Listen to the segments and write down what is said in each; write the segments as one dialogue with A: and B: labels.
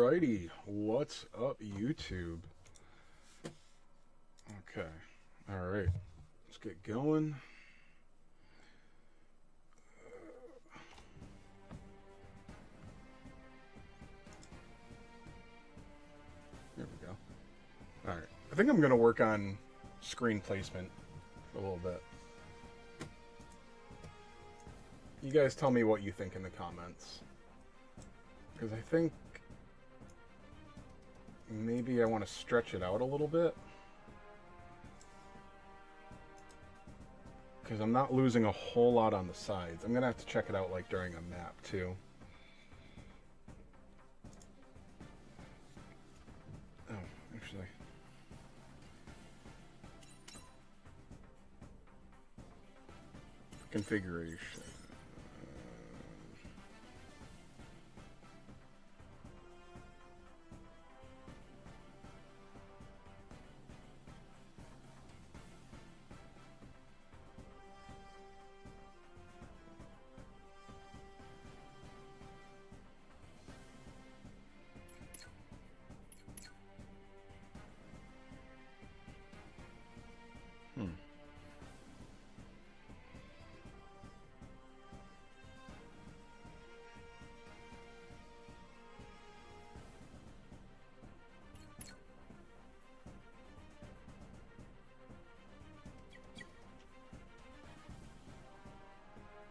A: Alrighty, what's up, YouTube? Okay, alright, let's get going. There we go. Alright, I think I'm going to work on screen placement a little bit. You guys tell me what you think in the comments. Because I think maybe I want to stretch it out a little bit. Because I'm not losing a whole lot on the sides. I'm going to have to check it out like during a map too. Oh, actually. Configuration.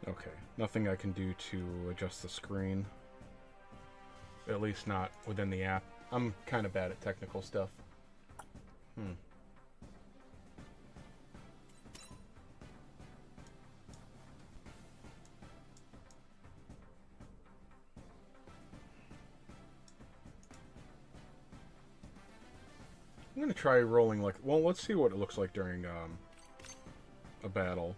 A: Okay, nothing I can do to adjust the screen. At least not within the app. I'm kind of bad at technical stuff. I'm gonna try rolling like... Well, let's see what it looks like during a battle.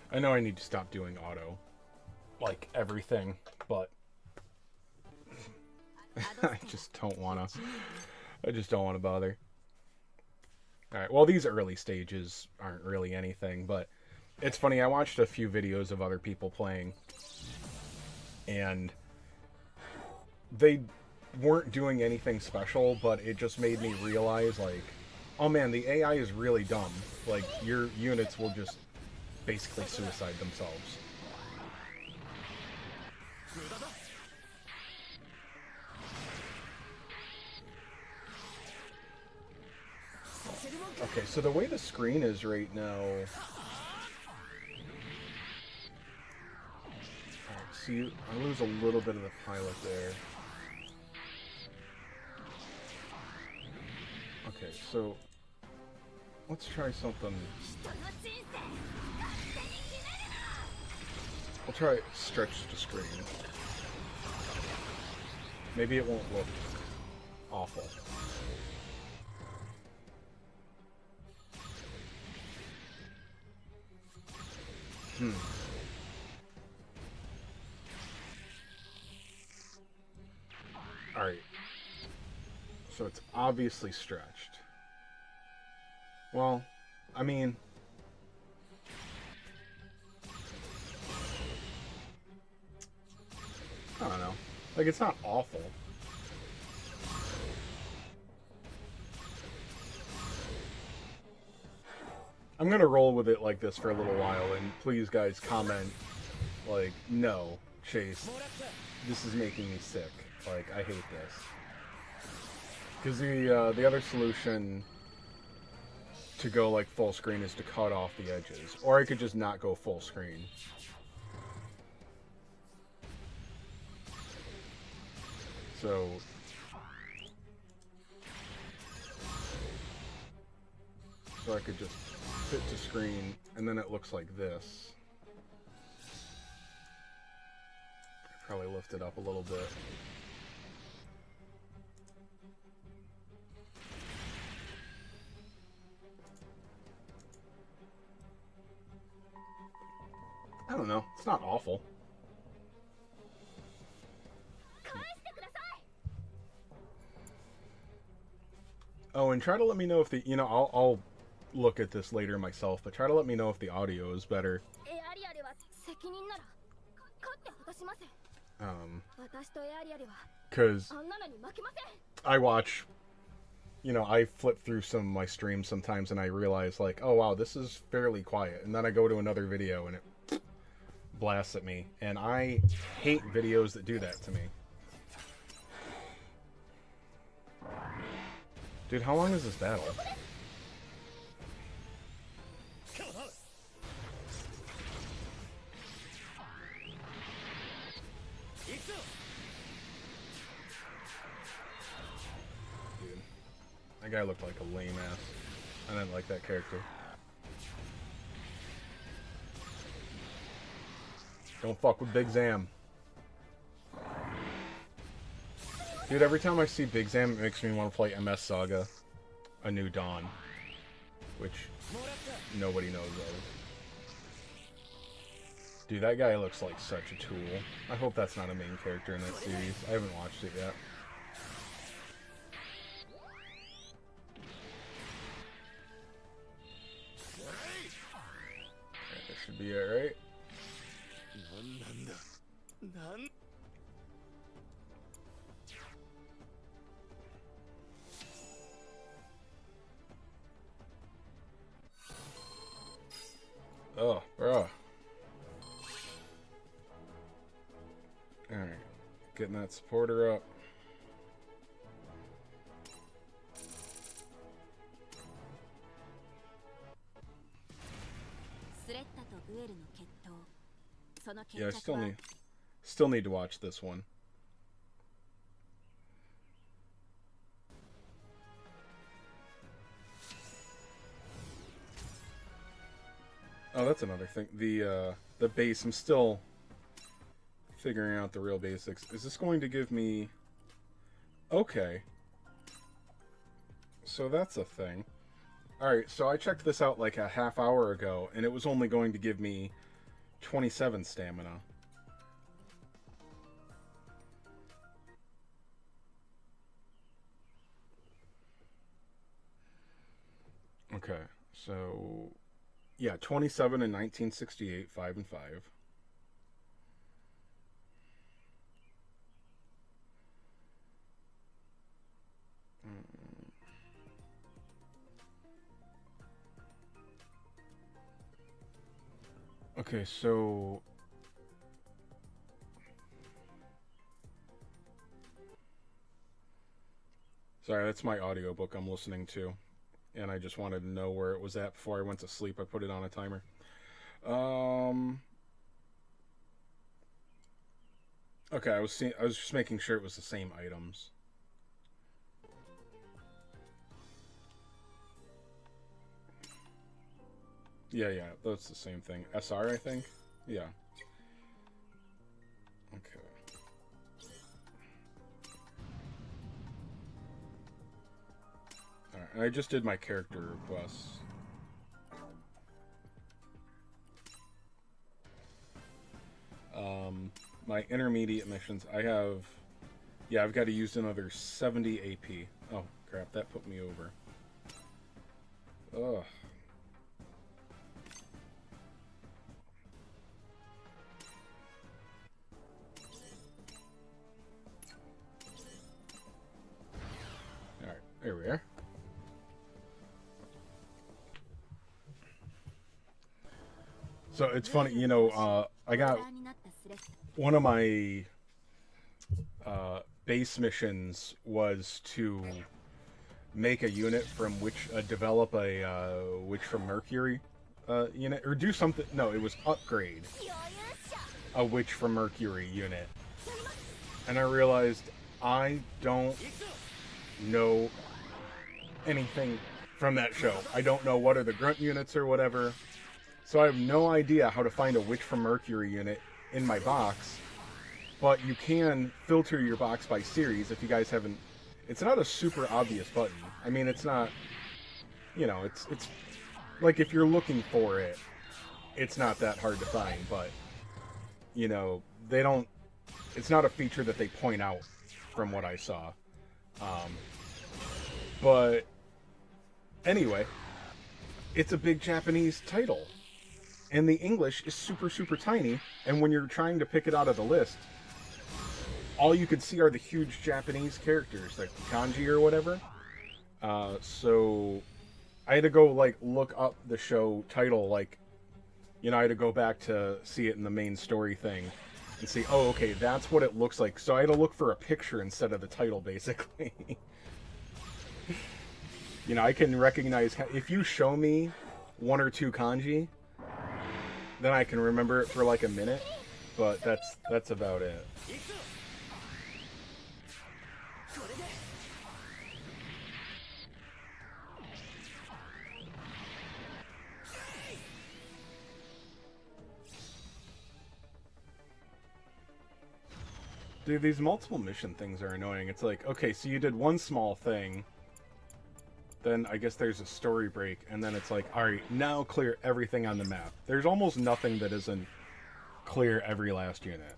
A: I know I need to stop doing auto, like everything, but I just don't want to. I just don't want to bother. Alright, well, these early stages aren't really anything, but it's funny, I watched a few videos of other people playing, and they weren't doing anything special, but it just made me realize, like, oh man, the AI is really dumb. Like, your units will just basically suicide themselves. Okay, so the way the screen is right now... see, I lose a little bit of the pilot there. Okay, so let's try something. I'll try stretch the screen. Maybe it won't look awful. Alright. So it's obviously stretched. Well, I mean... I don't know. Like, it's not awful. I'm gonna roll with it like this for a little while, and please, guys, comment, like, no, Chase, this is making me sick. Like, I hate this. Because the other solution to go, like, full screen is to cut off the edges. Or I could just not go full screen. So I could just fit to screen, and then it looks like this. Probably lift it up a little bit. I don't know. It's not awful. Oh, and try to let me know if the, I'll look at this later myself, but try to let me know if the audio is better. Because I watch, I flip through some of my streams sometimes and I realize, like, oh wow, this is fairly quiet. And then I go to another video and it blasts at me. And I hate videos that do that to me. Dude, how long is this battle? Dude, that guy looked like a lame ass. I didn't like that character. Don't fuck with Big Zam. Dude, every time I see Big Zam, it makes me want to play MS Saga, A New Dawn, which nobody knows of. Dude, that guy looks like such a tool. I hope that's not a main character in that series. I haven't watched it yet. Alright, that should be it, right? Oh, bro. Alright. Getting that supporter up. Yeah, I still need to watch this one. Oh, that's another thing. The base, I'm still figuring out the real basics. Is this going to give me... Okay. So that's a thing. Alright, so I checked this out like a half hour ago, and it was only going to give me 27 stamina. Okay, so... Yeah, 27 in 1968, 5 and 5. Okay, so... Sorry, that's my audiobook I'm listening to. And I just wanted to know where it was at before I went to sleep. I put it on a timer. Okay, I was just making sure it was the same items. Yeah, that's the same thing. SR, I think? Yeah. Okay. Alright, and I just did my character requests. My intermediate missions, I have... Yeah, I've got to use another 70 AP. Oh, crap, that put me over. Ugh. Alright, there we are. So it's funny, you know, I got one of my base missions was to make a unit from which develop a Witch from Mercury unit, or do something. No, it was upgrade a Witch from Mercury unit, and I realized I don't know anything from that show. I don't know what are the grunt units or whatever. So I have no idea how to find a Witch from Mercury unit in my box, but you can filter your box by series if you guys haven't... It's not a super obvious button. I mean, it's not... You know, it's like if you're looking for it, it's not that hard to find, but, you know, they don't... It's not a feature that they point out from what I saw. But Anyway, it's a big Japanese title. And the English is super, super tiny. And when you're trying to pick it out of the list, all you could see are the huge Japanese characters, like kanji or whatever. So I had to go, like, look up the show title, like, you know, I had to go back to see it in the main story thing and see, oh, okay, that's what it looks like. So I had to look for a picture instead of the title, basically. You know, I can recognize, if you show me one or two kanji, then I can remember it for like a minute, but that's about it. Dude, these multiple mission things are annoying. It's like, okay, so you did one small thing, then I guess there's a story break, and then it's like, alright, now clear everything on the map. There's almost nothing that isn't clear every last unit.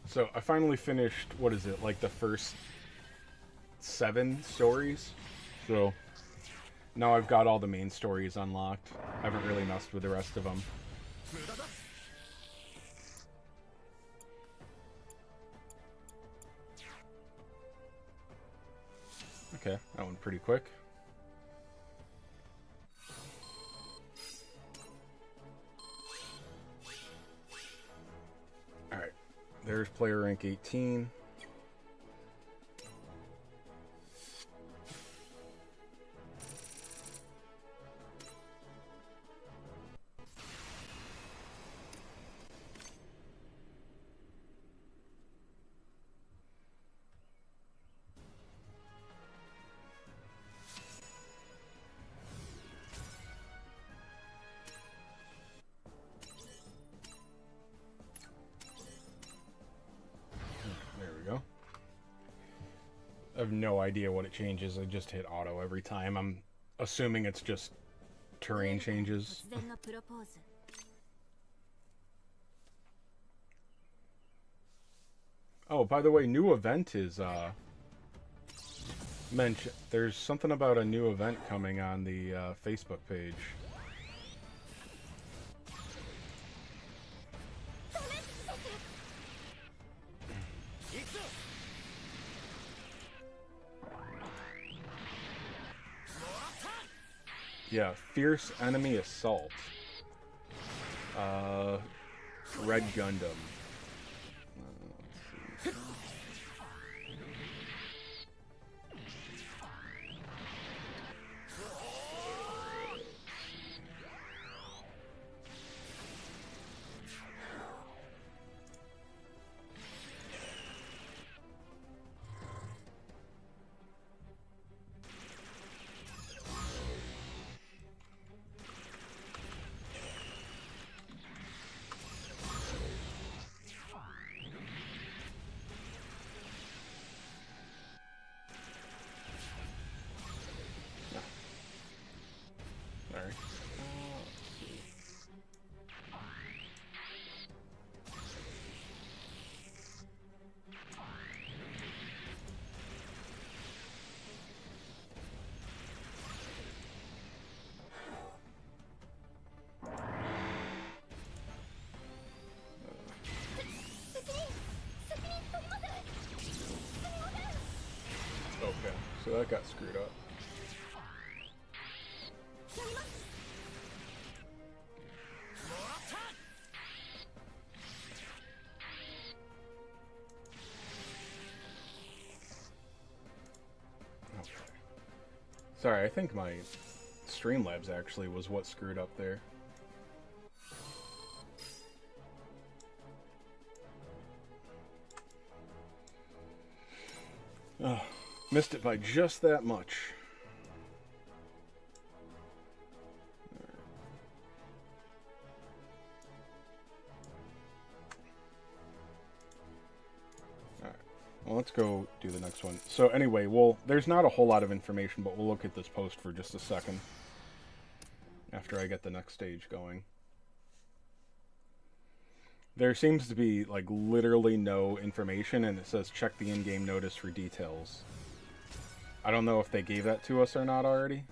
A: So I finally finished, what is it, like the first 7 stories? So now I've got all the main stories unlocked. I haven't really messed with the rest of them. Okay, that went pretty quick. Alright, there's player rank 18. I have no idea what it changes. I just hit auto every time. I'm assuming it's just terrain changes. Oh, by the way, new event is mentioned. There's something about a new event coming on the Facebook page. Yeah, Fierce Enemy Assault. Red Gundam. Okay, so that got screwed up. Okay. Sorry, I think my Streamlabs actually was what screwed up there. Oh, missed it by just that much. Well, let's go do the next one. So anyway, well, there's not a whole lot of information, but we'll look at this post for just a second after I get the next stage going. There seems to be, like, literally no information, and it says check the in-game notice for details. I don't know if they gave that to us or not already,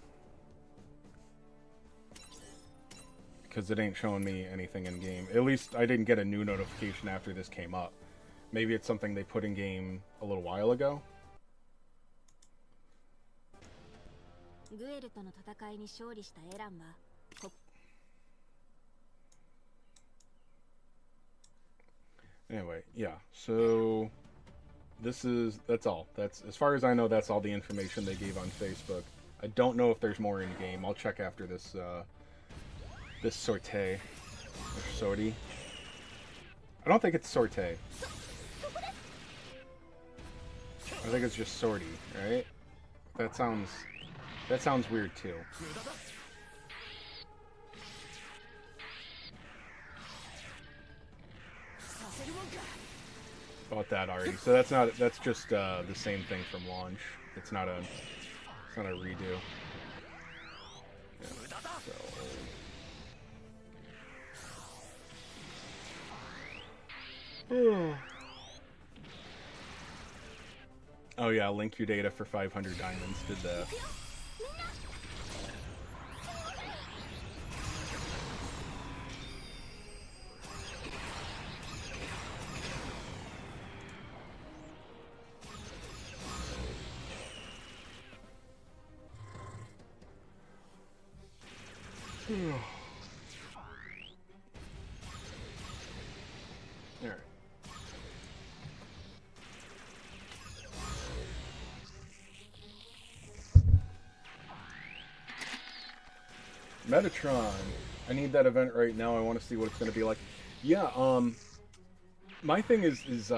A: because it ain't showing me anything in-game. At least I didn't get a new notification after this came up. Maybe it's something they put in-game a little while ago. Anyway, yeah, so that's all. That's, as far as I know, that's all the information they gave on Facebook. I don't know if there's more in-game. I'll check after this, this sortie. Or sortie. I don't think it's sortie. I think it's just sortie, right? That sounds weird too. Bought that already. So that's just the same thing from launch. It's not a redo. Yeah, so. Oh yeah, link your data for 500 diamonds. Did that. Alright. Metatron. I need that event right now. I want to see what it's going to be like. Yeah, my thing is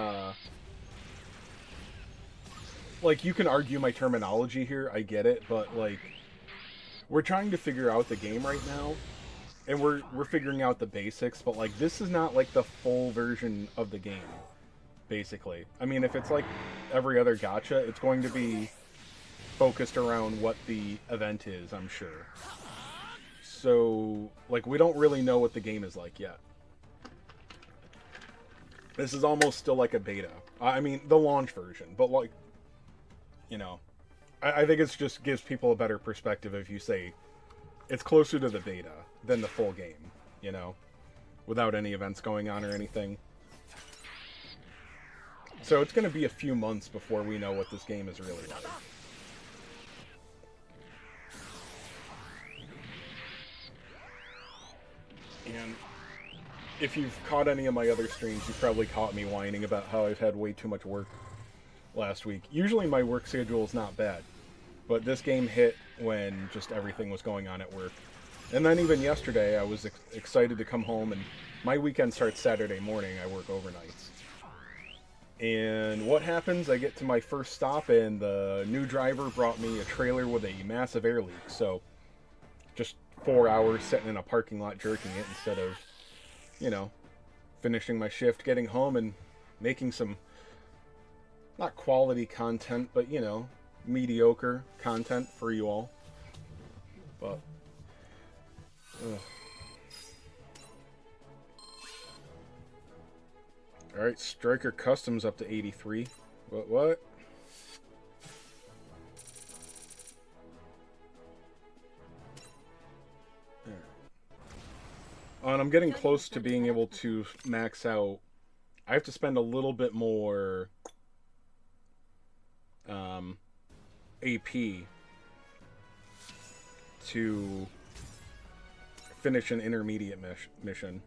A: like, you can argue my terminology here, I get it, but, like, we're trying to figure out the game right now, and we're figuring out the basics, but, like, this is not, like, the full version of the game, basically. I mean, if it's like every other gacha, it's going to be focused around what the event is, I'm sure. So, like, we don't really know what the game is like yet. This is almost still like a beta. I mean, the launch version, but, like, you know, I think it just gives people a better perspective if you say it's closer to the beta than the full game, you know, without any events going on or anything. So it's going to be a few months before we know what this game is really like. And if you've caught any of my other streams, you've probably caught me whining about how I've had way too much work last week. Usually my work schedule is not bad, but this game hit when just everything was going on at work. And then even yesterday, I was excited to come home, and my weekend starts Saturday morning. I work overnights. And what happens? I get to my first stop, and the new driver brought me a trailer with a massive air leak. So just 4 hours sitting in a parking lot jerking it instead of, you know, finishing my shift, getting home, and making some, not quality content, but, you know, mediocre content for you all. But, ugh. Alright, Striker Customs up to 83. What? And I'm getting close to being able to max out. I have to spend a little bit more AP to finish an intermediate mission.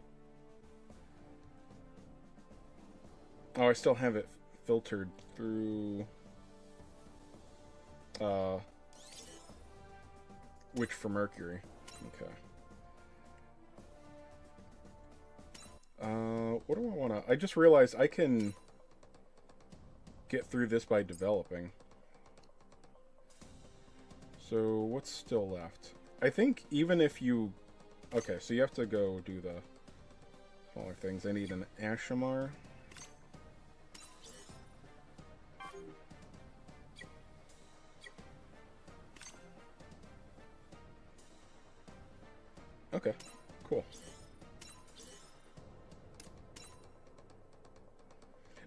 A: Oh, I still have it filtered through which for Mercury. Okay. What do I want to... I just realized I can get through this by developing. So, what's still left? I think even if you... Okay, so you have to go do the smaller things. I need an Ashamar. Okay, cool.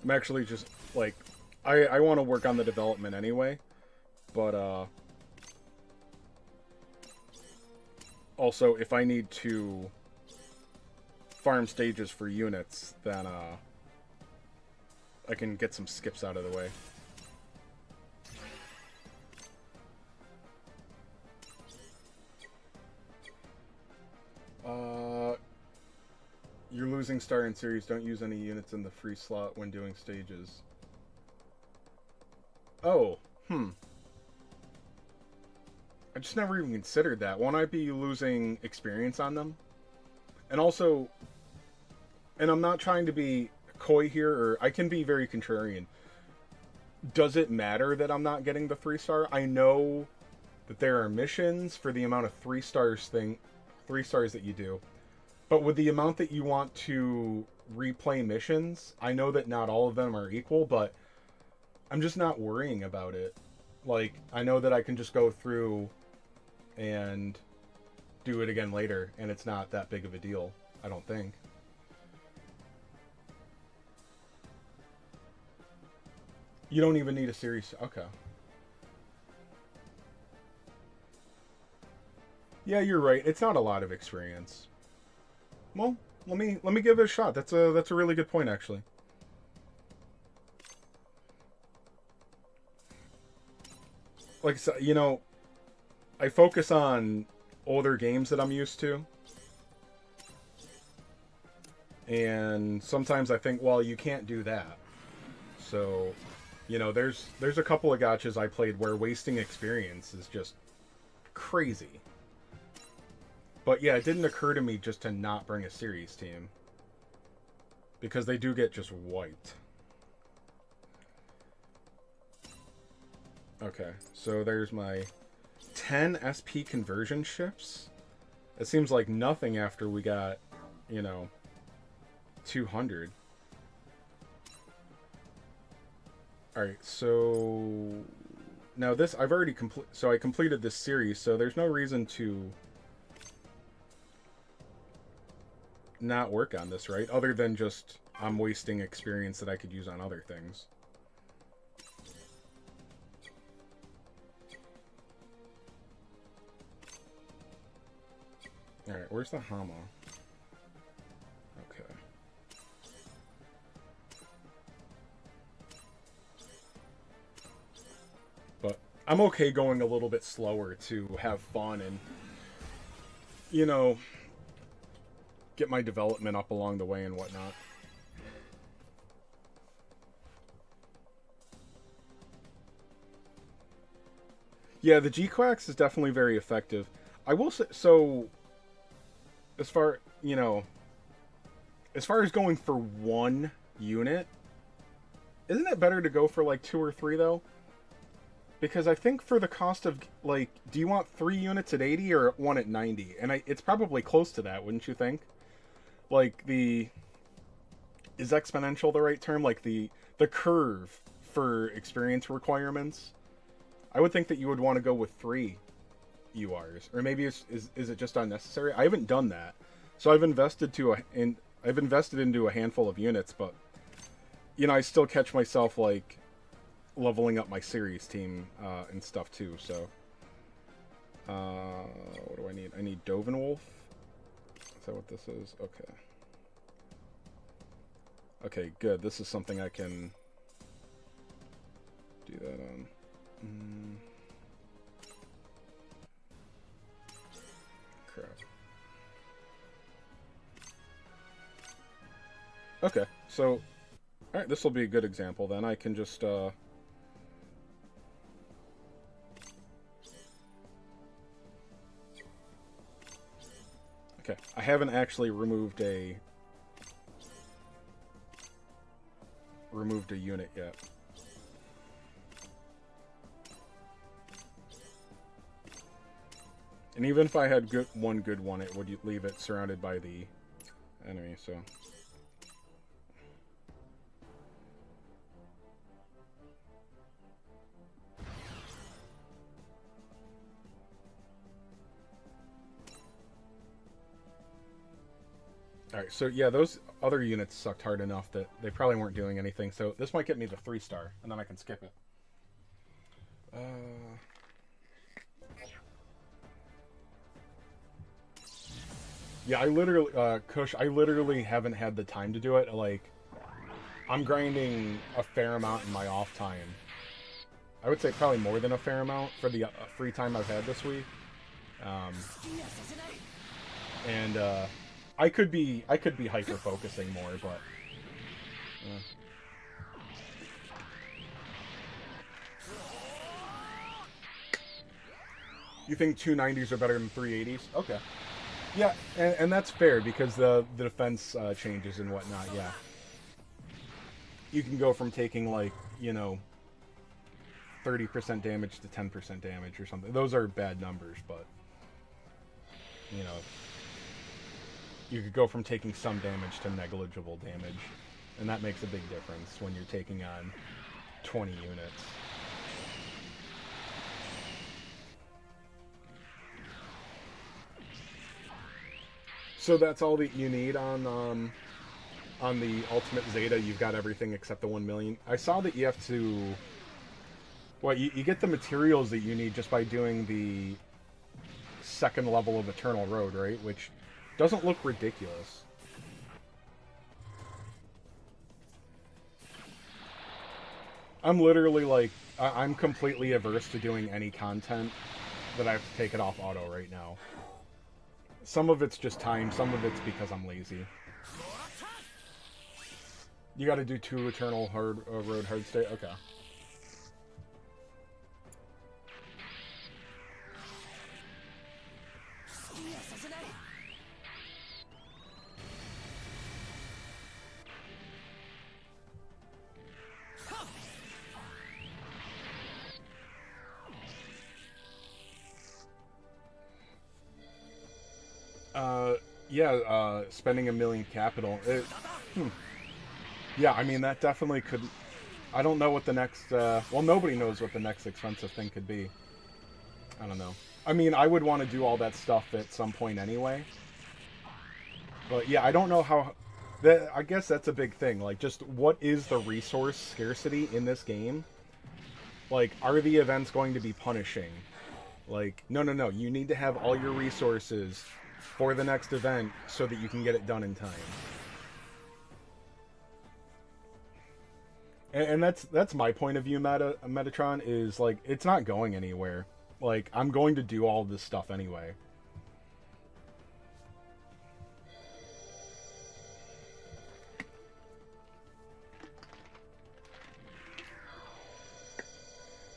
A: I'm actually just, like, I want to work on the development anyway, but, also, if I need to farm stages for units, then, I can get some skips out of the way. You're losing star in series. Don't use any units in the free slot when doing stages. Oh, I just never even considered that. Won't I be losing experience on them? And also, and I'm not trying to be coy here, or I can be very contrarian. Does it matter that I'm not getting the 3-star? I know that there are missions for the amount of 3 stars that you do. But with the amount that you want to replay missions, I know that not all of them are equal, but I'm just not worrying about it. Like, I know that I can just go through and do it again later, and it's not that big of a deal, I don't think. You don't even need a series. Okay. Yeah, you're right. It's not a lot of experience. Well, let me give it a shot. That's a really good point, actually. Like, you know, I focus on older games that I'm used to, and sometimes I think, well, you can't do that. So, you know, there's a couple of gotchas I played where wasting experience is just crazy. But yeah, it didn't occur to me just to not bring a series team, because they do get just wiped. Okay, so there's my 10 SP conversion ships. It seems like nothing after we got, you know, 200. Alright, so now this, I've already I completed this series, so there's no reason to not work on this, right? Other than just, I'm wasting experience that I could use on other things. Alright, where's the Hama? Okay. But I'm okay going a little bit slower to have fun and, you know, get my development up along the way and whatnot. Yeah, the G-Quacks is definitely very effective. I will say, so, as far, you know, as far as going for one unit, isn't it better to go for like 2 or 3 though? Because I think for the cost of, like, do you want 3 units at 80 or 1 at 90? And it's probably close to that, wouldn't you think? Like, is exponential the right term? Like, the curve for experience requirements? I would think that you would want to go with 3 URs. Or maybe is it just unnecessary? I haven't done that. So I've invested into a handful of units, but, you know, I still catch myself, like, leveling up my series team and stuff too. So what do I need? I need Dovenwolf. Is that what this is? Okay. Okay, good. This is something I can do that on. Crap. Okay, so alright, this will be a good example then. I can just okay, I haven't actually removed a unit yet. And even if I had one good one, it would leave it surrounded by the enemy, so. Alright, so yeah, those other units sucked hard enough that they probably weren't doing anything. So this might get me the 3-star, and then I can skip it. Yeah, I literally, Kush, I literally haven't had the time to do it. Like, I'm grinding a fair amount in my off time. I would say probably more than a fair amount for the free time I've had this week. And I could be hyper focusing more, but you think 290s are better than 380s? Okay. Yeah, and that's fair because the defense changes and whatnot. Yeah, you can go from taking like 30% damage to 10% damage or something. Those are bad numbers, but you could go from taking some damage to negligible damage, and that makes a big difference when you're taking on 20 units. So that's all that you need on the Ultimate Zeta. You've got everything except the 1 million. I saw that you have to... Well, you get the materials that you need just by doing the second level of Eternal Road, right? Which doesn't look ridiculous. I'm literally like... I'm completely averse to doing any content that I have to take it off auto right now. Some of it's just time, some of it's because I'm lazy. You gotta do 2 Eternal Road hard state? Okay. Yeah, spending $1 million capital. Yeah, I mean, that definitely could... I don't know what the next... well, nobody knows what the next expensive thing could be. I don't know. I mean, I would want to do all that stuff at some point anyway. But yeah, I don't know how... I guess that's a big thing. Like, just what is the resource scarcity in this game? Like, are the events going to be punishing? Like, no. You need to have all your resources for the next event so that you can get it done in time. And that's my point of view, Metatron, is like, it's not going anywhere. Like, I'm going to do all this stuff anyway.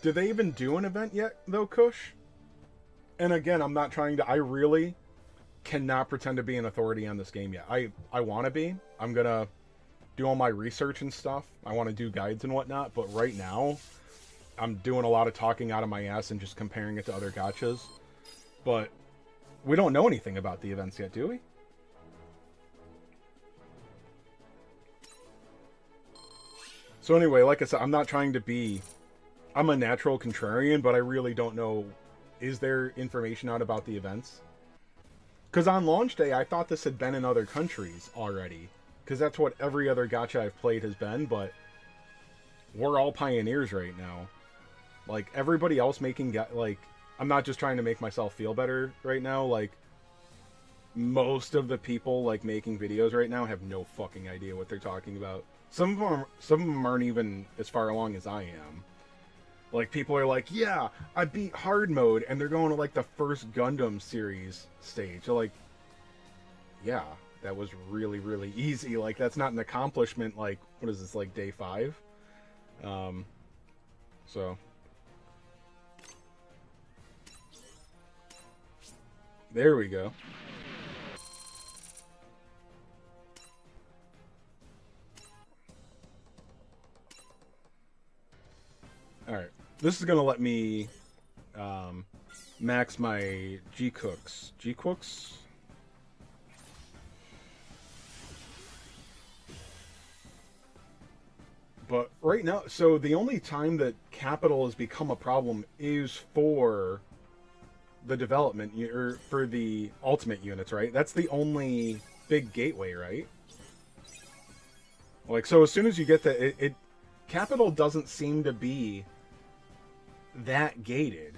A: Did they even do an event yet, though, Kush? And again, I'm not trying to... I really cannot pretend to be an authority on this game yet. I want to be. I'm going to do all my research and stuff. I want to do guides and whatnot. But right now, I'm doing a lot of talking out of my ass and just comparing it to other gachas. But we don't know anything about the events yet, do we? So anyway, like I said, I'm not trying to be... I'm a natural contrarian, but I really don't know... Is there information out about the events? Because on launch day, I thought this had been in other countries already. Because that's what every other gacha I've played has been, but... We're all pioneers right now. Like, everybody else making... Like, I'm not just trying to make myself feel better right now. Like, most of the people, like, making videos right now have no fucking idea what they're talking about. Some of them aren't even as far along as I am. Like, people are like, yeah, I beat hard mode, and they're going to, like, the first Gundam series stage. They're like, yeah, that was really, really easy. Like, that's not an accomplishment, like, what is this, like, day 5? So. There we go. Alright. This is going to let me max my G-Cooks. G-Cooks? But right now, so the only time that capital has become a problem is for the development, or for the ultimate units, right? That's the only big gateway, right? Like, so as soon as you get the... Capital doesn't seem to be that gated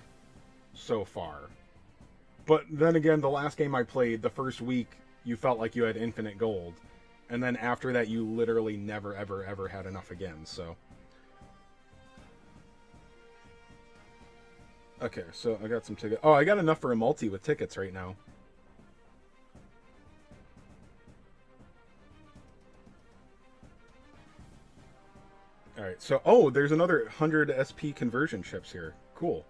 A: so far. But then again, the last game I played, the first week, you felt like you had infinite gold. And then after that, you literally never, ever, ever had enough again, so... Okay, so I got some tickets. Oh, I got enough for a multi with tickets right now. Alright, so... Oh, there's another 100 SP conversion chips here. Cool.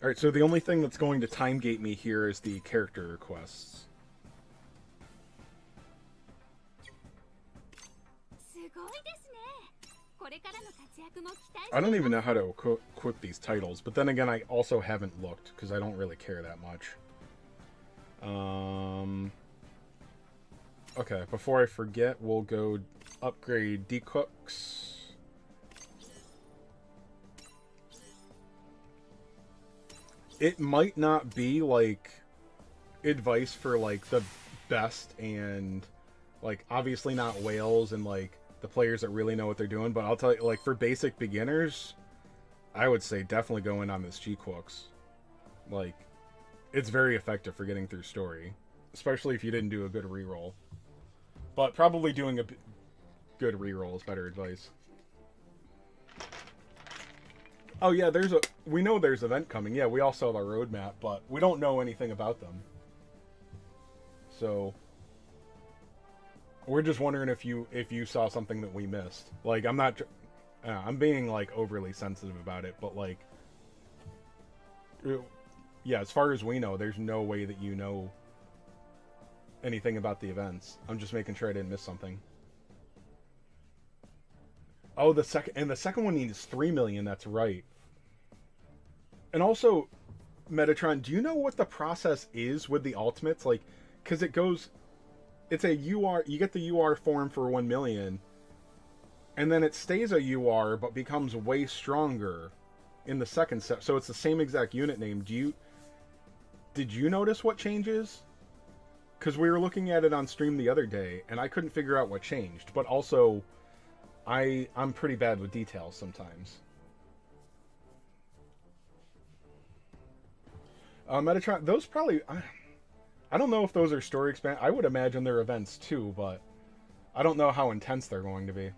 A: Alright, so the only thing that's going to time gate me here is the character requests. I don't even know how to equip these titles, but then again, I also haven't looked, because I don't really care that much. Okay, before I forget, we'll go upgrade D-Cooks. It might not be, like, advice for, like, the best and, like, obviously not whales and, like, the players that really know what they're doing, but I'll tell you, like, for basic beginners, I would say definitely go in on this G-Cooks. Like, it's very effective for getting through story, especially if you didn't do a good reroll. But probably doing a good reroll is better advice. Oh yeah, we know there's an event coming. Yeah, we all saw the roadmap, but we don't know anything about them. So we're just wondering if you saw something that we missed. Like, I'm being like overly sensitive about it, but like, yeah, as far as we know, there's no way that you know anything about the events. I'm just making sure I didn't miss something. Oh, the second one needs 3 million. That's right. And also, Metatron, do you know what the process is with the ultimates? Like, because it's a UR. You get the UR form for 1 million, and then it stays a UR but becomes way stronger in the second step. So it's the same exact unit name. Did you notice what changes? Because we were looking at it on stream the other day, and I couldn't figure out what changed. But also, I'm pretty bad with details sometimes. Metatron, those probably... I don't know if those are story expand. I would imagine they're events too, but I don't know how intense they're going to be.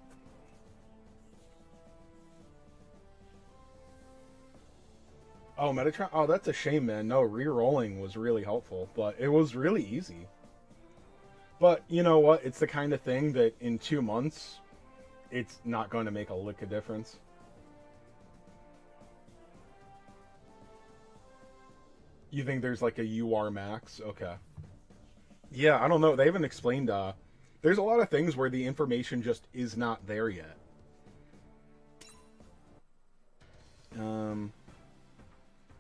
A: Oh, Metatron? Oh, that's a shame, man. No, re-rolling was really helpful, but it was really easy. But, you know what? It's the kind of thing that in 2 months, it's not going to make a lick of difference. You think there's like a UR max? Okay. Yeah, I don't know. They haven't explained, there's a lot of things where the information just is not there yet.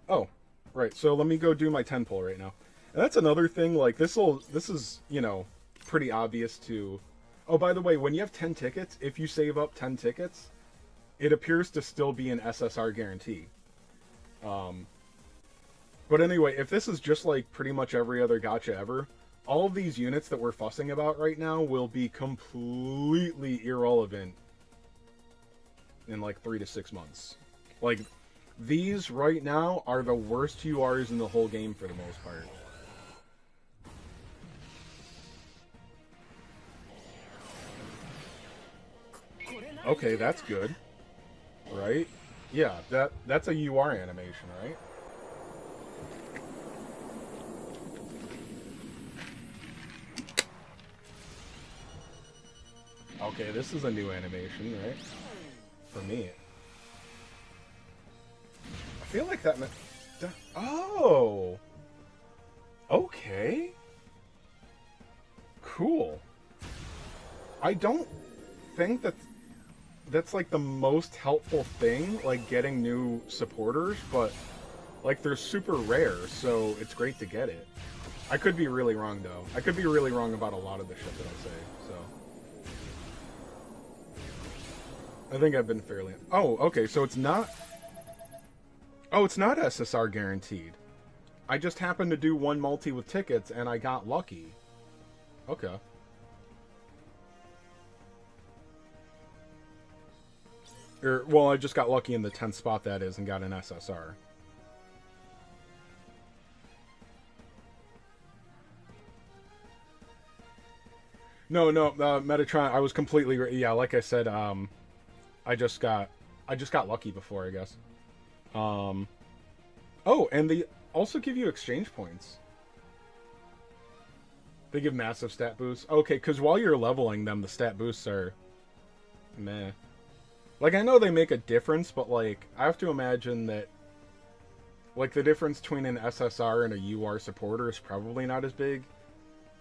A: Oh, right. So let me go do my 10 pull right now. And that's another thing, like, this is, you know, pretty obvious to... Oh, by the way, when you have 10 tickets, if you save up 10 tickets, it appears to still be an SSR guarantee. But anyway, if this is just like pretty much every other gacha ever, all of these units that we're fussing about right now will be completely irrelevant in like 3 to 6 months. Like, these right now are the worst URs in the whole game for the most part. Okay, that's good. Right? Yeah, that's a UR animation, right? Okay, this is a new animation, right? For me. I feel like that meant... Oh! Okay. Cool. I don't think that's like the most helpful thing, like getting new supporters, but like they're super rare, so it's great to get it. I could be really wrong though. I could be really wrong about a lot of the shit that I say, so. I think I've been fairly... Oh, okay, so it's not... Oh, it's not SSR guaranteed. I just happened to do one multi with tickets, and I got lucky. Okay. Well, I just got lucky in the 10th spot, that is, and got an SSR. No, Metatron, I was completely... Yeah, like I said, I just got lucky before, I guess. Oh, and they also give you exchange points. They give massive stat boosts. Okay, because while you're leveling them, the stat boosts are... meh. Like, I know they make a difference, but, like, I have to imagine that... Like, the difference between an SSR and a UR supporter is probably not as big.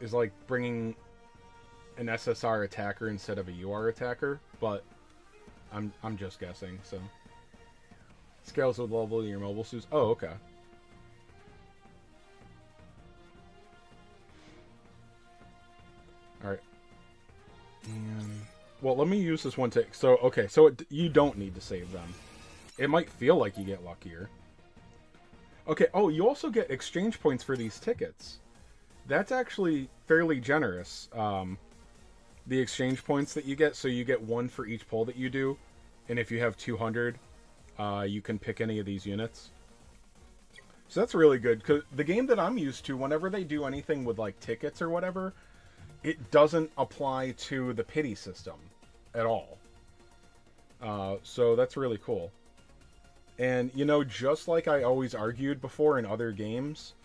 A: Is, like, bringing an SSR attacker instead of a UR attacker, but I'm just guessing, so... Scales with level your mobile suits. Oh, okay. Alright. And... Well, let me use this one tick. So, okay, so you don't need to save them. It might feel like you get luckier. Okay, oh, you also get exchange points for these tickets. That's actually fairly generous. The exchange points that you get, so you get one for each pull that you do. And if you have 200, you can pick any of these units. So that's really good, because the game that I'm used to, whenever they do anything with, like, tickets or whatever, it doesn't apply to the pity system at all. So that's really cool. And, you know, just like I always argued before in other games,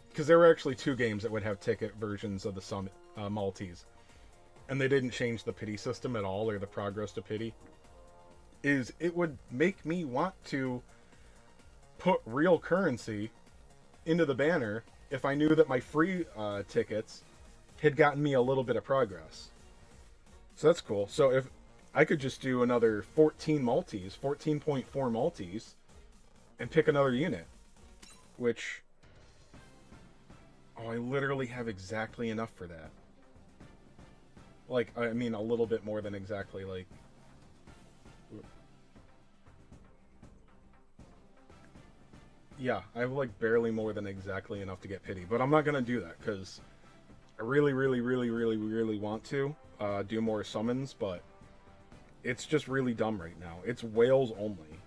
A: because there were actually 2 games that would have ticket versions of the multis, and they didn't change the pity system at all, or the progress to pity, is it would make me want to put real currency into the banner if I knew that my free tickets had gotten me a little bit of progress. So that's cool. So if I could just do another 14 multis, 14.4 multis, and pick another unit, which, oh, I literally have exactly enough for that. Like, I mean, a little bit more than exactly, like... Yeah, I have, like, barely more than exactly enough to get pity. But I'm not going to do that, because I really, really, really, really, really want to do more summons, but it's just really dumb right now. It's whales only.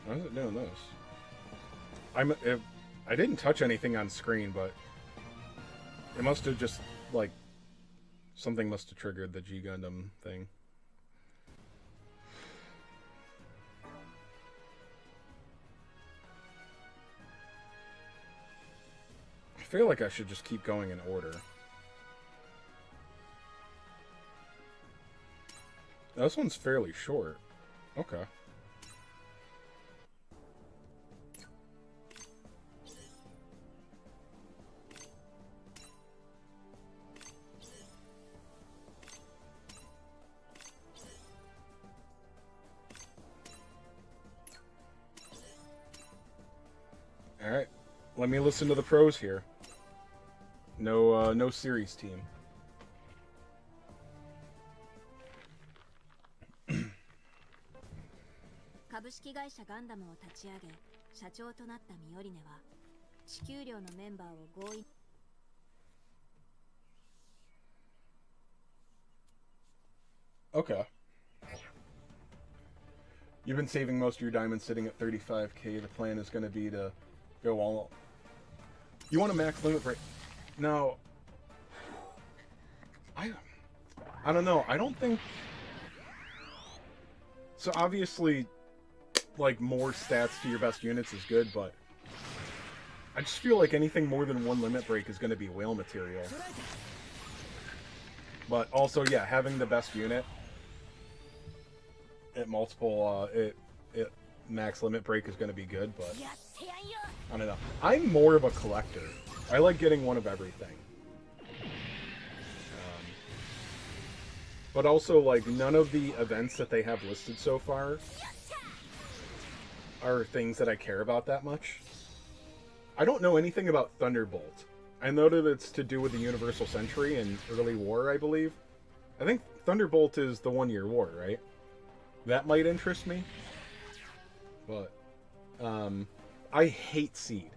A: Why is it doing this? I didn't touch anything on screen, but it must have just, like, something must have triggered the G Gundam thing. I feel like I should just keep going in order. This one's fairly short. Okay. Alright, let me listen to the pros here. No series team.
B: 株式会社ガンダムを立ち上げ、社長となったミオリネは、地球寮のメンバーを合意。
A: Okay. You've been saving most of your diamonds sitting at 35k. The plan is going to be to go all... You want a max limit break? No. I don't know. I don't think... So obviously, like, more stats to your best units is good, but I just feel like anything more than 1 limit break is going to be whale material. But also, yeah, having the best unit at multiple max limit break is going to be good, but I don't know. I'm more of a collector. I like getting one of everything. But also, like, none of the events that they have listed so far are things that I care about that much. I don't know anything about Thunderbolt. I know that it's to do with the Universal Century and Early War, I believe. I think Thunderbolt is the 1 Year War, right? That might interest me. But I hate Seed.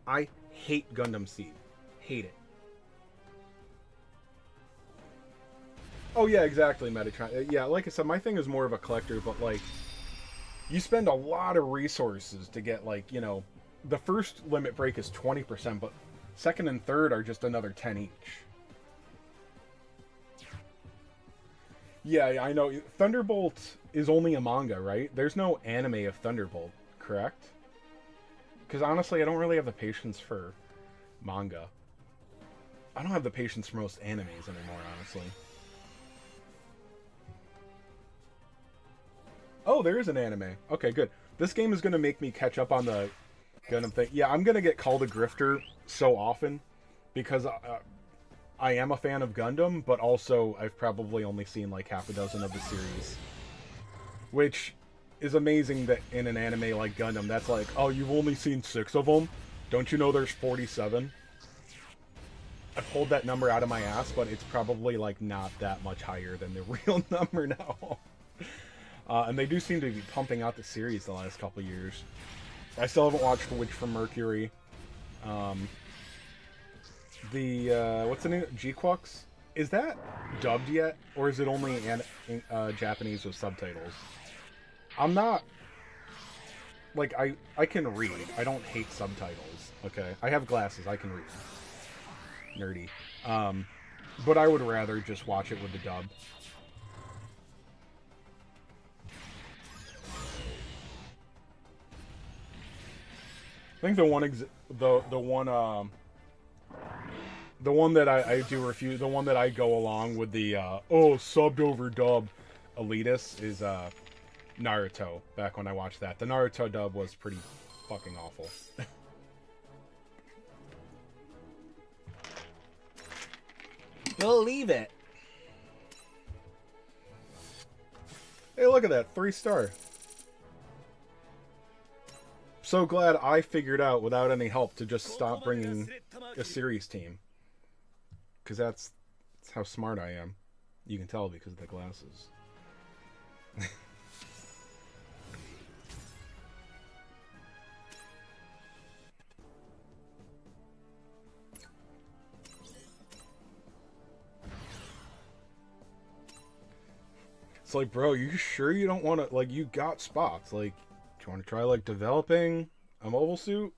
A: I hate Gundam Seed. Hate it. Oh yeah, exactly, Metatron. Yeah, like I said, my thing is more of a collector, but like, you spend a lot of resources to get like, you know, the first limit break is 20%, but second and third are just another 10 each. Yeah, I know. Thunderbolt is only a manga, right? There's no anime of Thunderbolt, correct? Because honestly, I don't really have the patience for manga. I don't have the patience for most animes anymore, honestly. Oh, there is an anime. Okay, good. This game is going to make me catch up on the Gundam thing. Yeah, I'm going to get called a grifter so often because I am a fan of Gundam, but also I've probably only seen like half a dozen of the series. Which is amazing that in an anime like Gundam, that's like, oh, you've only seen 6 of them? Don't you know there's 47? I pulled that number out of my ass, but it's probably like not that much higher than the real number now. And they do seem to be pumping out the series the last couple years. I still haven't watched Witch from Mercury. What's the name? G-Quux? Is that dubbed yet? Or is it only Japanese with subtitles? I'm not... Like, I can read. I don't hate subtitles. Okay? I have glasses. I can read. Nerdy. But I would rather just watch it with the dub. I think the one that I do refuse, the one that I go along with the subbed over dubbed elitist is Naruto. Back when I watched that, the Naruto dub was pretty fucking awful. Believe it. Hey, look at that, 3-star. So glad I figured out without any help to just stop bringing a series team. Because that's how smart I am. You can tell because of the glasses. It's like, bro, you sure you don't want to, like, you got spots. Like, do you want to try, like, developing a mobile suit?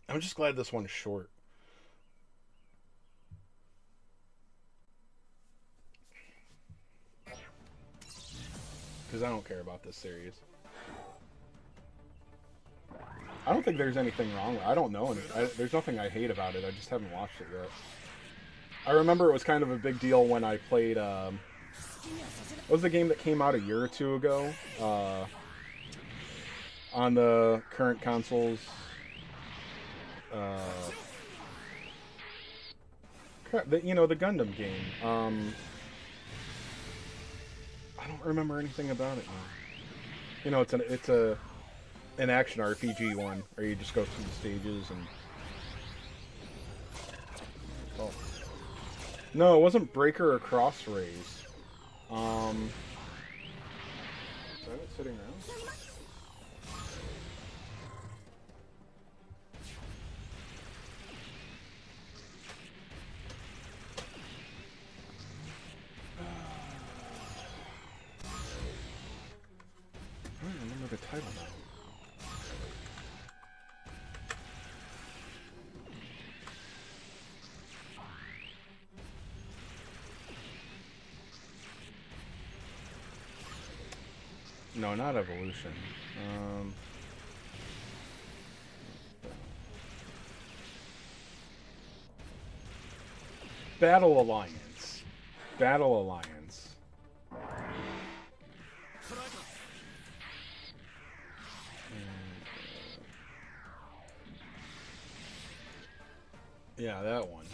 A: I'm just glad this one's short. Because I don't care about this series. I don't think there's anything wrong with it. I don't know. There's nothing I hate about it. I just haven't watched it yet. I remember it was kind of a big deal when I played... what was the game that came out a year or two ago? On the current consoles. You know, the Gundam game. I don't remember anything about it now. You know, it's an action RPG one, where you just go through the stages and... Oh. No, it wasn't Breaker or Cross Rays. Is that it sitting around? I don't remember the title now. No, not Evolution. Battle Alliance. Battle Alliance. Yeah, that one.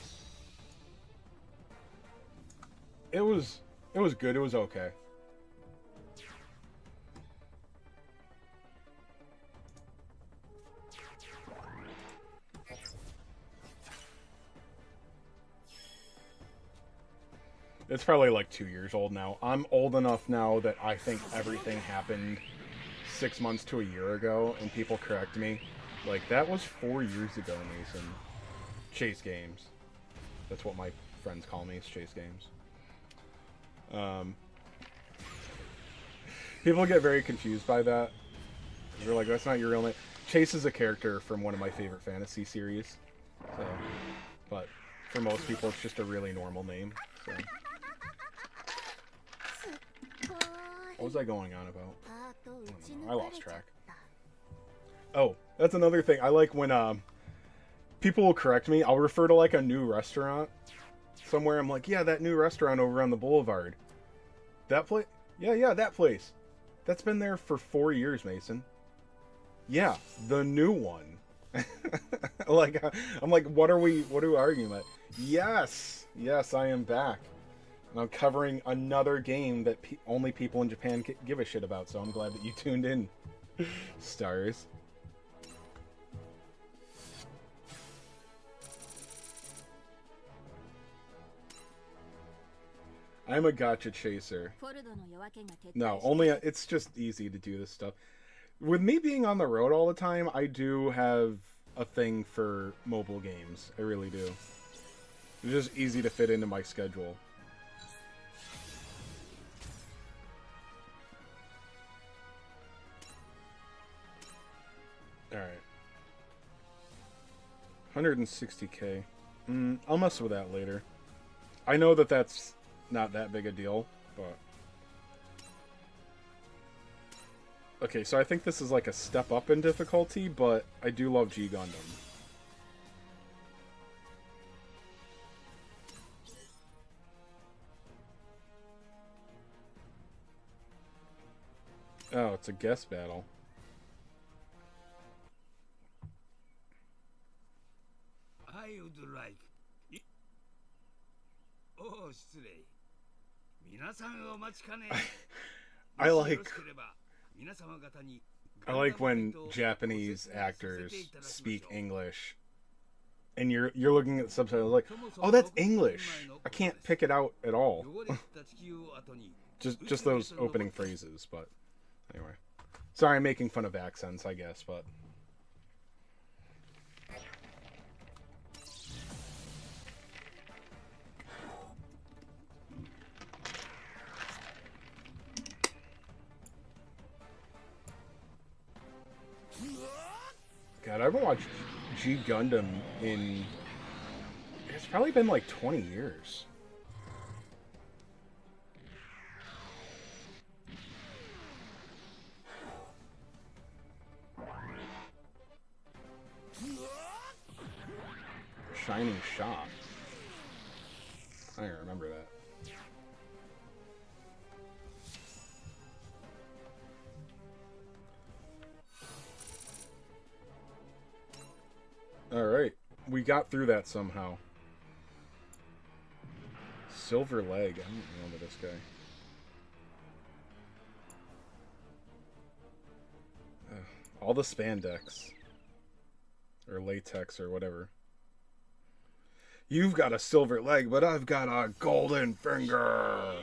A: It was good. It was okay. It's probably like 2 years old now. I'm old enough now that I think everything happened 6 months to a year ago, and people correct me. Like, that was 4 years ago, Mason. Chase games. That's what my friends call me, is Chase games. People get very confused by that. They're like, that's not your real name. Chase is a character from one of my favorite fantasy series. So, but for most people, it's just a really normal name. So. What was I going on about? I don't know. I lost track. Oh, that's another thing. I like when people will correct me. I'll refer to like a new restaurant somewhere. I'm like, yeah, that new restaurant over on the boulevard. That place? Yeah, that place. That's been there for 4 years, Mason. Yeah, the new one. Like, I'm like, what are we arguing about? Yes, I am back. And I'm covering another game that only people in Japan give a shit about, so I'm glad that you tuned in, Stars. I'm a gacha chaser. No, only it's just easy to do this stuff. With me being on the road all the time, I do have a thing for mobile games. I really do. It's just easy to fit into my schedule. Alright. 160k. I'll mess with that later. I know that that's not that big a deal, but... Okay, so I think this is like a step up in difficulty, but I do love G Gundam. Oh, it's a guest battle.
C: I would like... Oh,
A: I like when Japanese actors speak English and you're looking at the subtitles like, oh, that's English. I can't pick it out at all. just those opening phrases, but anyway. Sorry, I'm making fun of accents, I guess, but God, I haven't watched G Gundam in... It's probably been like 20 years. Shining Shop. I don't remember that. Alright, we got through that somehow. Silver Leg, I don't remember this guy. All the spandex. Or latex or whatever. You've got a silver leg, but I've got a golden finger!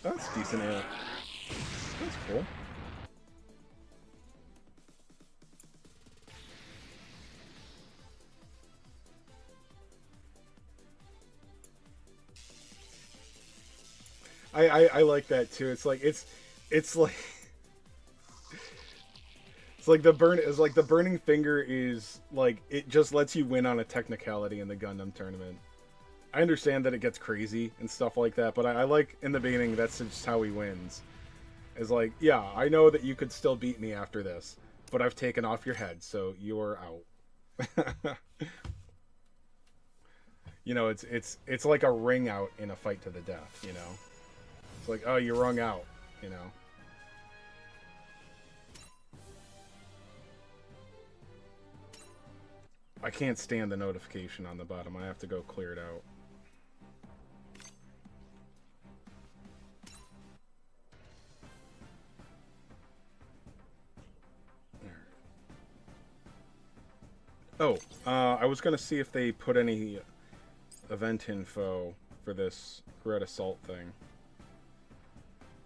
A: That's decent, yeah. That's cool. I like that too. It's like it's like it's like the burning finger is like it just lets you win on a technicality in the Gundam tournament. I understand that it gets crazy and stuff like that, but I like in the beginning that's just how he wins. Is like, yeah, I know that you could still beat me after this, but I've taken off your head, so you're out. You know, it's like a ring out in a fight to the death, you know? It's like, oh, you rung out, you know? I can't stand the notification on the bottom. I have to go clear it out. Oh, I was gonna see if they put any event info for this Red Assault thing.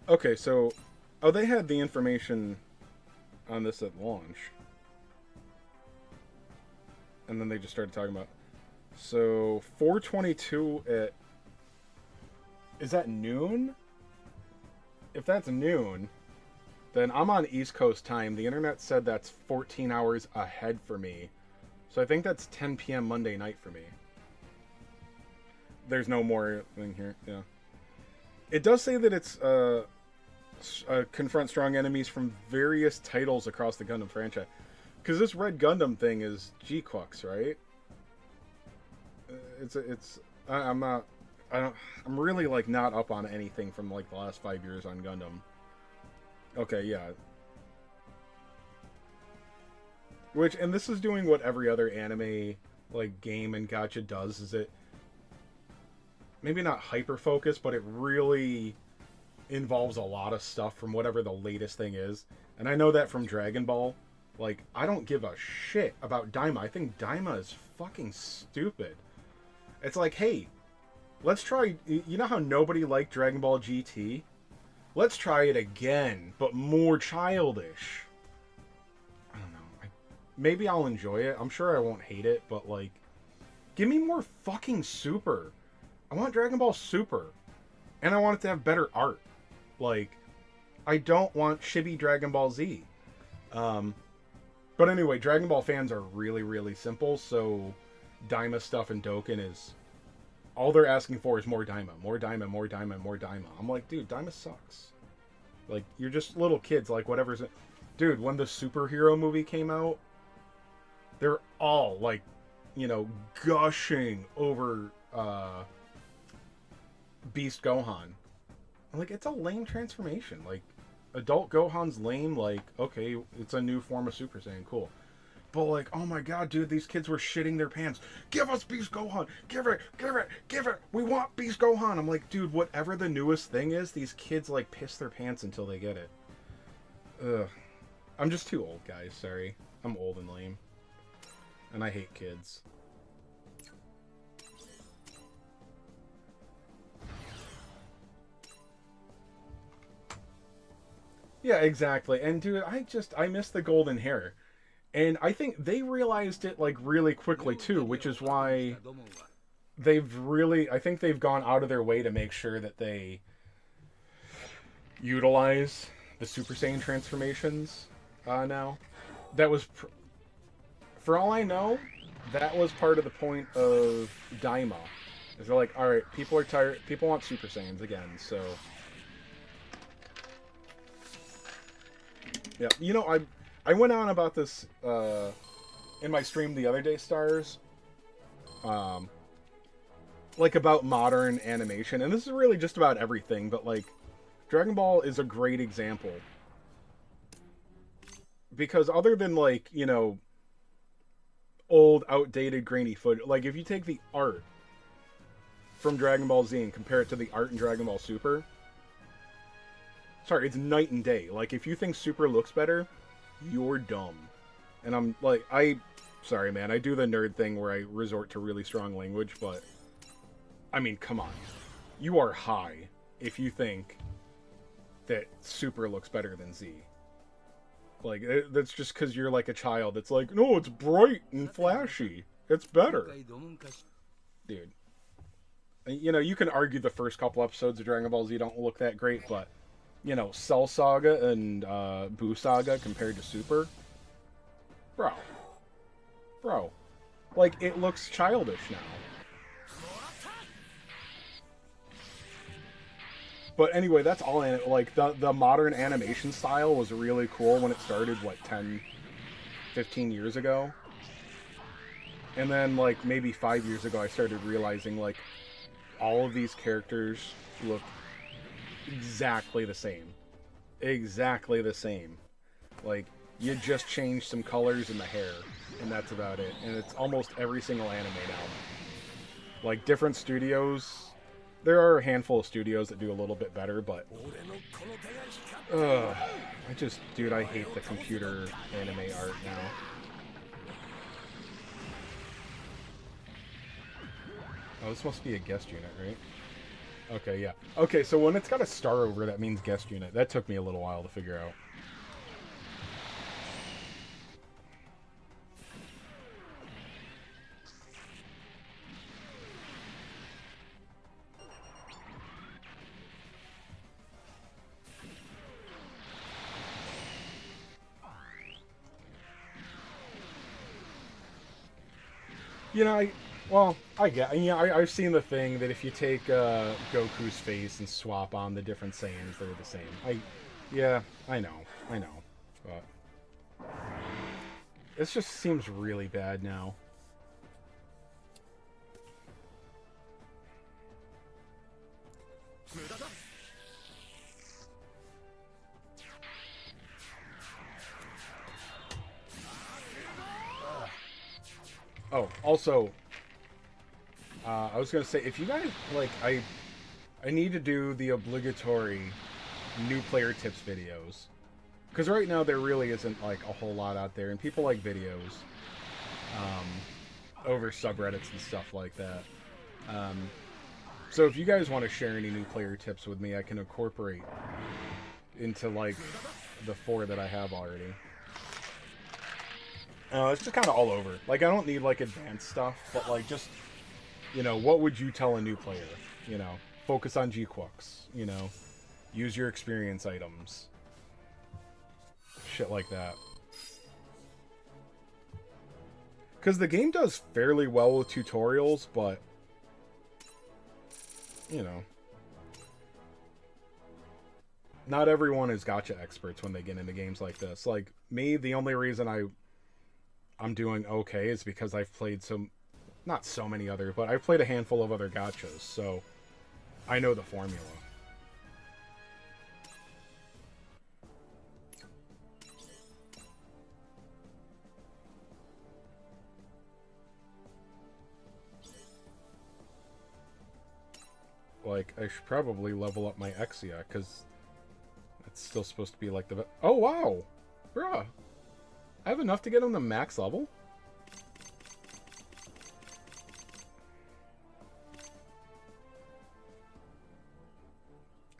A: Okay, so... Oh, they had the information on this at launch. And then they just started talking about... So, 4:22 at... Is that noon? If that's noon, then I'm on East Coast time. The internet said that's 14 hours ahead for me. So I think that's 10 p.m. Monday night for me. There's no more thing here, yeah. It does say that it's confront strong enemies from various titles across the Gundam franchise. Because this Red Gundam thing is G-Quux, right? I'm really, like, not up on anything from, like, the last 5 years on Gundam. Okay, yeah. And this is doing what every other anime, like, game and gacha does, is it... Maybe not hyper-focused, but it really involves a lot of stuff from whatever the latest thing is. And I know that from Dragon Ball. Like, I don't give a shit about Daima. I think Daima is fucking stupid. It's like, hey... Let's try... You know how nobody liked Dragon Ball GT? Let's try it again, but more childish. I don't know. Maybe I'll enjoy it. I'm sure I won't hate it, but, like... Give me more fucking Super. I want Dragon Ball Super. And I want it to have better art. Like, I don't want chibi Dragon Ball Z. But anyway, Dragon Ball fans are really, really simple, so... Daima stuff and Dokkan is... All they're asking for is more Daima. More Daima, more Daima, more Daima. I'm like, dude, Daima sucks. Like, you're just little kids, like, whatever's... Dude, when the superhero movie came out, they're all, like, you know, gushing over, Beast Gohan. I'm like, it's a lame transformation. Like, adult Gohan's lame, like, okay, it's a new form of Super Saiyan, cool. But, like, oh my god, dude, these kids were shitting their pants. Give us Beast Gohan! Give it! Give it! Give it! We want Beast Gohan! I'm like, dude, whatever the newest thing is, these kids, like, piss their pants until they get it. Ugh. I'm just too old, guys, sorry. I'm old and lame. And I hate kids. Yeah, exactly. And, dude, I miss the golden hair. And I think they realized it, like, really quickly, too, which is why I think they've gone out of their way to make sure that they utilize the Super Saiyan transformations now. That was, for all I know, that was part of the point of Daima. Is they're like, alright, people are tired, people want Super Saiyans again, so... Yeah, you know, I went on about this in my stream the other day, Stars. Like, about modern animation. And this is really just about everything, but, like, Dragon Ball is a great example. Because other than, like, you know, old, outdated, grainy footage, like, if you take the art from Dragon Ball Z and compare it to the art in Dragon Ball Super... Sorry, it's night and day. Like, if you think Super looks better... You're dumb. And I'm like, sorry man, I do the nerd thing where I resort to really strong language, but I mean, come on. You are high if you think that Super looks better than Z. Like, that's just because you're like a child. It's like, no, it's bright and flashy. It's better. Dude. You know, you can argue the first couple episodes of Dragon Ball Z don't look that great, but you know, Cell Saga and Buu Saga compared to Super? Bro. Like, it looks childish now. But anyway, that's all in it. Like, the modern animation style was really cool when it started, what, 10, 15 years ago? And then, like, maybe 5 years ago, I started realizing, like, all of these characters look exactly the same. Exactly the same. Like, you just change some colors in the hair, and that's about it. And it's almost every single anime now. Like, different studios... There are a handful of studios that do a little bit better, but... Dude, I hate the computer anime art now. Oh, this must be a guest unit, right? Okay, yeah. Okay, so when it's got a star over, that means guest unit. That took me a little while to figure out. You know, I've seen the thing that if you take Goku's face and swap on the different Saiyans, they're the same. I know, but this just seems really bad now. Oh, also, I was gonna say, if you guys like, I need to do the obligatory new player tips videos, because right now there really isn't like a whole lot out there, and people like videos over subreddits and stuff like that. So if you guys want to share any new player tips with me, I can incorporate into like the 4 that I have already. It's just kind of all over. Like, I don't need, like, advanced stuff, but, like, just, you know, what would you tell a new player? You know, focus on G-Quux, you know, use your experience items. Shit like that. Because the game does fairly well with tutorials, but, you know, not everyone is gacha experts when they get into games like this. Like, me, the only reason I'm doing okay is because I've played not so many other, but I've played a handful of other gachas, so I know the formula. Like, I should probably level up my Exia, because it's still supposed to be like the... Oh, wow! Bruh! I have enough to get him to max level?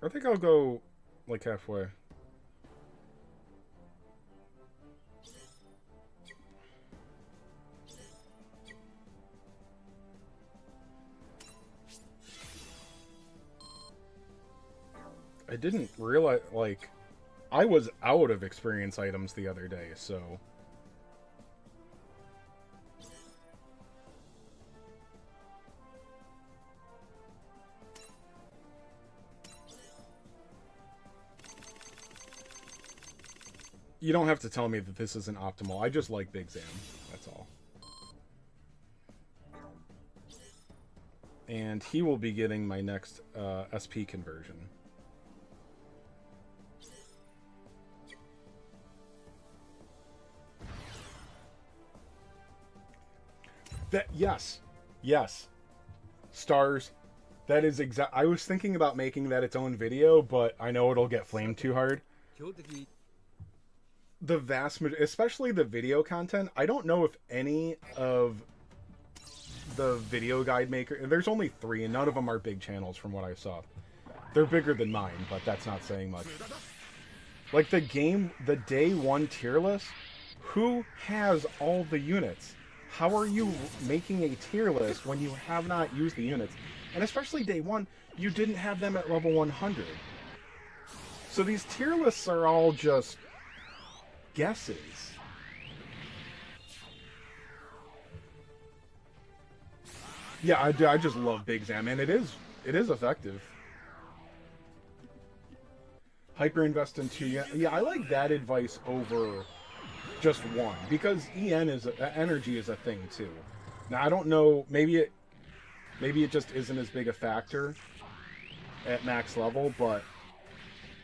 A: I think I'll go, like, halfway. I didn't realize, like, I was out of experience items the other day, so... You don't have to tell me that this isn't optimal. I just like Big Zam. That's all. And he will be getting my next SP conversion. Yes. Stars. That is exact. I was thinking about making that its own video, but I know it'll get flamed too hard. The vast majority, especially the video content, I don't know if any of the video guide maker, there's only 3 and none of them are big channels from what I saw. They're bigger than mine, but that's not saying much. Like the day 1 tier list, who has all the units? How are you making a tier list when you have not used the units? And especially day 1, you didn't have them at level 100. So these tier lists are all just guesses. Yeah, I just love Big Zam, and it is effective. Hyper invest in 2. Yeah, I like that advice over just 1 because energy is a thing too. Now I don't know, maybe it just isn't as big a factor at max level, but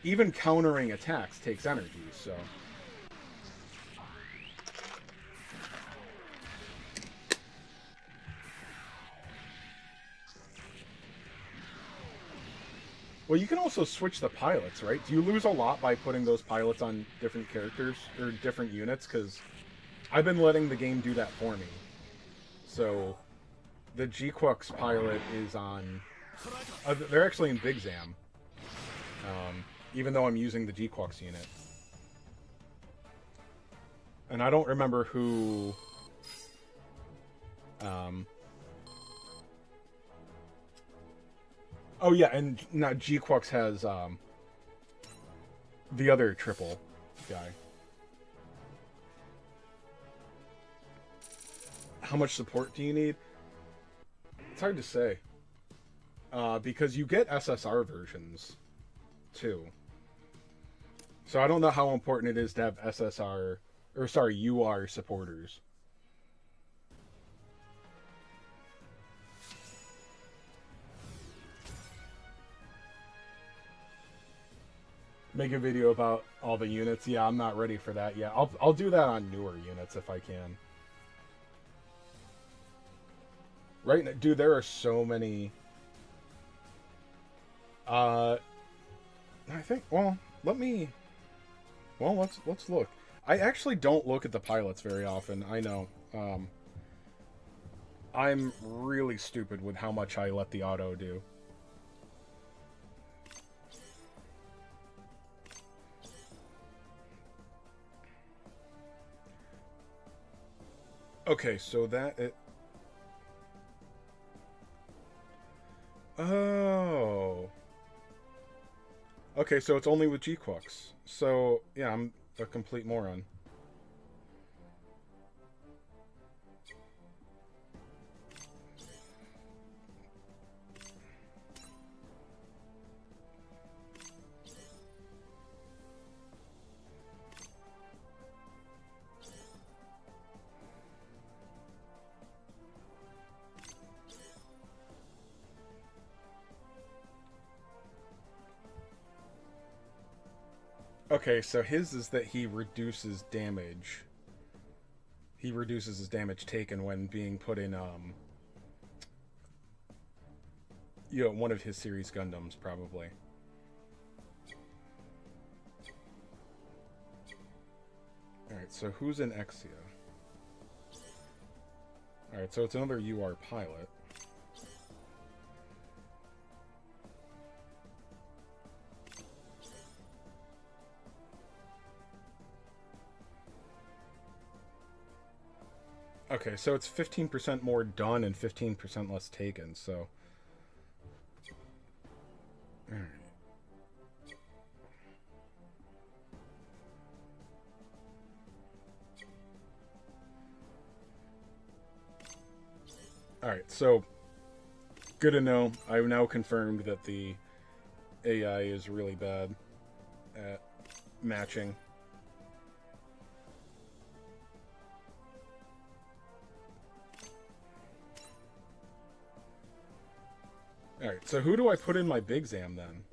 A: even countering attacks takes energy, so. Well, you can also switch the pilots, right? Do you lose a lot by putting those pilots on different characters or different units? Because I've been letting the game do that for me. So The G-Quux pilot is on... they're actually in Big Zam. Even though I'm using the G-Quux unit. And I don't remember who... oh yeah, and now G-Quux has the other triple guy. How much support do you need? It's hard to say. Because you get SSR versions, too. So I don't know how important it is to have SSR... or, sorry, UR supporters. Make a video about all the units. Yeah, I'm not ready for that yet. I'll do that on newer units if I can. Right now, dude, there are so many... I think, well, let's look. I actually don't look at the pilots very often, I know. I'm really stupid with how much I let the auto do. Okay, so oh. Okay, so it's only with G-Quux. So, yeah, I'm a complete moron. Okay, so his is that he reduces damage. He reduces his damage taken when being put in, you know, one of his series Gundams, probably. Alright, so who's in Exia? Alright, so it's another UR pilot. Okay, so it's 15% more done and 15% less taken, so... Alright. Alright, so... Good to know. I've now confirmed that the AI is really bad at matching. Alright, so who do I put in my Big Zam then?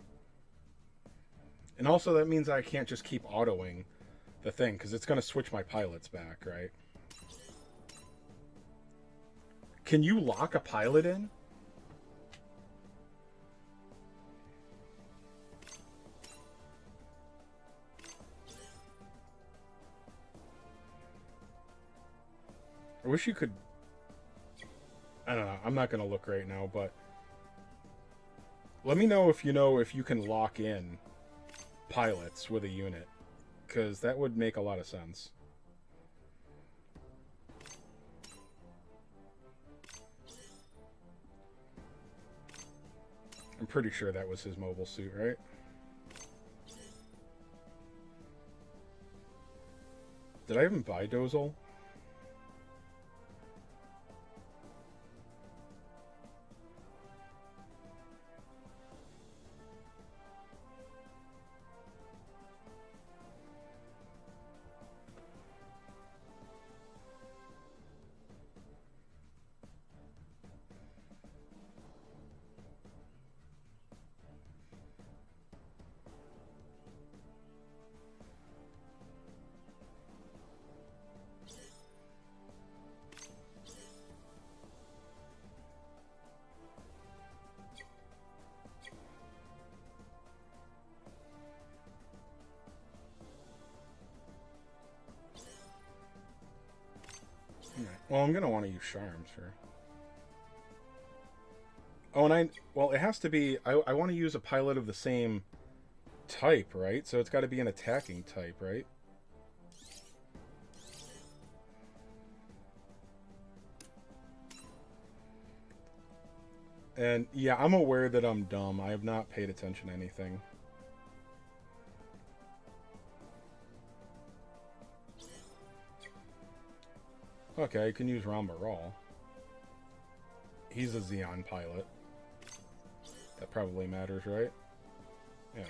A: And also that means I can't just keep autoing the thing, because it's going to switch my pilots back, right? Can you lock a pilot in? I wish you could... I don't know, I'm not going to look right now, but... Let me know if you can lock in pilots with a unit, because that would make a lot of sense. I'm pretty sure that was his mobile suit, right? Did I even buy Dozel? Well, I'm going to want to use Charms for... Oh, well, it has to be. I want to use a pilot of the same type, right? So it's got to be an attacking type, right? And yeah, I'm aware that I'm dumb. I have not paid attention to anything. Okay, I can use Rambaral. He's a Xeon pilot. That probably matters, right? Yeah.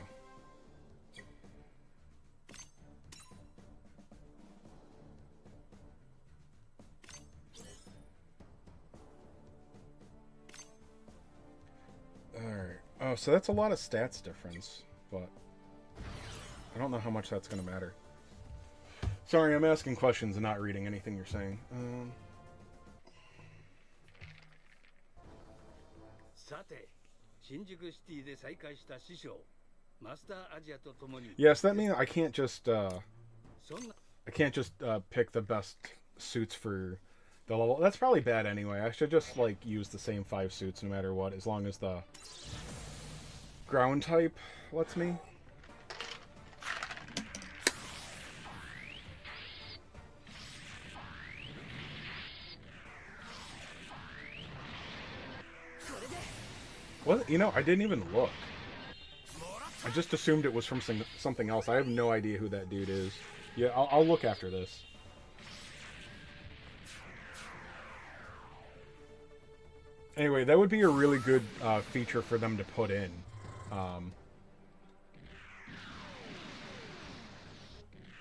A: Alright. Oh, so that's a lot of stats difference, but I don't know how much that's going to matter. Sorry, I'm asking questions and not reading anything you're saying. Yes, that means I can't just pick the best suits for the level. That's probably bad anyway. I should just like use the same 5 suits no matter what, as long as the ground type lets me. Well, you know, I didn't even look. I just assumed it was from something else. I have no idea who that dude is. Yeah, I'll look after this. Anyway, that would be a really good feature for them to put in.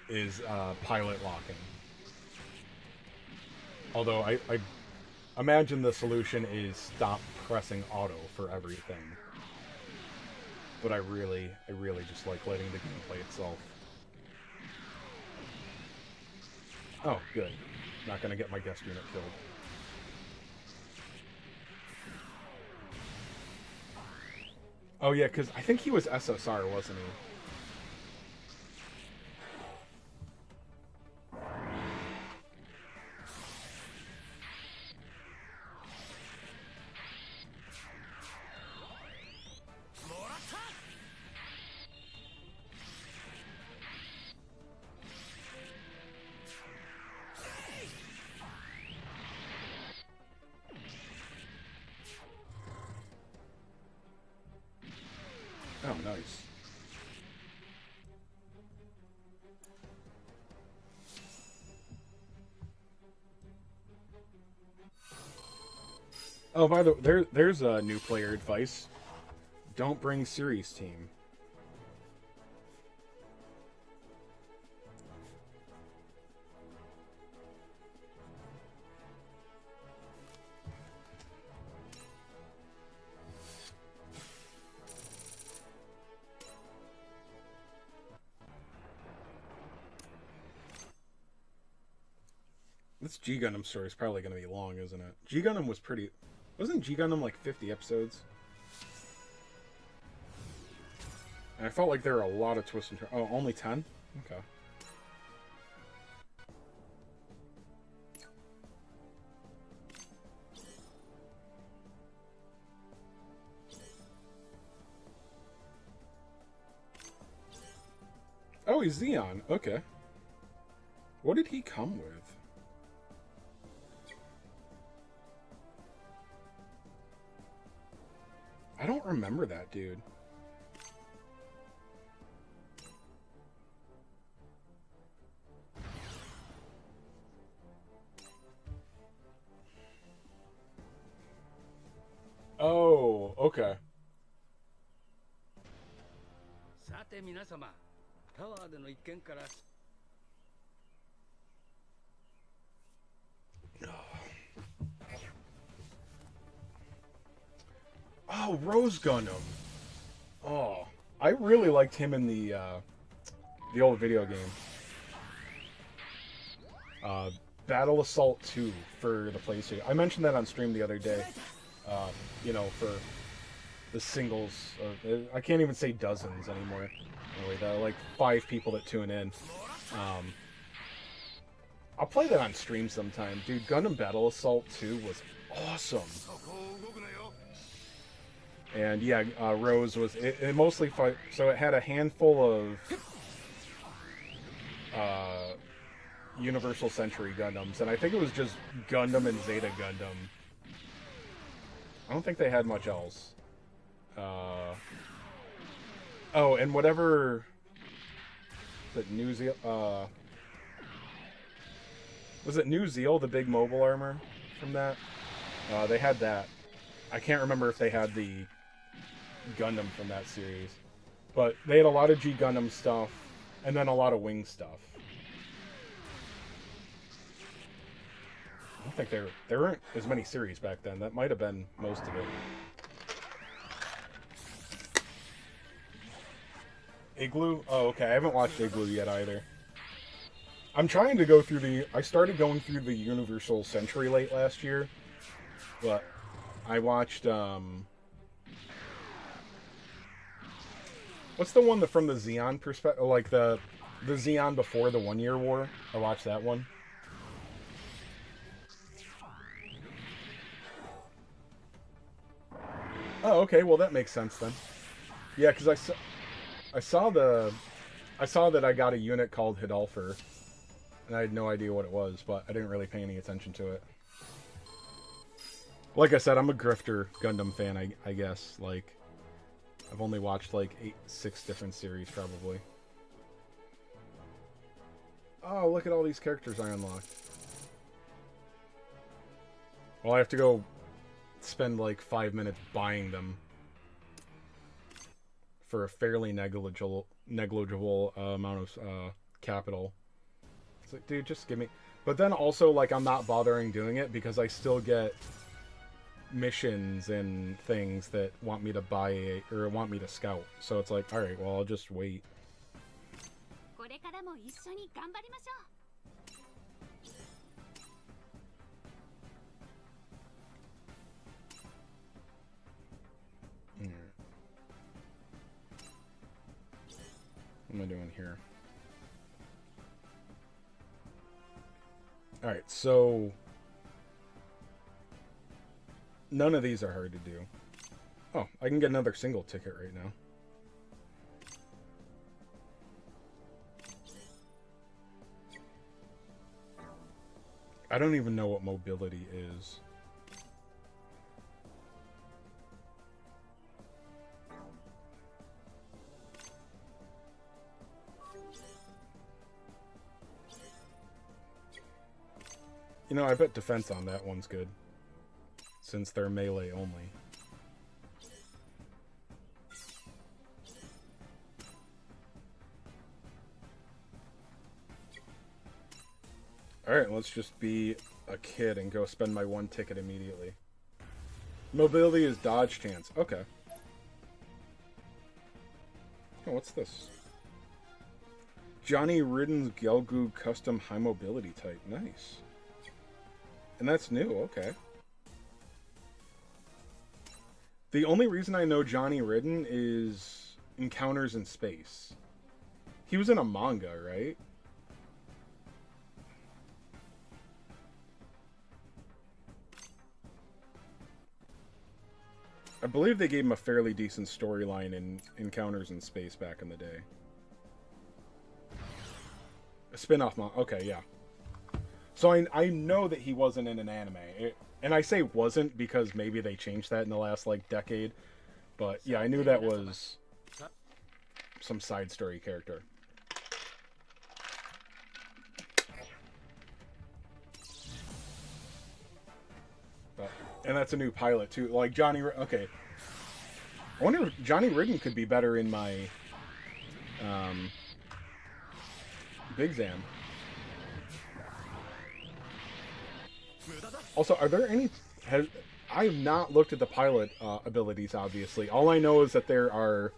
A: Is pilot locking. Although I imagine the solution is stop pressing auto for everything. But I really just like letting the game play itself. Oh, good. Not gonna get my guest unit killed. Oh yeah, because I think he was SSR, wasn't he? Oh, nice. Oh, by the way, there's a new player advice. Don't bring series team. This G Gundam story is probably going to be long, isn't it? G Gundam was pretty. Wasn't G Gundam like 50 episodes? And I felt like there were a lot of twists and turns. Oh, only 10? Okay. Oh, he's Xeon. Okay. What did he come with? I don't remember that dude. Oh, okay. Oh, Rose Gundam. Oh, I really liked him in the old video game. Battle Assault 2 for the PlayStation. I mentioned that on stream the other day. You know, for the singles. I can't even say dozens anymore. Anyway, the like 5 people that tune in. I'll play that on stream sometime. Dude, Gundam Battle Assault 2 was awesome. And yeah, Rose was it mostly fight. So it had a handful of Universal Century Gundams, and I think it was just Gundam and Zeta Gundam. I don't think they had much else. Oh, and whatever. Was it New Zeal? Was it New Zeal, the big mobile armor from that? They had that. I can't remember if they had the Gundam from that series, but they had a lot of G Gundam stuff, and then a lot of Wing stuff. I don't think there weren't as many series back then. That might have been most of it. Igloo? Oh, okay. I haven't watched Igloo yet either. I'm trying to go through I started going through the Universal Century late last year, but I watched, what's the one from the Zeon perspective? Like the Zeon before the 1 Year War? I watched that one. Oh, okay. Well, that makes sense then. Yeah, because I saw that I got a unit called Hidalfer, and I had no idea what it was, but I didn't really pay any attention to it. Like I said, I'm a grifter Gundam fan, I guess. Like, I've only watched like 6 different series probably. Oh, look at all these characters I unlocked. Well, I have to go spend like 5 minutes buying them for a fairly negligible amount of capital. It's like, dude, just give me. But then also, like, I'm not bothering doing it because I still get missions and things that want me to buy or want me to scout. So it's like, all right, well, I'll just wait. What am I doing here? Alright, so none of these are hard to do. Oh, I can get another single ticket right now. I don't even know what mobility is. You know, I bet defense on that one's good, since they're melee only. Alright, let's just be a kid and go spend my 1 ticket immediately. Mobility is dodge chance. Okay. Oh, what's this? Johnny Ridden's Gelgu custom high mobility type. Nice. And that's new, okay. The only reason I know Johnny Ridden is Encounters in Space. He was in a manga, right? I believe they gave him a fairly decent storyline in Encounters in Space back in the day. A spin-off manga. Okay, yeah. So I know that he wasn't in an anime. And I say wasn't because maybe they changed that in the last, like, decade. But, yeah, I knew that was some side story character. But, and that's a new pilot, too. Like, Johnny... Okay. I wonder if Johnny Ridden could be better in my... Big Zam. Also, are there any... I have not looked at the pilot abilities, obviously. All I know is that there are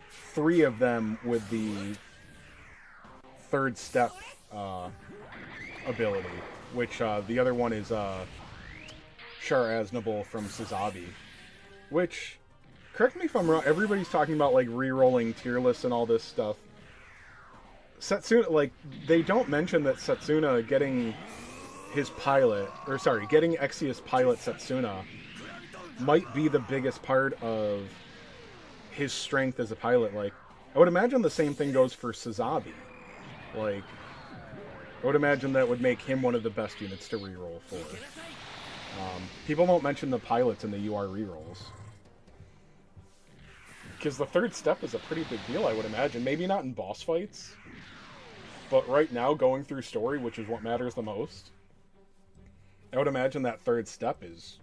A: 3 of them with the 3rd step ability, which the other one is Char Aznable from Sazabi, which, correct me if I'm wrong, everybody's talking about, like, re-rolling tier lists and all this stuff. Setsuna, like, they don't mention that Setsuna getting his pilot, or sorry, getting Exius pilot Setsuna might be the biggest part of his strength as a pilot. Like, I would imagine the same thing goes for Sazabi. Like, I would imagine that would make him one of the best units to reroll for. People don't mention the pilots in the UR rerolls. Because the third step is a pretty big deal, I would imagine. Maybe not in boss fights. But right now, going through story, which is what matters the most, I would imagine that third step is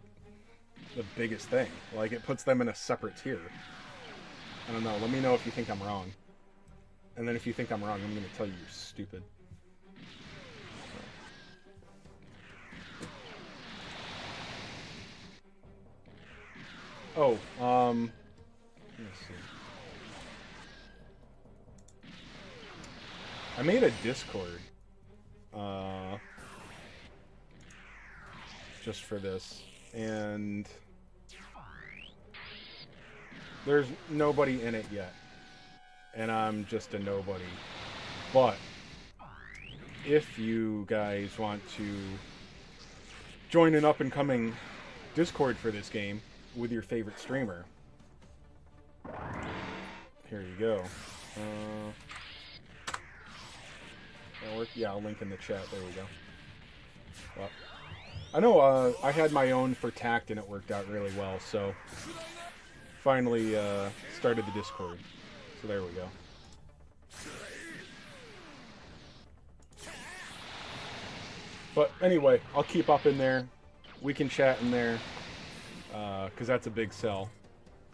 A: the biggest thing. Like, it puts them in a separate tier. I don't know. Let me know if you think I'm wrong. And then if you think I'm wrong, I'm going to tell you you're stupid. Oh, let me see. I made a Discord. Just for this. And there's nobody in it yet. And I'm just a nobody. But if you guys want to join an up-and-coming Discord for this game with your favorite streamer, here you go. Yeah, I'll link in the chat. There we go. Well, I know I had my own for Tact and it worked out really well, so finally started the Discord. So there we go. But anyway, I'll keep up in there. We can chat in there, because that's a big sell.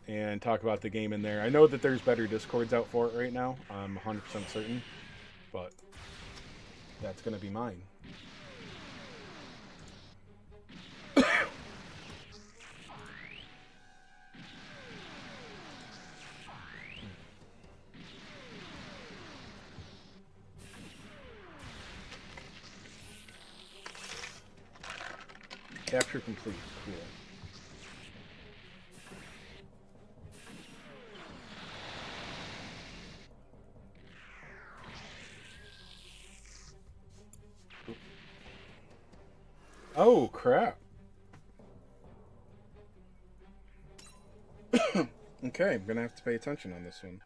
A: And talk about the game in there. I know that there's better Discords out for it right now. I'm 100% certain. But that's going to be mine. Capture complete. Cool. Oh, crap. Okay, I'm gonna have to pay attention on this one.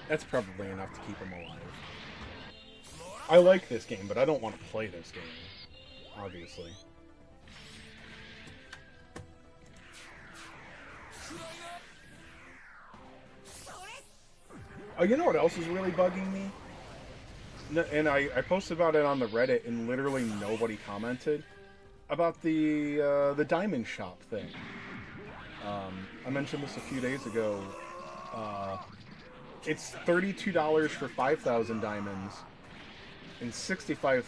A: That's probably enough to keep him alive. I like this game, but I don't want to play this game, obviously. Oh, you know what else is really bugging me? And I posted about it on the Reddit, and literally nobody commented about the diamond shop thing. I mentioned this a few days ago. It's $32 for 5,000 diamonds, and $65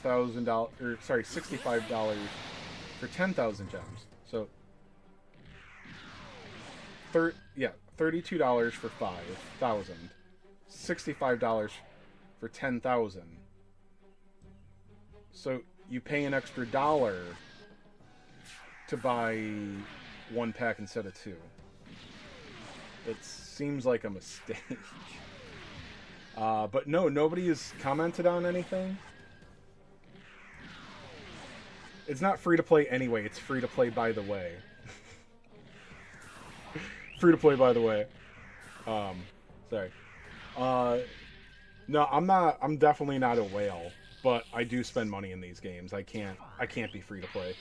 A: for 10,000 gems. So, $32 for 5,000, $65 for 10,000. So you pay an extra $1 to buy one pack instead of two. It seems like a mistake. But no, nobody has commented on anything. It's not free to play anyway. It's free to play by the way. Free to play by the way. Sorry. No, I'm definitely not a whale, but I do spend money in these games. I can't be free to play.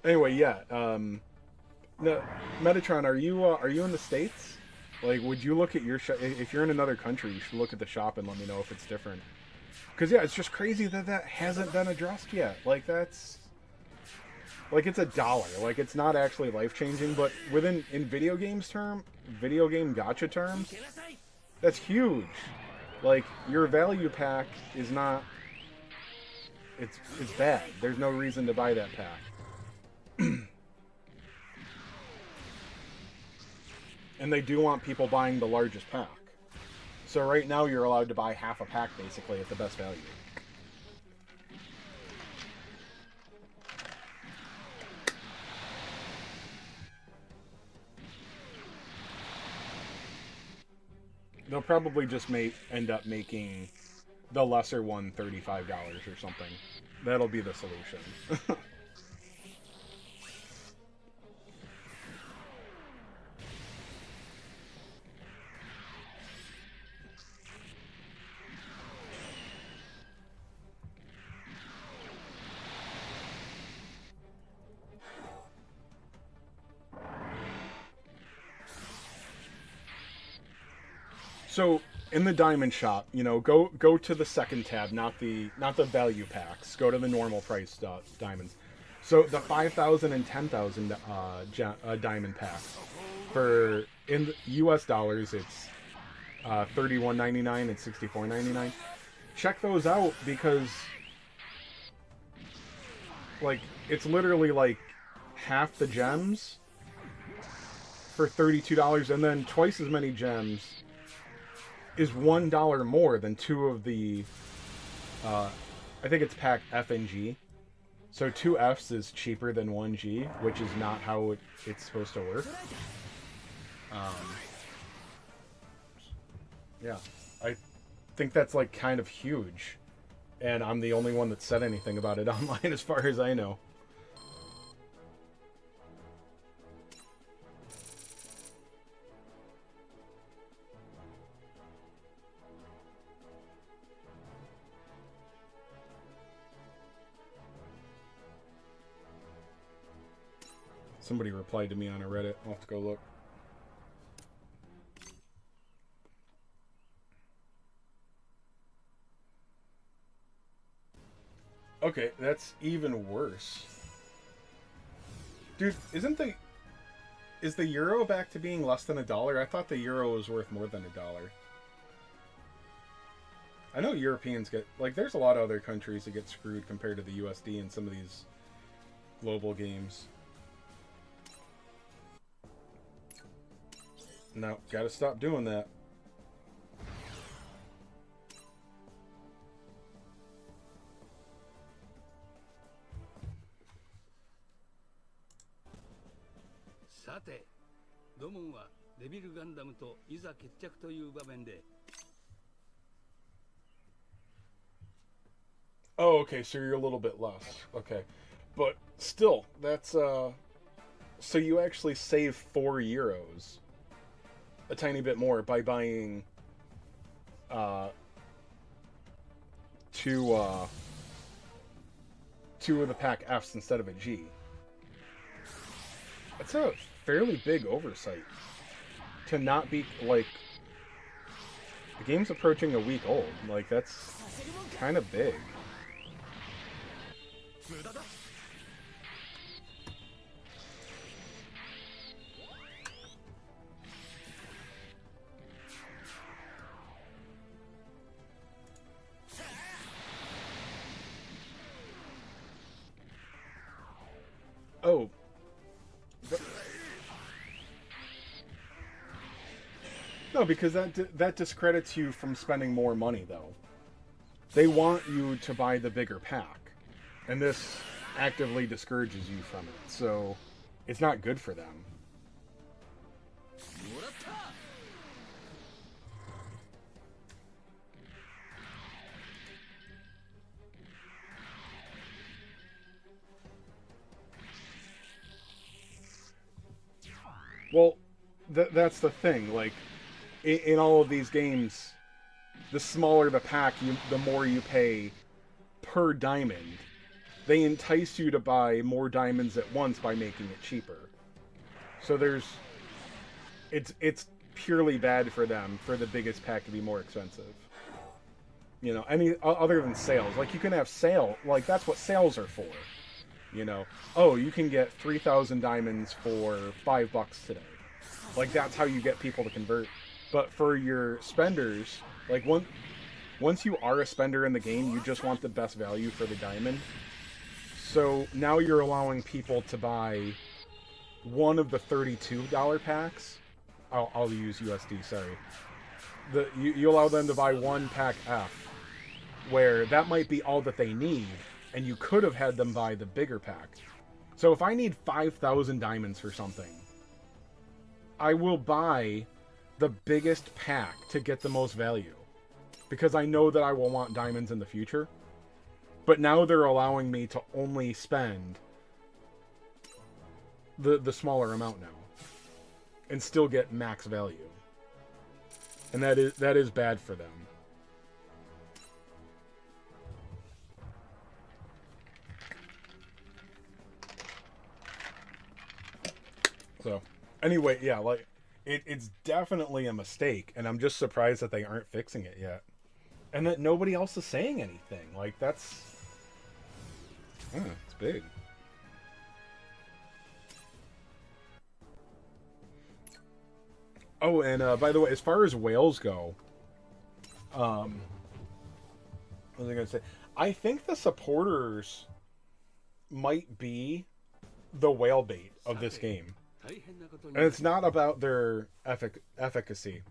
A: Anyway, yeah. No, Metatron, are you in the States? Like, would you look at your if you're in another country, you should look at the shop and let me know if it's different. Because yeah, it's just crazy that hasn't been addressed yet. Like, that's like, it's $1. Like, it's not actually life changing, but in video game gacha terms, that's huge. Like, your value pack is not... It's bad. There's no reason to buy that pack. And they do want people buying the largest pack. So right now you're allowed to buy half a pack, basically, at the best value. They'll probably just end up making the lesser one $35 or something. That'll be the solution. So in the diamond shop, you know, go to the second tab, not the value packs. Go to the normal price diamonds. So the 5,000 and 10,000 diamond pack for in U.S. dollars, it's $31.99 and $64.99. Check those out because, like, it's literally like half the gems for $32, and then twice as many gems is $1 more than two of the, I think it's pack F and G. So 2 Fs is cheaper than 1 G, which is not how it's supposed to work. Yeah, I think that's like kind of huge. And I'm the only one that said anything about it online as far as I know. Somebody replied to me on a Reddit. I'll have to go look. Okay, that's even worse. Dude, is the euro back to being less than $1? I thought the euro was worth more than $1. I know Europeans get, like, there's a lot of other countries that get screwed compared to the USD in some of these global games. No, gotta stop doing that. Oh, okay, so you're a little bit less. Okay. But still, that's so you actually save €4. A tiny bit more by buying two of the pack Fs instead of a G. That's a fairly big oversight to not be, like, the game's approaching a week old. Like, that's kind of big. Oh. No, because that discredits you from spending more money, though. They want you to buy the bigger pack, and this actively discourages you from it, so it's not good for them. Well, that's the thing. Like, in all of these games, the smaller the pack, the more you pay per diamond. They entice you to buy more diamonds at once by making it cheaper. So it's purely bad for them for the biggest pack to be more expensive. You know, any other than sales. Like, you can have sale. Like, that's what sales are for. You know, oh, you can get 3,000 diamonds for $5 today. Like, that's how you get people to convert. But for your spenders, Like, once you are a spender in the game, you just want the best value for the diamond. So now you're allowing people to buy one of the $32 packs. I'll use USD, sorry. You allow them to buy one pack F, where that might be all that they need, and you could have had them buy the bigger pack. So if I need 5,000 diamonds for something, I will buy the biggest pack to get the most value, because I know that I will want diamonds in the future. But now they're allowing me to only spend the smaller amount now and still get max value. And that is bad for them. So, anyway, yeah, like it's definitely a mistake, and I'm just surprised that they aren't fixing it yet. And that nobody else is saying anything. Like, that's it's big. Oh, and by the way, as far as whales go, what was I going to say? I think the supporters might be the whale bait of this game. And it's not about their efficacy.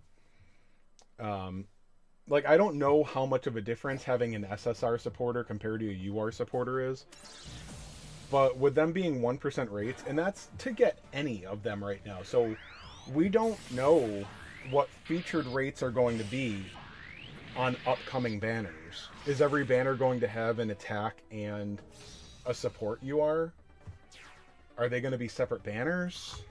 A: Like, I don't know how much of a difference having an SSR supporter compared to a UR supporter is. But with them being 1% rates, and that's to get any of them right now. So we don't know what featured rates are going to be on upcoming banners. Is every banner going to have an attack and a support UR? Are they going to be separate banners?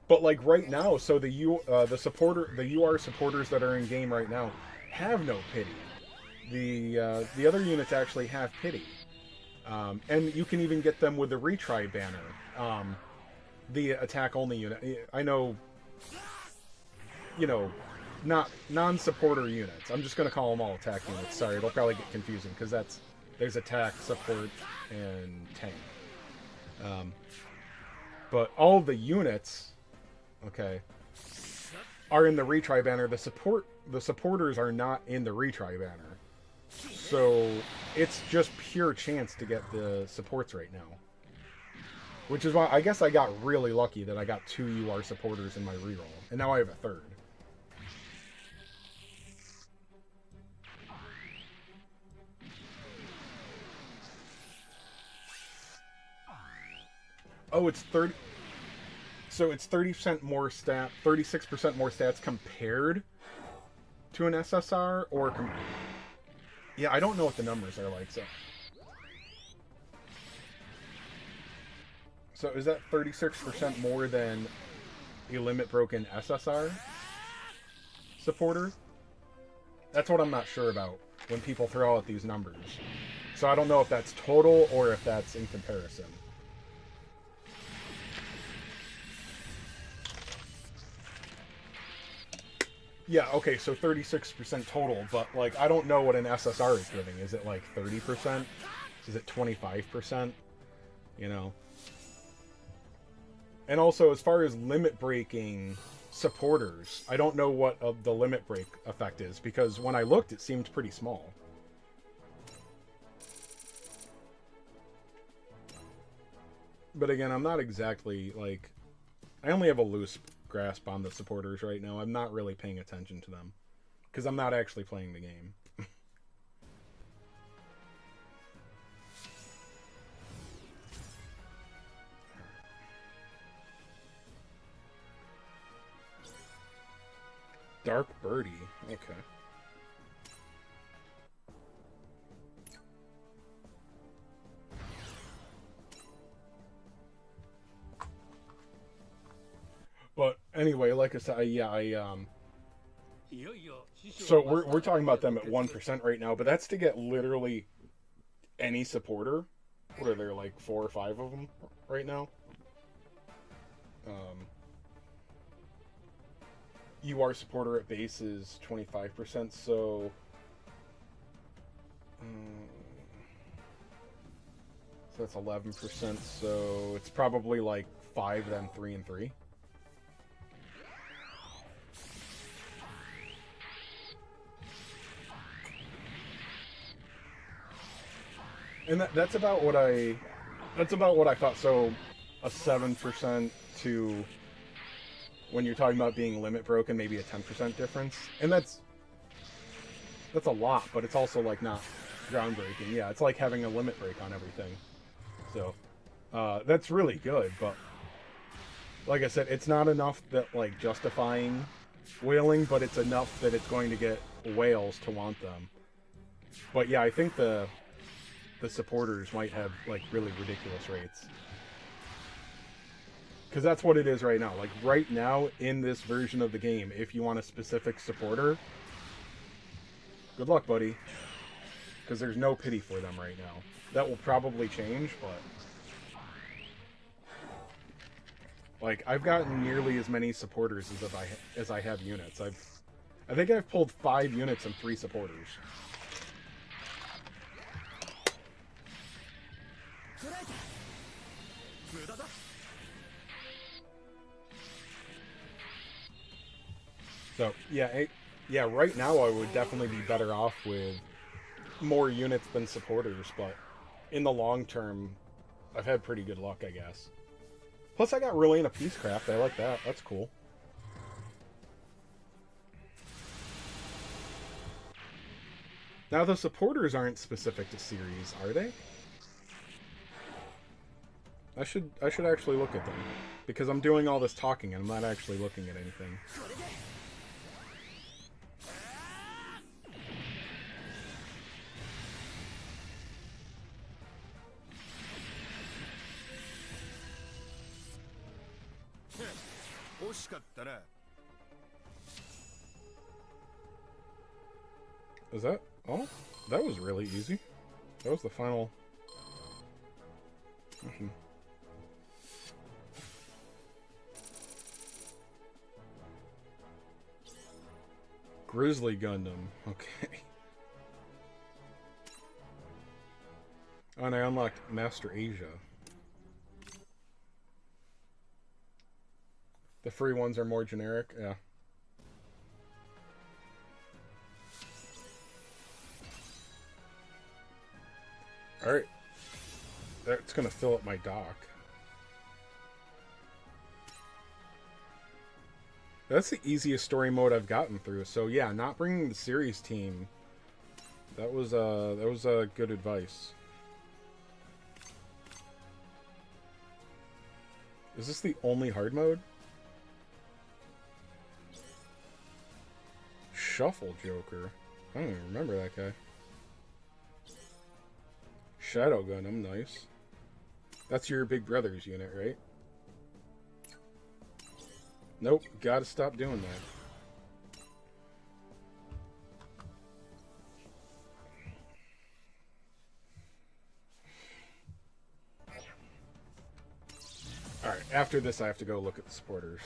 A: But like right now, so the UR supporters that are in game right now have no pity. The other units actually have pity, and you can even get them with the retry banner. The attack only unit. I know, not non-supporter units. I'm just gonna call them all attack units. Sorry, it'll probably get confusing because there's attack, support, and tank. But all the units, okay, are in the retry banner. The supporters are not in the retry banner. So it's just pure chance to get the supports right now. Which is why I guess I got really lucky that I got 2 UR supporters in my reroll. And now I have a third. Oh, it's 30. So it's 30% more 36% more stats compared to an SSR, or yeah, I don't know what the numbers are like. So is that 36% more than a limit broken SSR supporter? That's what I'm not sure about when people throw out these numbers. So I don't know if that's total or if that's in comparison. Yeah, okay, so 36% total, but, like, I don't know what an SSR is giving. Is it, like, 30%? Is it 25%? And also, as far as limit breaking supporters, I don't know what the limit break effect is, because when I looked, it seemed pretty small. But again, I'm not exactly, like... I only have a loose grasp on the supporters right now. I'm not really paying attention to them because I'm not actually playing the game. Dark Birdie. Okay. But anyway, like I said, so we're talking about them at 1% right now, but that's to get literally any supporter. What are there, like 4 or 5 of them right now? UR supporter at base is 25%, so that's 11%, so it's probably like 5, then 3 and 3. And that's about what I thought. So a 7% to when you're talking about being limit broken, maybe a 10% difference. And that's a lot, but it's also like not groundbreaking. Yeah, it's like having a limit break on everything. So that's really good, but like I said, it's not enough that like justifying whaling, but it's enough that it's going to get whales to want them. But yeah, I think the supporters might have like really ridiculous rates. Because that's what it is right now. Like right now in this version of the game, if you want a specific supporter, good luck, buddy. Because there's no pity for them right now. That will probably change, but like I've gotten nearly as many supporters as I have units. I think I've pulled 5 units and 3 supporters. So yeah, right now I would definitely be better off with more units than supporters, but in the long term, I've had pretty good luck, I guess. Plus, I got really into Peacecraft. I like that. That's cool. Now, the supporters aren't specific to series, are they? I should actually look at them. Because I'm doing all this talking and I'm not actually looking at anything. Is that... Oh, that was really easy. That was the final... Grizzly Gundam. Okay. Oh, and I unlocked Master Asia. The free ones are more generic, yeah. Alright. That's gonna fill up my dock. That's the easiest story mode I've gotten through. So yeah, not bringing the series team. That was good advice. Is this the only hard mode? Shuffle Joker. I don't even remember that guy. Shadow Gundam, nice. That's your big brother's unit, right? Nope, gotta stop doing that. Alright, after this I have to go look at the supporters.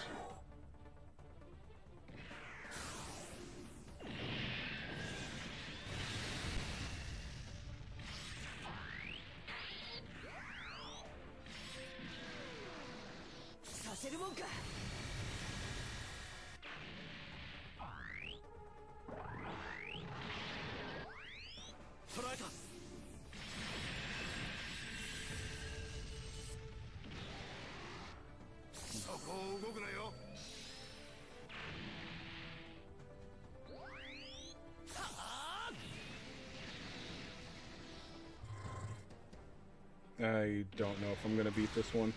A: I don't know if I'm gonna beat this one.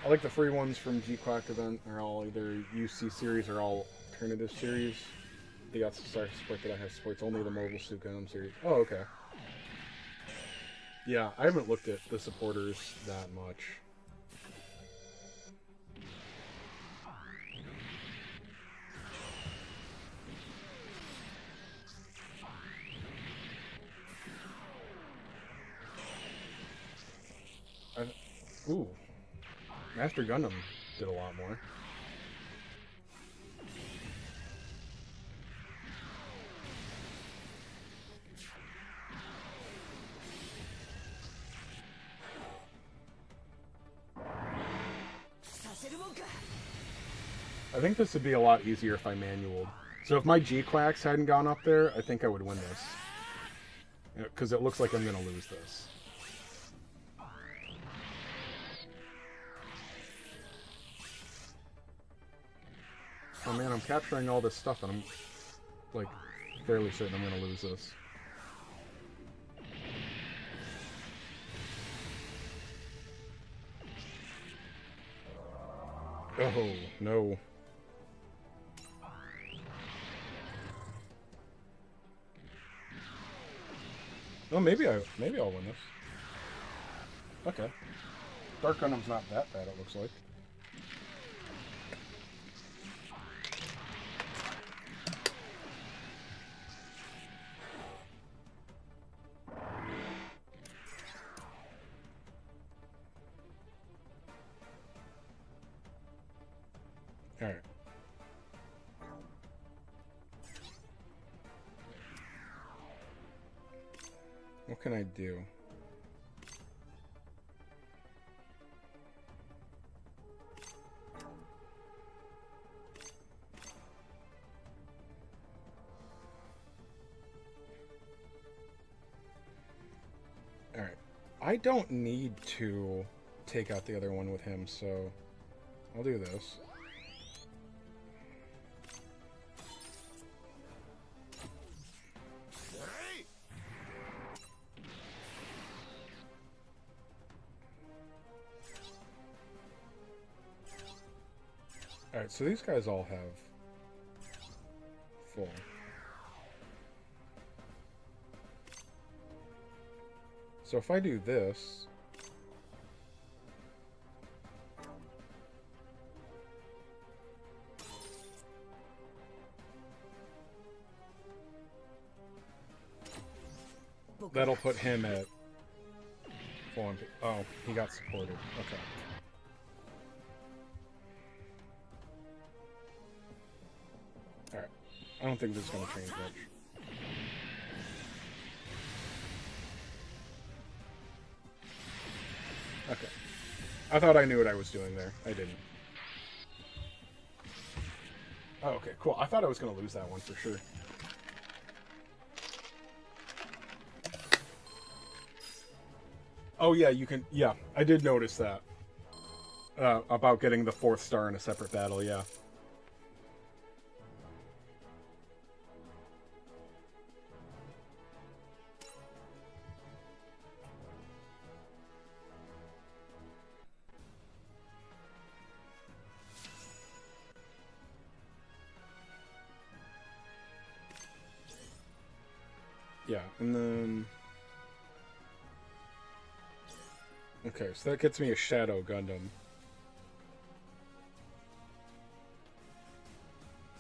A: I like the free ones from G-Quack event are all either UC series or all alternative series. The SSR support that I have supports only the Mobile Suit Gundam series. Oh, okay. Yeah, I haven't looked at the supporters that much. Ooh. Master Gundam did a lot more. I think this would be a lot easier if I manualed. So if my G-Quacks hadn't gone up there, I think I would win this. Because it looks like I'm going to lose this. Oh man, I'm capturing all this stuff and I'm, like, fairly certain I'm going to lose this. Oh, no. Oh, maybe I'll win this. Okay. Dark Gundam's not that bad, it looks like. Alright. What can I do? Alright. I don't need to take out the other one with him, so I'll do this. Alright, so these guys all have full. So if I do this, that'll put him at full MP. Oh, he got supported. Okay. Alright. I don't think this is going to change much. Okay. I thought I knew what I was doing there. I didn't. Oh, okay, cool. I thought I was going to lose that one for sure. Oh, yeah, you can... Yeah, I did notice that. About getting the 4th star in a separate battle, yeah. Yeah, and then... Okay, so that gets me a Shadow Gundam.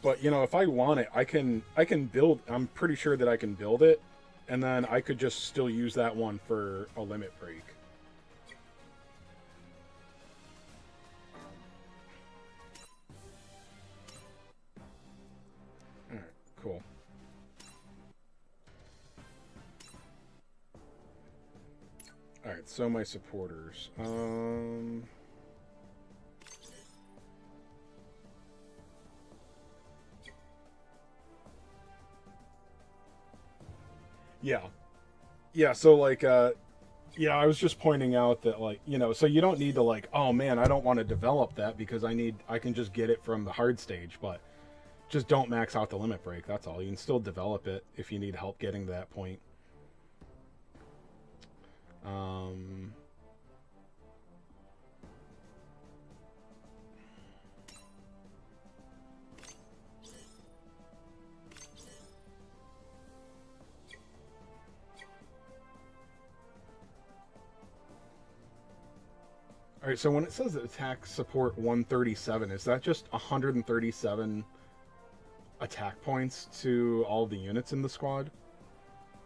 A: But, you know, if I want it, I can build... I'm pretty sure that I can build it, and then I could just still use that one for a limit break. Alright, cool. Alright, so my supporters. Yeah. Yeah, so, like, yeah, I was just pointing out that, like, you know, so you don't need to, like, oh, man, I don't want to develop that because I can just get it from the hard stage, but just don't max out the limit break, that's all. You can still develop it if you need help getting to that point. Alright, so when it says attack support 137, is that just 137 attack points to all the units in the squad?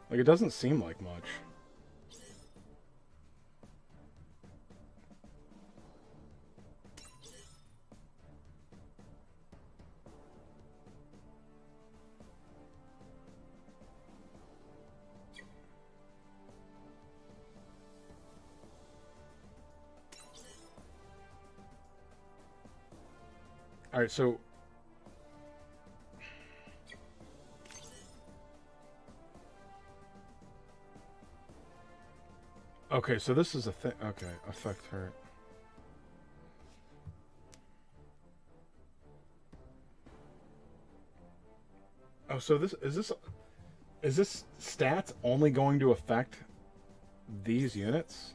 A: Like, it doesn't seem like much. Alright, so... Okay, so this is a thing. Okay, affect hurt. Oh, so this stats only going to affect these units?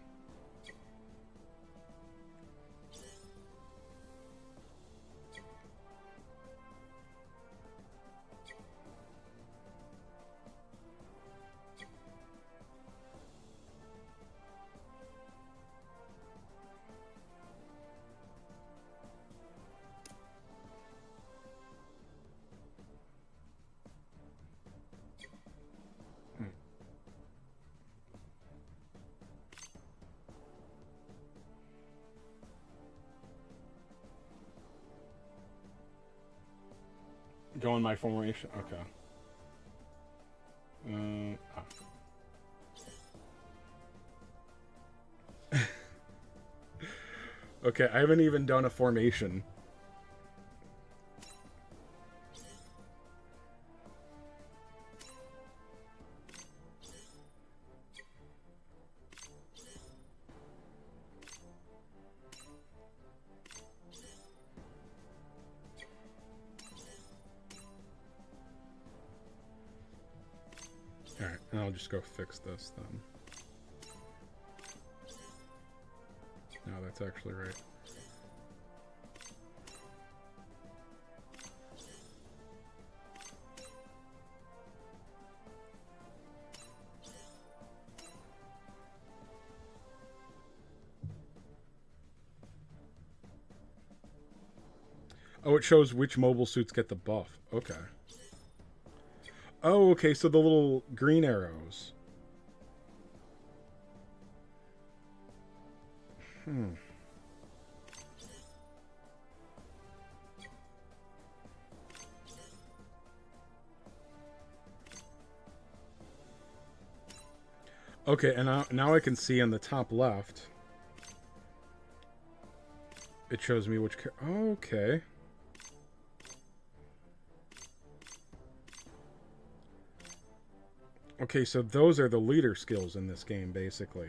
A: Go in my formation. Okay. Okay, I haven't even done a formation. Alright, and I'll just go fix this then. No, that's actually right. Oh, it shows which mobile suits get the buff. Okay. Oh, okay, so the little green arrows. Okay, and now I can see on the top left. It shows me which... Oh, okay. Okay, so those are the leader skills in this game, basically.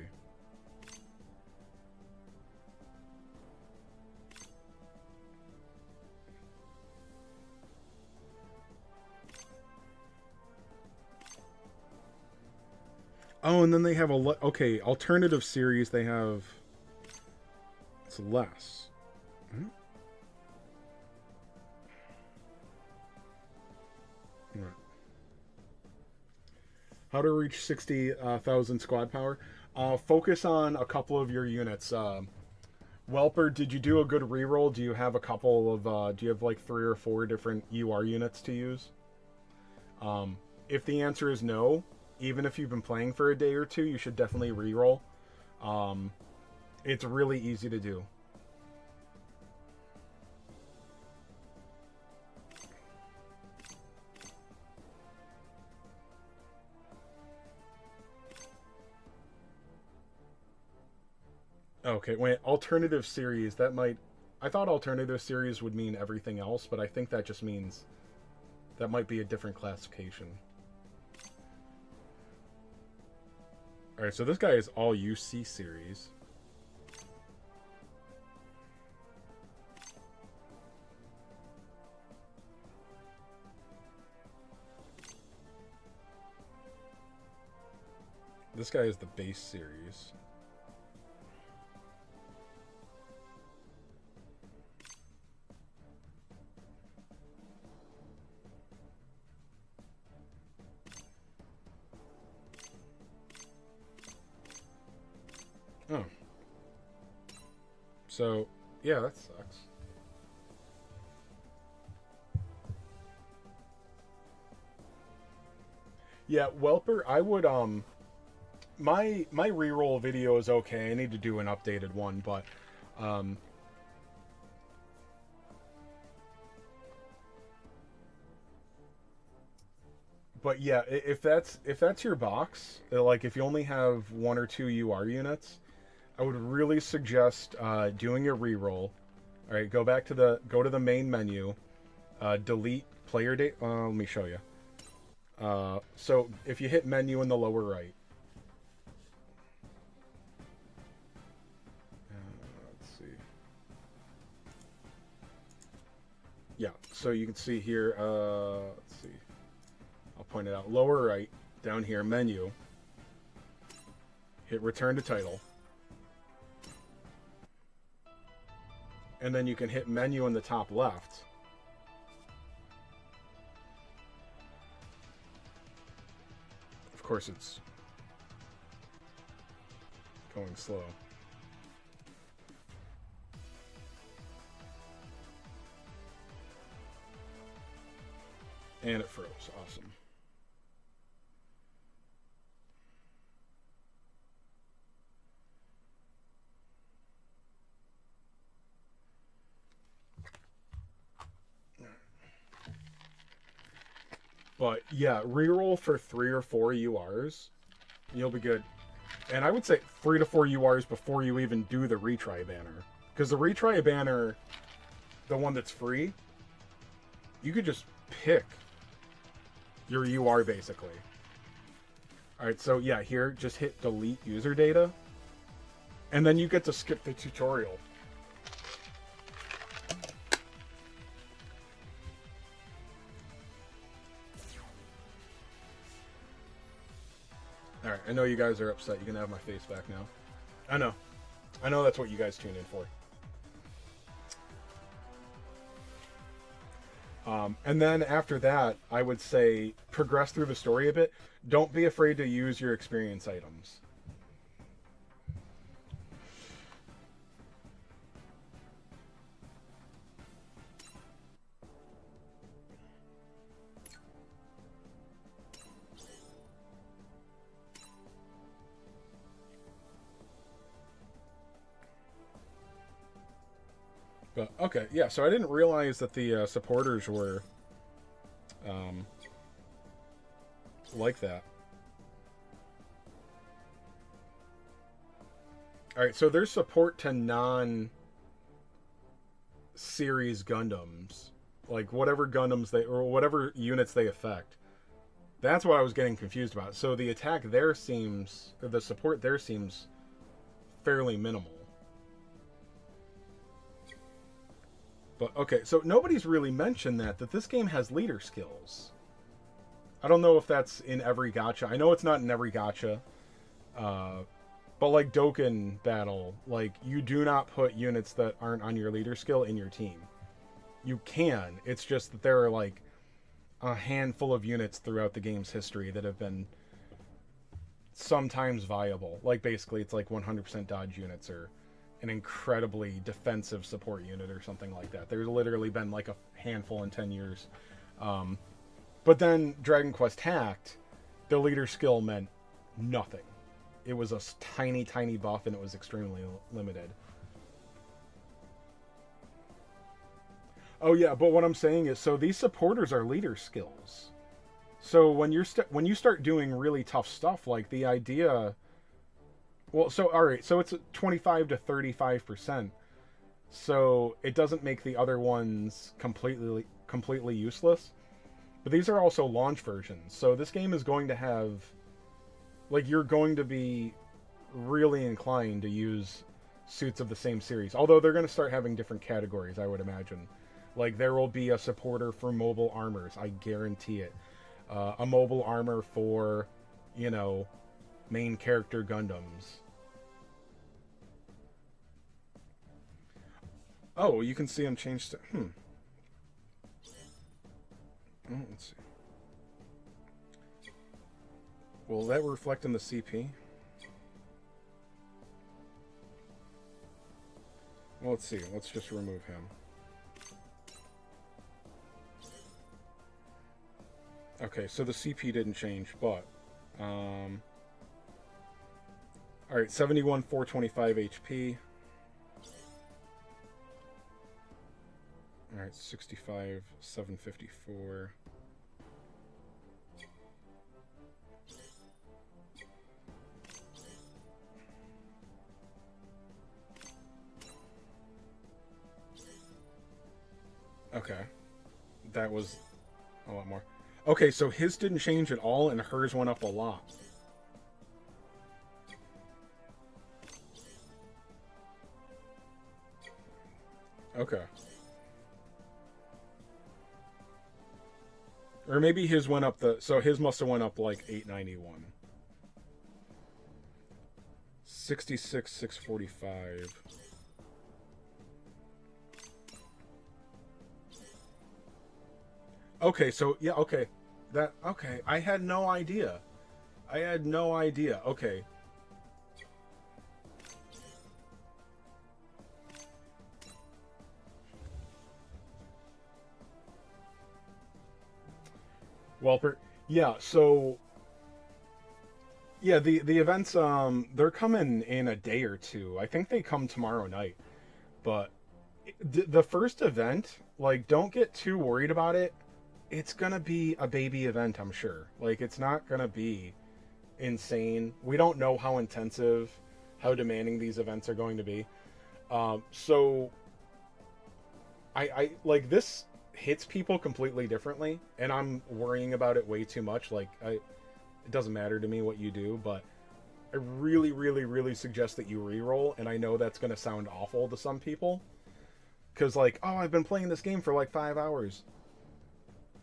A: Oh, and then they have a... Okay, alternative series, they have... It's less. Hmm? Right. How to reach 60,000 squad power. Focus on a couple of your units. Welper, did you do a good reroll? Do you have a couple of... do you have like 3 or 4 different UR units to use? If the answer is no, even if you've been playing for a day or two, you should definitely reroll. It's really easy to do. Okay, wait, alternative series, that might... I thought alternative series would mean everything else, but I think that just means... That might be a different classification. Alright, so this guy is all UC series. This guy is the base series. Oh. So, yeah, that sucks. Yeah, Welper, I would, my reroll video is okay. I need to do an updated one, but, yeah, if that's your box, like if you only have 1 or 2 UR units, I would really suggest doing a reroll. All right, go to the main menu, delete player date. Let me show you. So if you hit menu in the lower right, Yeah, so you can see here, let's see. I'll point it out. Lower right, down here, menu. Hit return to title. And then you can hit menu in the top left. Of course, it's going slow. And it froze. Awesome. But yeah, reroll for 3 or 4 URs. You'll be good. And I would say 3 to 4 URs before you even do the retry banner. Because the retry banner, the one that's free, you could just pick your UR basically. Alright, so yeah, here, just hit delete user data. And then you get to skip the tutorial. Alright, I know you guys are upset. You can have my face back now. I know. I know that's what you guys tune in for. And then after that, I would say progress through the story a bit. Don't be afraid to use your experience items. But, okay, yeah, so I didn't realize that the supporters were like that. Alright, so there's support to non-series Gundams. Like, whatever Gundams they, or whatever units they affect. That's what I was getting confused about. So the attack there seems, or the support there seems fairly minimal. But, okay, so nobody's really mentioned that this game has leader skills. I don't know if that's in every gacha. I know it's not in every gacha. But like Dokkan Battle, like, you do not put units that aren't on your leader skill in your team. You can. It's just that there are, like, a handful of units throughout the game's history that have been sometimes viable. Like, basically, it's like 100% dodge units or an incredibly defensive support unit or something like that. There's literally been like a handful in 10 years. But then Dragon Quest Tact, the leader skill meant nothing. It was a tiny, tiny buff and it was extremely limited. Oh yeah, but what I'm saying is, so these supporters are leader skills. So when you start doing really tough stuff, like the idea... Well, so, alright, so it's 25 to 35%. So it doesn't make the other ones completely useless. But these are also launch versions. So this game is going to have... Like, you're going to be really inclined to use suits of the same series. Although they're going to start having different categories, I would imagine. Like, there will be a supporter for mobile armors. I guarantee it. A mobile armor for, you know... main character Gundams. Oh, you can see them change to... Oh, let's see. Will that reflect in the CP? Well, let's see. Let's just remove him. Okay, so the CP didn't change, but... Alright, 71, 425 HP. Alright, 65, 754. Okay. That was a lot more. Okay, so his didn't change at all, and hers went up a lot. Okay. Or maybe his went up so his must have went up like 891. 66 645. Okay, so yeah, okay. Okay, I had no idea. I had no idea. Okay. Welper. Yeah, so yeah, the events they're coming in a day or two. I think they come tomorrow night. But the first event, like, don't get too worried about it. It's gonna be a baby event, I'm sure. Like, it's not gonna be insane. We don't know how intensive, how demanding these events are going to be. So I like, this hits people completely differently, and I'm worrying about it way too much. Like, it doesn't matter to me what you do, but I really, really, really suggest that you reroll. And I know that's going to sound awful to some people, because, like, oh, I've been playing this game for like 5 hours.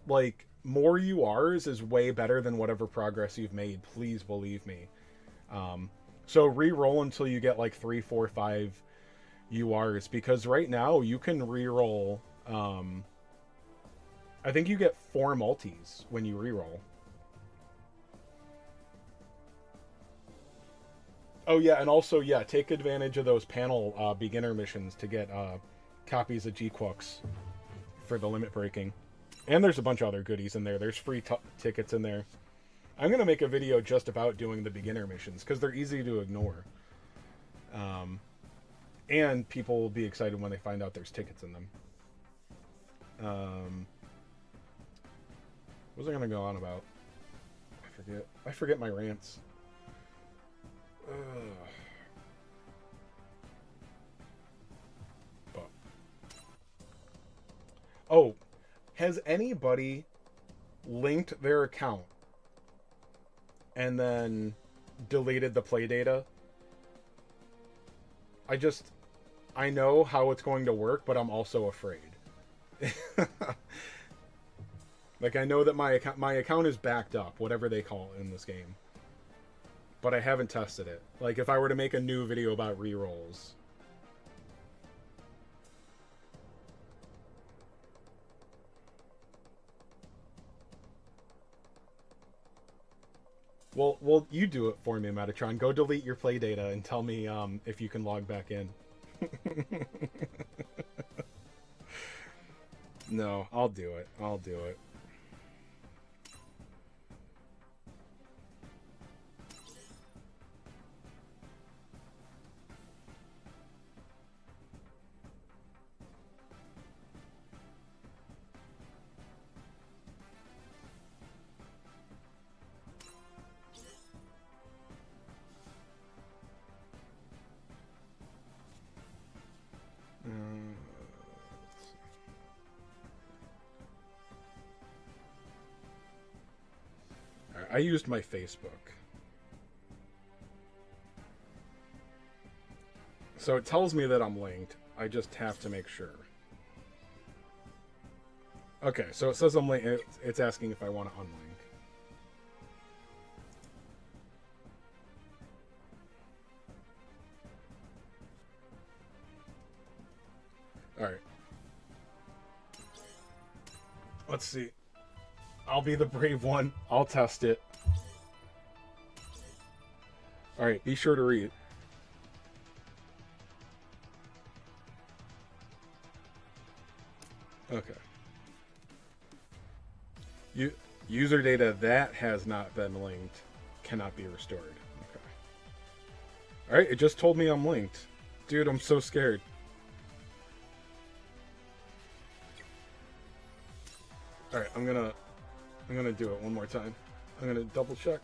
A: Like, more URs is way better than whatever progress you've made. Please believe me. So reroll until you get like 3, 4, 5 URs, because right now you can reroll. I think you get 4 multis when you reroll. Oh yeah, and also, yeah, take advantage of those panel beginner missions to get copies of G-Quooks for the limit breaking. And there's a bunch of other goodies in there. There's free tickets in there. I'm going to make a video just about doing the beginner missions, because they're easy to ignore. And people will be excited when they find out there's tickets in them. What was I going to go on about? I forget my rants. But. Oh, has anybody linked their account and then deleted the play data? I know how it's going to work, but I'm also afraid. Like, I know that my account is backed up, whatever they call it in this game. But I haven't tested it. Like, if I were to make a new video about rerolls. Well, you do it for me, Metatron. Go delete your play data and tell me if you can log back in. No, I'll do it. I'll do it. I used my Facebook. So it tells me that I'm linked. I just have to make sure. Okay, so it says I'm linked. It's asking if I want to unlink. Alright. Let's see. I'll be the brave one. I'll test it. Alright, be sure to read. Okay. User data that has not been linked cannot be restored. Okay. Alright, it just told me I'm linked. Dude, I'm so scared. Alright, I'm gonna do it one more time. I'm gonna double check.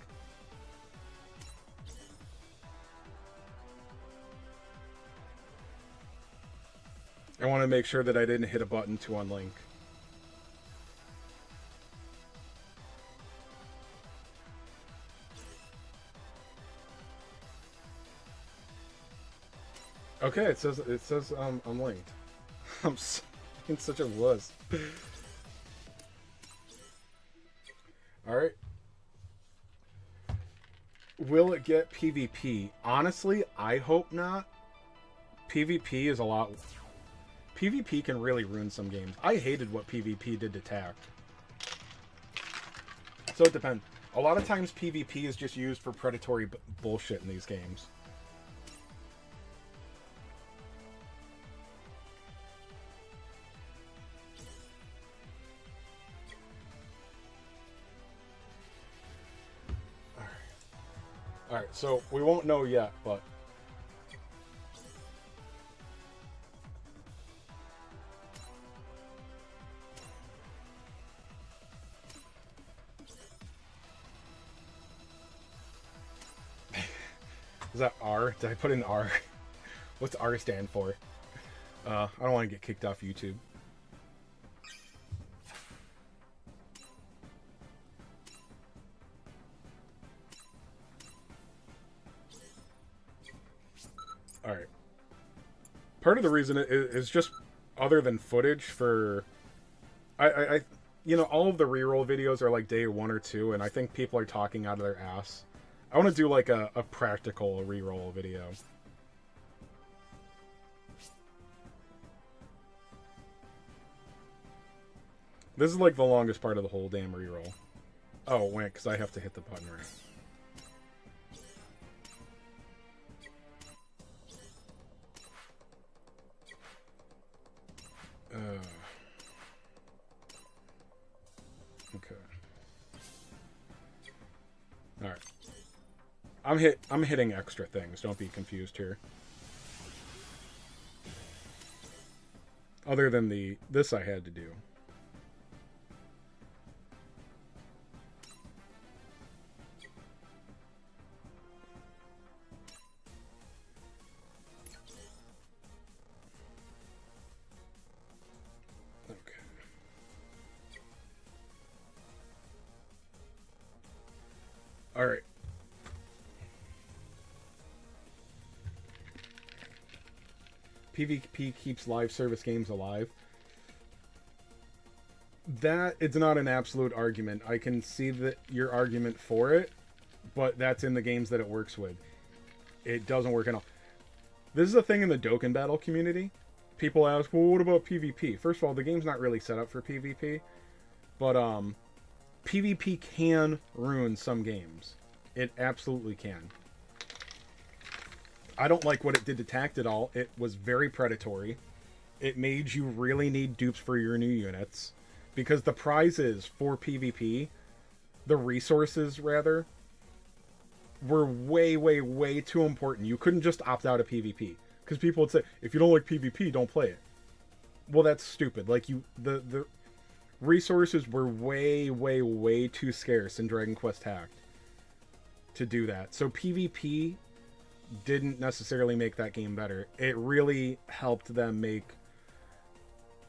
A: I want to make sure that I didn't hit a button to unlink. Okay, it says I'm linked. I'm being such a wuss. All right. Will it get PvP? Honestly, I hope not. PvP is a lot. PvP can really ruin some games. I hated what PvP did to TAC. So it depends. A lot of times PvP is just used for predatory bullshit in these games. Alright, so we won't know yet, but... Is that R? Did I put in R? What's R stand for? I don't want to get kicked off YouTube. Alright. Part of the reason is just other than footage for... I you know, all of the reroll videos are like day 1 or 2, and I think people are talking out of their ass. I want to do like a practical reroll video. This is like the longest part of the whole damn reroll. Oh, wait, because I have to hit the button right. Okay. All right. I'm hitting extra things. Don't be confused here. Other than this I had to do. All right. PvP keeps live service games alive. That it's not an absolute argument. I can see that your argument for it, but that's in the games that it works with. It doesn't work at all. This is a thing in the Dokkan Battle community. People ask, well, what about PvP? First of all, the game's not really set up for PvP, but PvP can ruin some games. It absolutely can. I don't like what it did to TACT at all. It was very predatory. It made you really need dupes for your new units. Because the prizes for PvP, the resources rather, were way, way, way too important. You couldn't just opt out of PvP. Because people would say, if you don't like PvP, don't play it. Well, that's stupid. Like, the resources were way, way, way too scarce in Dragon Quest TACT to do that. So PvP didn't necessarily make that game better. It really helped them make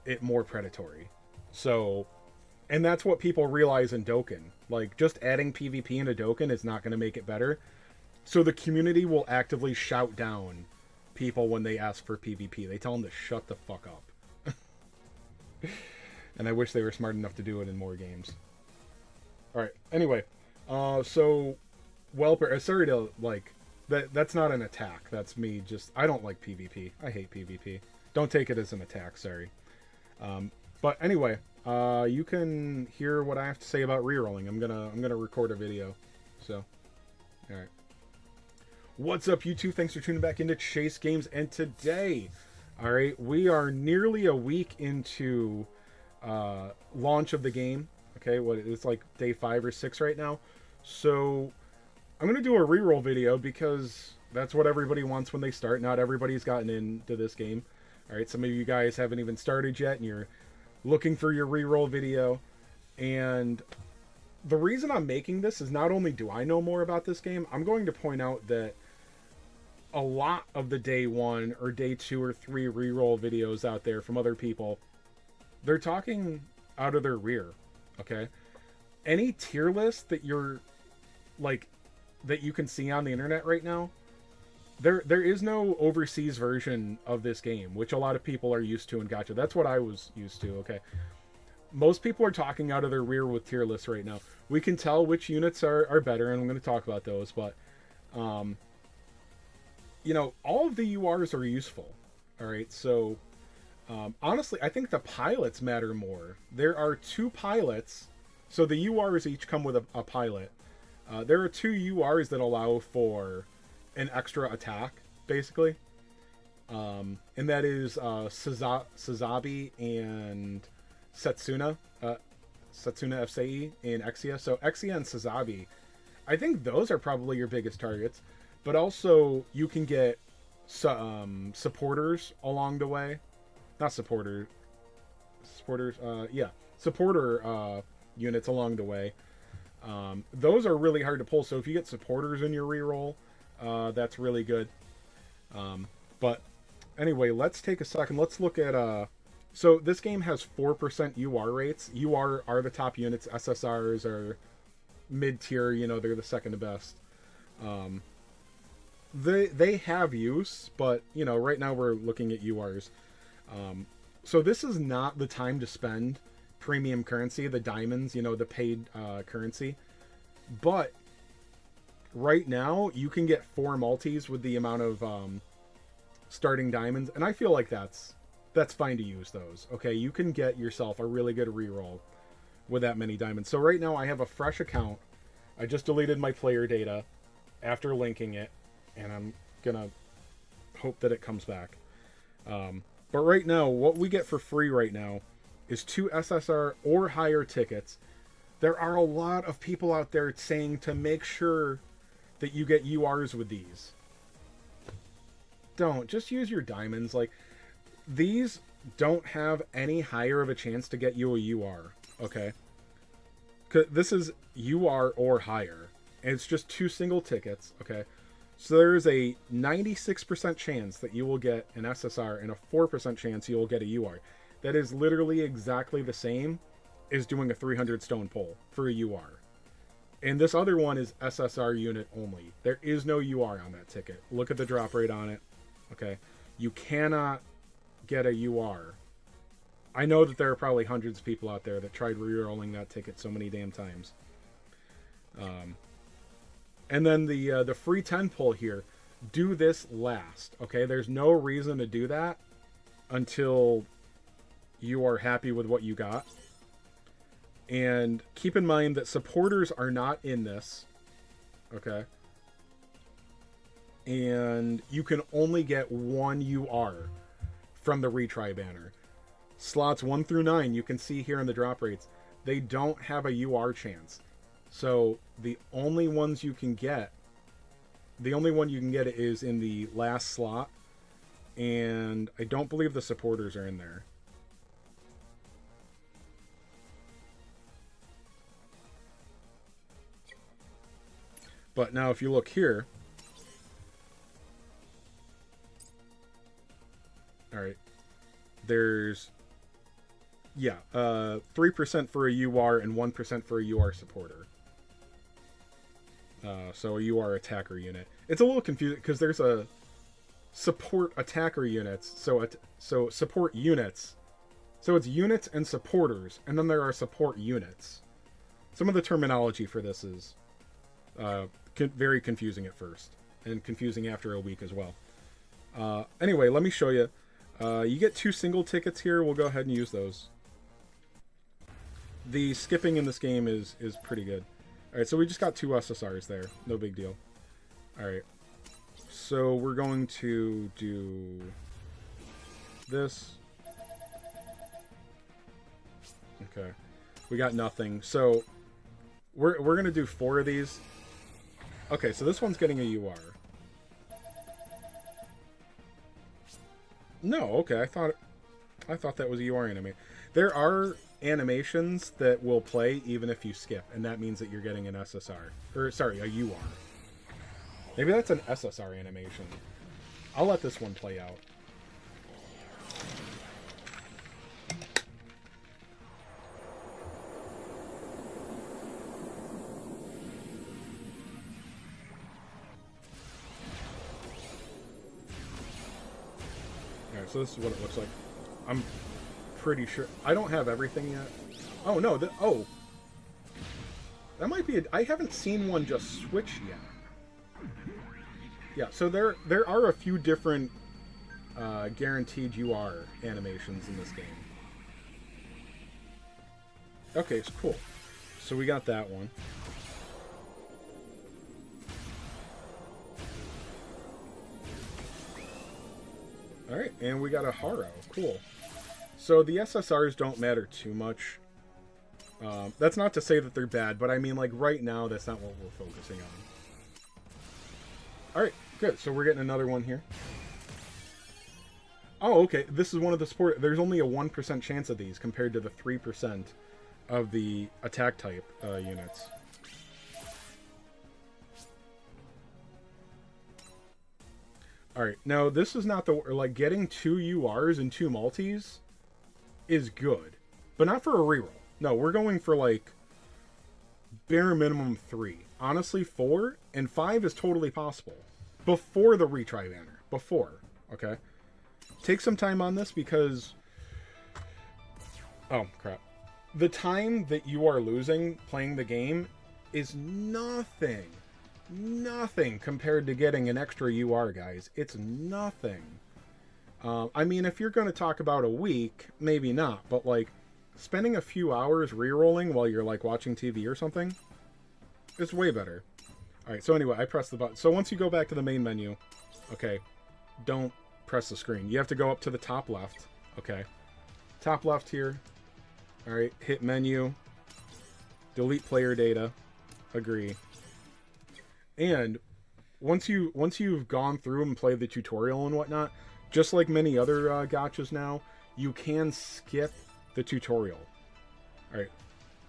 A: it more predatory. So, and that's what people realize in Dokkan. Like, just adding PvP into Dokkan is not going to make it better. So the community will actively shout down people when they ask for PvP. They tell them to shut the fuck up. And I wish they were smart enough to do it in more games. Alright, anyway. So, Welper, sorry to, like, that's not an attack. That's me just, I don't like PvP. I hate PvP. Don't take it as an attack, sorry. But anyway, you can hear what I have to say about rerolling. I'm gonna record a video. So, alright. What's up, YouTube? Thanks for tuning back into Chase Games, and today, alright, we are nearly a week into launch of the game. Okay, it's like day 5 or 6 right now. So I'm gonna do a reroll video because that's what everybody wants when they start. Not everybody's gotten into this game. Alright, some of you guys haven't even started yet and you're looking for your reroll video. And the reason I'm making this is not only do I know more about this game, I'm going to point out that a lot of the day 1 or day 2 or 3 reroll videos out there from other people, they're talking out of their rear. Okay, any tier list that you're like that you can see on the internet right now, there is no overseas version of this game, which a lot of people are used to in Gacha. That's what I was used to. Okay, most people are talking out of their rear with tier lists right now. We can tell which units are better, and I'm going to talk about those. But, you know, all of the URs are useful. All right, so honestly, I think the pilots matter more. There are 2 pilots, so the URs each come with a pilot. There are 2 URs that allow for an extra attack, basically. And that is Sazabi and Setsuna. Setsuna FCE and Exia. So Exia and Sazabi, I think those are probably your biggest targets. But also, you can get supporters along the way. Not supporters. Supporters, yeah. Supporter units along the way. Those are really hard to pull. So if you get supporters in your reroll, that's really good. But anyway, let's take a second. Let's look at... So this game has 4% UR rates. UR are the top units. SSRs are mid-tier. You know, they're the second to best. They have use, but, you know, right now we're looking at URs. So this is not the time to spend premium currency, the diamonds, you know, the paid currency. But right now, you can get 4 multis with the amount of starting diamonds, and I feel like that's fine to use those. Okay, you can get yourself a really good reroll with that many diamonds. So right now I have a fresh account. I just deleted my player data after linking it, and I'm gonna hope that it comes back. But right now, what we get for free right now is 2 SSR or higher tickets. There are a lot of people out there saying to make sure that you get URs with these. Don't. Just use your diamonds. Like, these don't have any higher of a chance to get you a UR, okay? 'Cause this is UR or higher, and it's just 2 single tickets, okay? So there's a 96% chance that you will get an SSR and a 4% chance you will get a UR. That is literally exactly the same as doing a 300 stone pull for a UR. And this other one is SSR unit only. There is no UR on that ticket. Look at the drop rate on it, okay? You cannot get a UR. I know that there are probably hundreds of people out there that tried re-rolling that ticket so many damn times. And then the free 10 pull here, do this last, okay? There's no reason to do that until you are happy with what you got. And keep in mind that supporters are not in this, okay? And you can only get 1 UR from the retry banner. Slots 1 through 9, you can see here in the drop rates, they don't have a UR chance. So the only ones you can get, the only one you can get is in the last slot, and I don't believe the supporters are in there. But now if you look here, all right, there's, yeah, 3% for a UR and 1% for a UR supporter. So a UR attacker unit. It's a little confusing because there's a support attacker units. So support units. So it's units and supporters, and then there are support units. Some of the terminology for this is very confusing at first, and confusing after a week as well. Anyway, let me show you. You get 2 single tickets here. We'll go ahead and use those. The skipping in this game is pretty good. Alright, so we just got 2 SSRs there. No big deal. Alright. So we're going to do this. Okay. We got nothing. So we're going to do 4 of these. Okay, so this one's getting a UR. No, okay. I thought that was a UR anime. There are animations that will play even if you skip, and that means that you're getting an SSR. Or, sorry, a UR. Maybe that's an SSR animation. I'll let this one play out. Alright, so this is what it looks like. I'm pretty sure... I don't have everything yet. Oh, no. Oh. That might be... I haven't seen one just switch yet. Yeah, so there are a few different guaranteed UR animations in this game. Okay, it's cool. So we got that one. Alright, and we got a Haro. Cool. So the SSRs don't matter too much. That's not to say that they're bad, but I mean, like, right now, that's not what we're focusing on. Alright, good. So we're getting another one here. Oh, okay. This is one of the support. There's only a 1% chance of these compared to the 3% of the attack type units. Alright, now this is not the... Like, getting 2 URs and 2 multis is good. But not for a reroll. No, we're going for, like, bare minimum 3. Honestly, 4 and 5 is totally possible. Before the retry banner. Before. Okay? Take some time on this because... Oh, crap. The time that you are losing playing the game is nothing. Nothing compared to getting an extra UR, guys. It's nothing. I mean, if you're going to talk about a week, maybe not. But, like, spending a few hours re-rolling while you're, like, watching TV or something, it's way better. Alright, so anyway, I press the button. So once you go back to the main menu, okay, don't press the screen. You have to go up to the top left, okay? Top left here. Alright, hit menu. Delete player data. Agree. And once you've gone through and played the tutorial and whatnot, just like many other gachas now, you can skip the tutorial. Alright.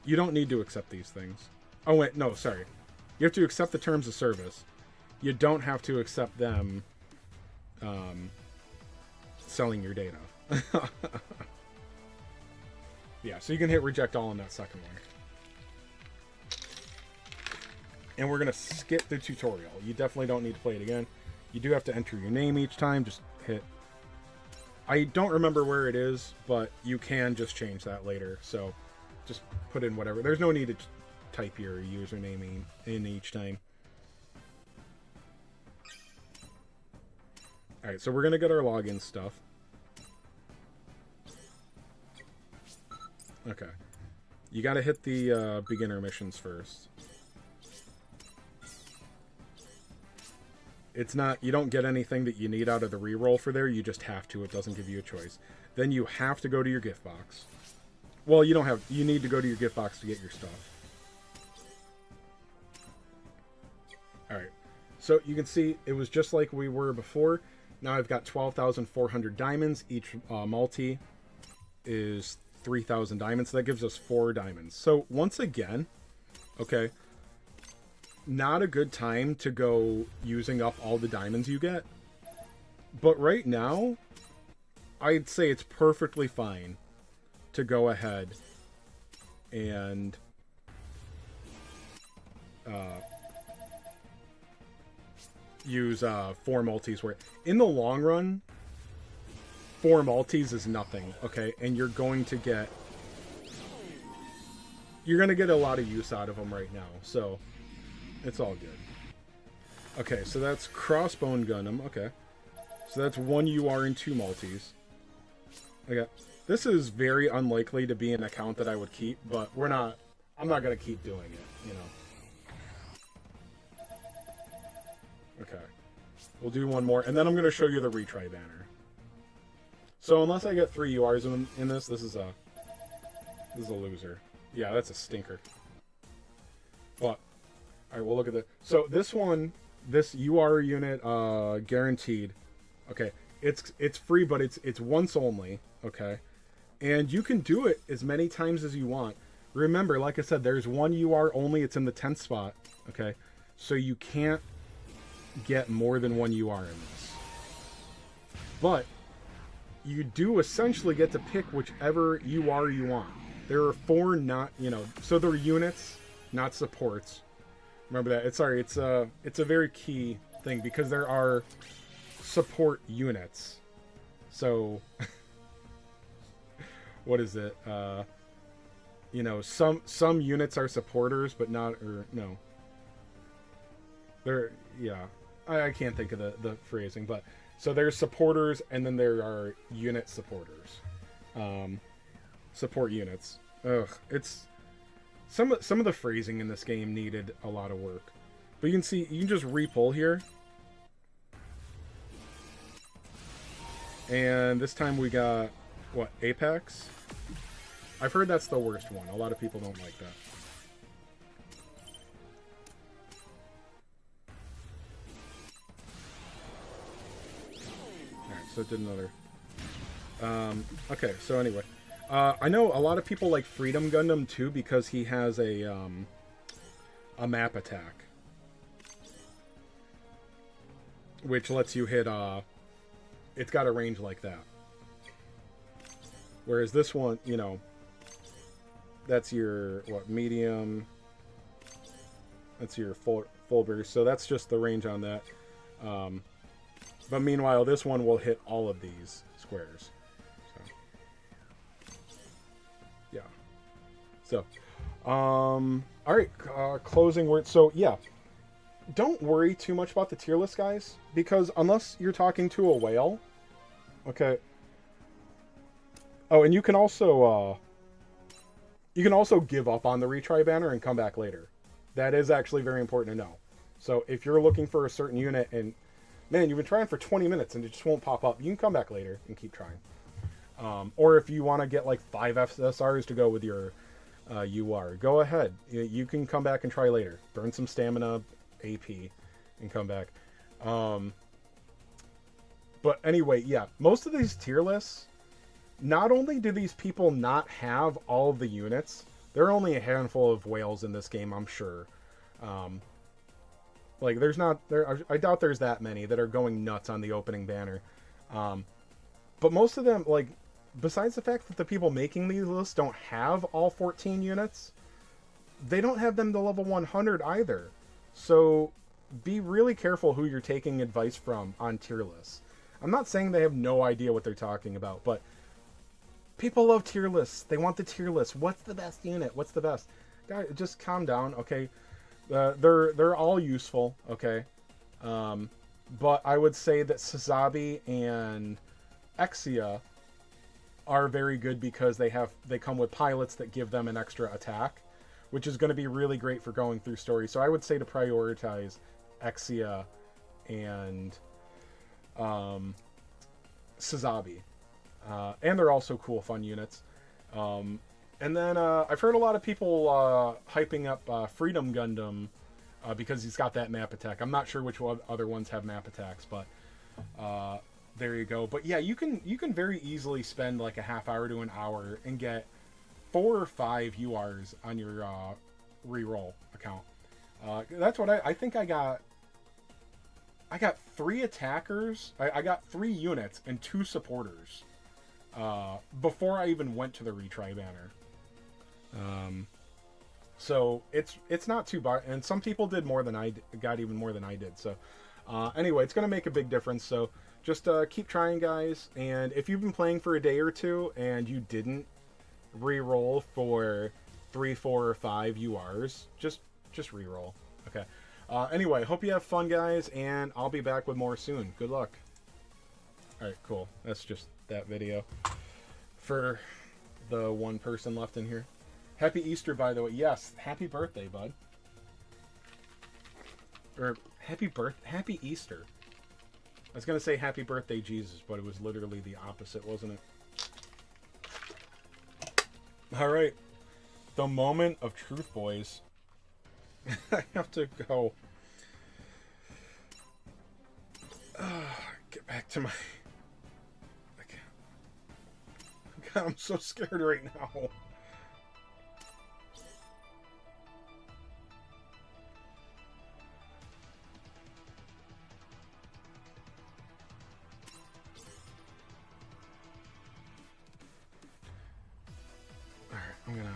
A: You don't need to accept these things. Oh, wait, no, sorry. You have to accept the terms of service. You don't have to accept them selling your data. Yeah, so you can hit reject all on that second one. And we're going to skip the tutorial. You definitely don't need to play it again. You do have to enter your name each time. Just hit... I don't remember where it is, but you can just change that later. So just put in whatever. There's no need to type your username in each time. Alright, so we're going to get our login stuff. Okay. You got to hit the beginner missions first. It's not, you don't get anything that you need out of the reroll for there. You just have to. It doesn't give you a choice. Then you have to go to your gift box. Well, you don't have, you need to go to your gift box to get your stuff. Alright. So you can see it was just like we were before. Now I've got 12,400 diamonds. Each multi is 3,000 diamonds. So that gives us 4 diamonds. So once again, okay, not a good time to go using up all the diamonds you get. But right now, I'd say it's perfectly fine to go ahead and use 4 multis. Where in the long run, 4 multis is nothing, okay? And you're going to get a lot of use out of them right now, so it's all good. Okay, so that's Crossbone Gundam. Okay, so that's 1 UR and 2 multis. Okay, this is very unlikely to be an account that I would keep, but I'm not gonna keep doing it, you know. Okay, we'll do one more, and then I'm gonna show you the retry banner. So unless I get 3 URs in this, this is a loser. Yeah, that's a stinker. But all right, we'll look at this. So this one, this UR unit, guaranteed. Okay, it's free, but it's once only. Okay, and you can do it as many times as you want. Remember, like I said, there's 1 UR only. It's in the 10th spot. Okay, so you can't get more than 1 UR in this. But you do essentially get to pick whichever UR you want. There are 4 not, you know, so they're units, not supports. Remember that. It's a very key thing because there are support units. So what is it? you know, some units are supporters, but not, or no. They're, yeah. I can't think of the phrasing, but so there's supporters and then there are unit supporters. Support units. Ugh, it's some of the phrasing in this game needed a lot of work. But you can see, you can just re-pull here. And this time we got, what, Apex? I've heard that's the worst one. A lot of people don't like that. Alright, so it did another. Okay, so anyway. I know a lot of people like Freedom Gundam too because he has a map attack. Which lets you hit, it's got a range like that. Whereas this one, you know, that's your, what, medium. That's your full burst. So that's just the range on that. But meanwhile, this one will hit all of these squares. So, yeah. So, alright, closing words. So, yeah. Don't worry too much about the tier list, guys, because unless you're talking to a whale, okay. Oh, and you can also give up on the retry banner and come back later. That is actually very important to know. So if you're looking for a certain unit and, man, you've been trying for 20 minutes and it just won't pop up, you can come back later and keep trying. Or if you want to get like 5 FSRs to go with your UR, go ahead. You can come back and try later. Burn some stamina, AP, and come back. But anyway, yeah, most of these tier lists, not only do these people not have all of the units, there are only a handful of whales in this game, I'm sure. Like, I doubt there's that many that are going nuts on the opening banner. But most of them, like, besides the fact that the people making these lists don't have all 14 units, they don't have them to level 100 either. So be really careful who you're taking advice from on tier lists. I'm not saying they have no idea what they're talking about, but people love tier lists. They want the tier list. What's the best unit? What's the best? Guys, just calm down, okay? They're all useful, okay? But I would say that Sazabi and Exia are very good because they come with pilots that give them an extra attack, which is going to be really great for going through stories. So I would say to prioritize Exia and Sazabi. And they're also cool, fun units. And then I've heard a lot of people hyping up Freedom Gundam because he's got that map attack. I'm not sure which other ones have map attacks, but there you go. But yeah, you can very easily spend like a half hour to an hour and get 4 or 5 URs on your reroll account. That's what I think I got. I got 3 attackers. I got 3 units and 2 supporters before I even went to the retry banner. So it's not too bad, and some people did more than I got, even more than I did. So anyway, it's gonna make a big difference. So just keep trying, guys. And if you've been playing for a day or two and you didn't re-roll for 3, 4, or 5 URs, just re-roll. Okay. Anyway, hope you have fun, guys, and I'll be back with more soon. Good luck. All right, cool. That's just that video for the one person left in here. Happy Easter, by the way. Yes, happy birthday, bud. Or happy Easter. I was gonna say happy birthday, Jesus, but it was literally the opposite, wasn't it? All right, the moment of truth, boys. I have to go. Get back to my. God, I'm so scared right now. All right, I'm gonna.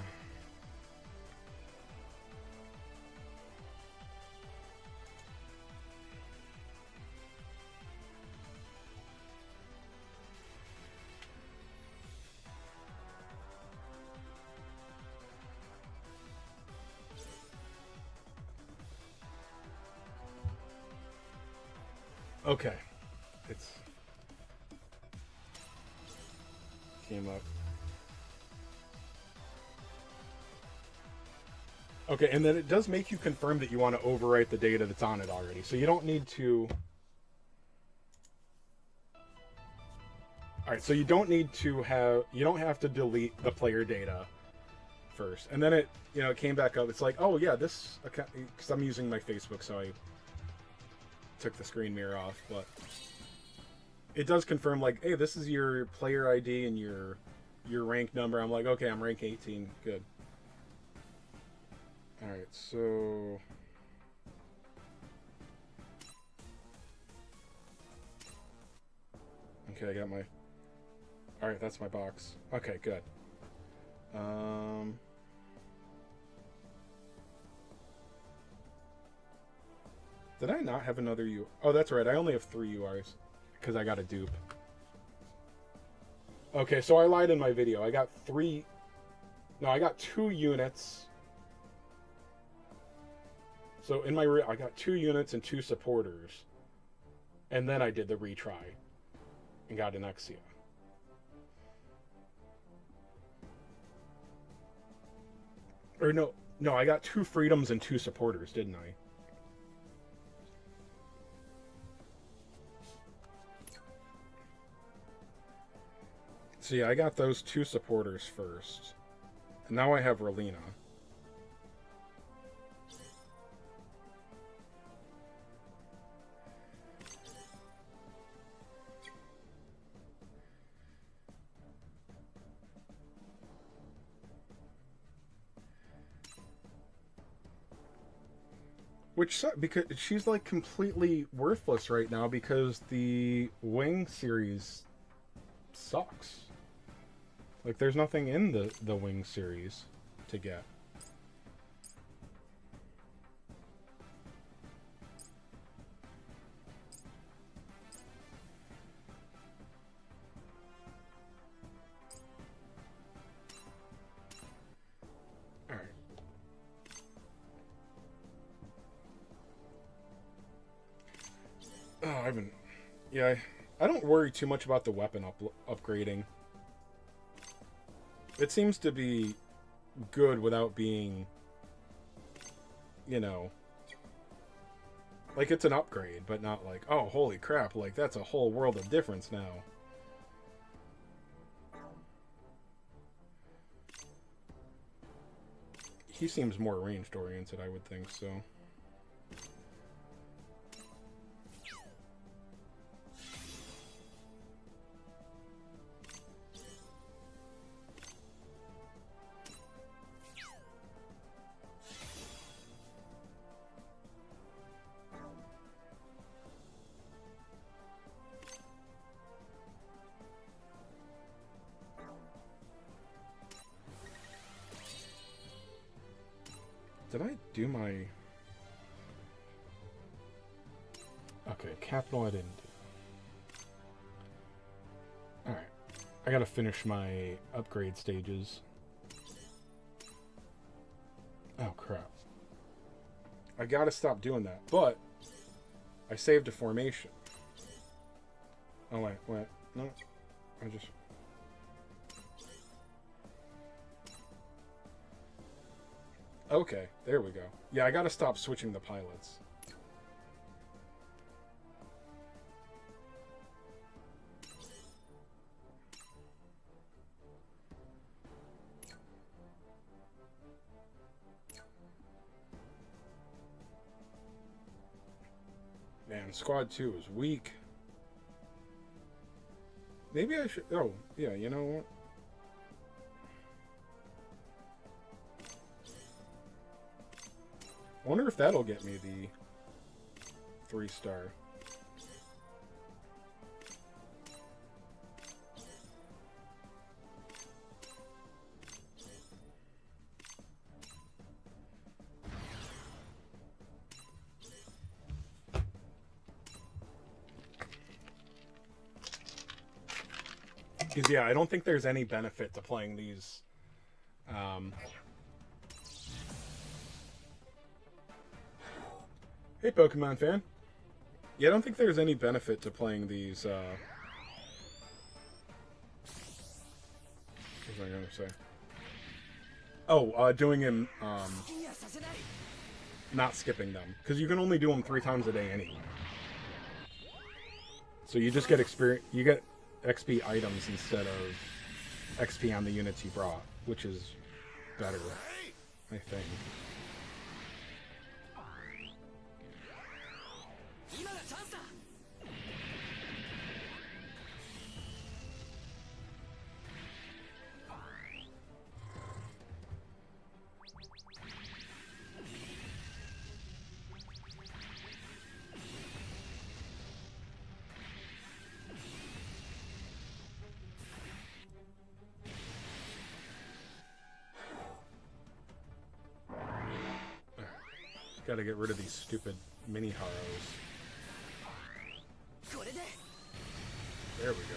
A: Okay. It's... Came up. Okay, and then it does make you confirm that you want to overwrite the data that's on it already. So you don't need to... Alright, so you don't need to have... You don't have to delete the player data first. And then it, you know, it came back up. It's like, oh yeah, this account... Because I'm using my Facebook, so I took the screen mirror off. But it does confirm, like, hey, this is your player ID and your rank number. I'm like, okay, I'm rank 18. Good. Alright, so... Okay, I got my... Alright, that's my box. Okay, good. Did I not have another U? Oh, that's right, I only have 3 URs. Because I got a dupe. Okay, so I lied in my video. I got 3... No, I got 2 units... So in my I got 2 units and 2 supporters, and then I did the retry and got an Exia. Or no, I got 2 freedoms and 2 supporters, didn't I? So yeah, I got those 2 supporters first, and now I have Relina. Which, because she's like completely worthless right now because the Wing series sucks. Like there's nothing in the Wing series to get. Yeah, I don't worry too much about the weapon upgrading. It seems to be good without being, you know, like it's an upgrade, but not like, oh, holy crap, like that's a whole world of difference now. He seems more ranged oriented, I would think, so. Did I do my... Okay, capital I didn't do. Alright. I gotta finish my upgrade stages. Oh, crap. I gotta stop doing that, but I saved a formation. Oh, wait. No. I just... Okay, there we go. Yeah, I gotta stop switching the pilots. Man, Squad 2 is weak. Maybe I should... Oh, yeah, you know what? I wonder if that'll get me the 3-star. Because, yeah, I don't think there's any benefit to playing these... Hey, Pokemon fan. Yeah, I don't think there's any benefit to playing these, what was I gonna say? Oh, doing him, not skipping them. Because you can only do them 3 times a day anyway. So you just get experience, you get XP items instead of XP on the units you brought, which is better, I think. Gotta get rid of these stupid mini Haros. There we go.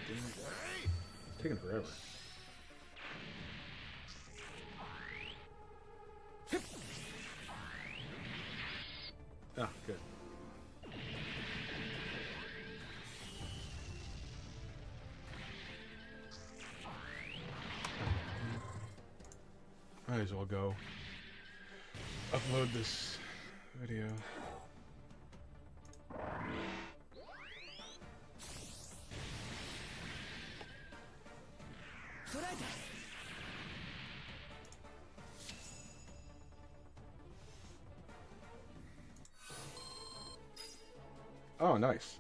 A: It's taking forever. Ah, good. Might as well go upload this video. Oh, nice.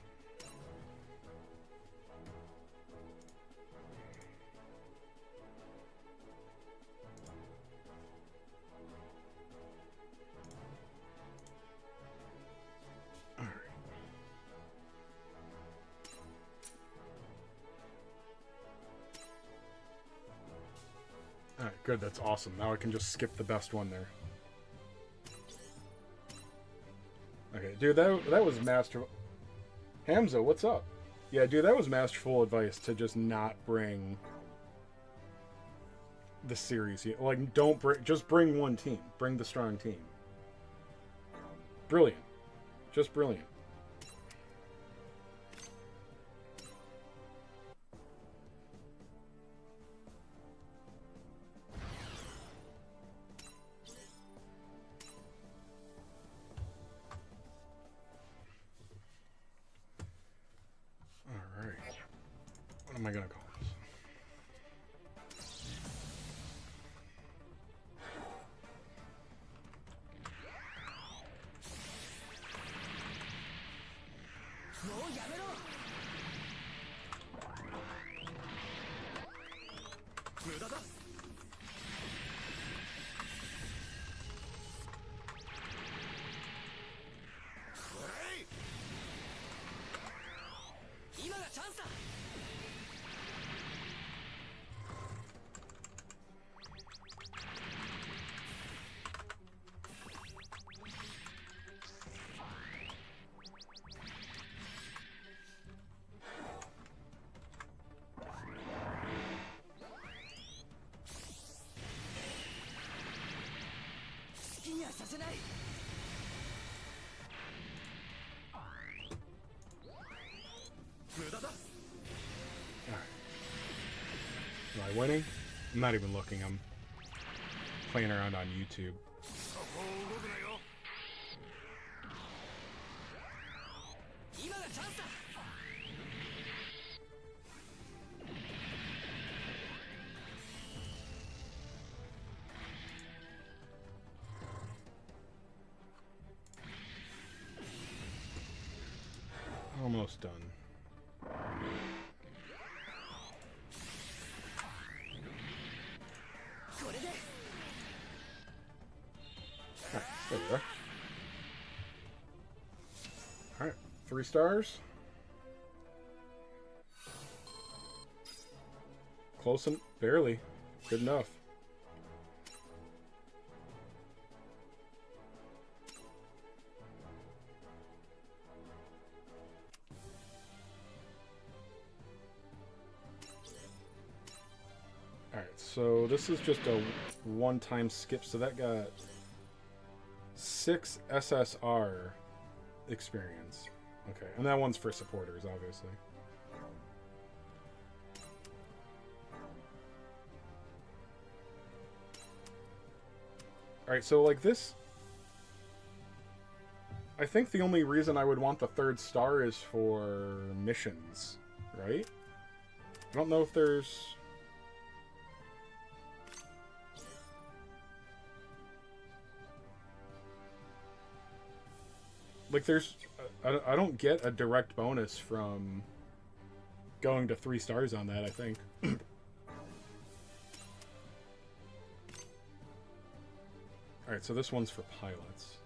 A: Alright, good, that's awesome. Now I can just skip the best one there. Okay, dude, that was masterful. Hamza, what's up? Yeah, dude, that was masterful advice to just not bring the series. Like, don't bring, just bring one team. Bring the strong team. Brilliant. Just brilliant. What am I gonna call this? Am I winning? I'm not even looking. I'm playing around on YouTube. Almost done. There we are. Alright, 3 stars. Close and barely. Good enough. Alright, so this is just a one-time skip, so that got 6 SSR experience. Okay, and that one's for supporters, obviously. Alright, so like this... I think the only reason I would want the 3rd star is for missions, right? I don't know if there's... Like, there's... I don't get a direct bonus from going to 3 stars on that, I think. Alright, so this one's for pilots.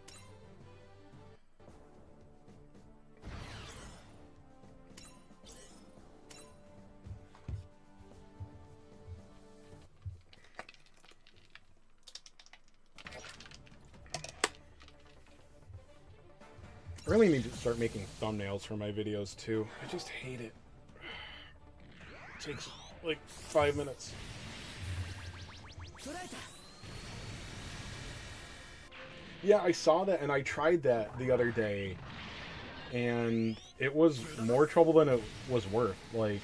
A: I really need to start making thumbnails for my videos too. I just hate it. It takes like 5 minutes. Yeah, I saw that and I tried that the other day and it was more trouble than it was worth. Like,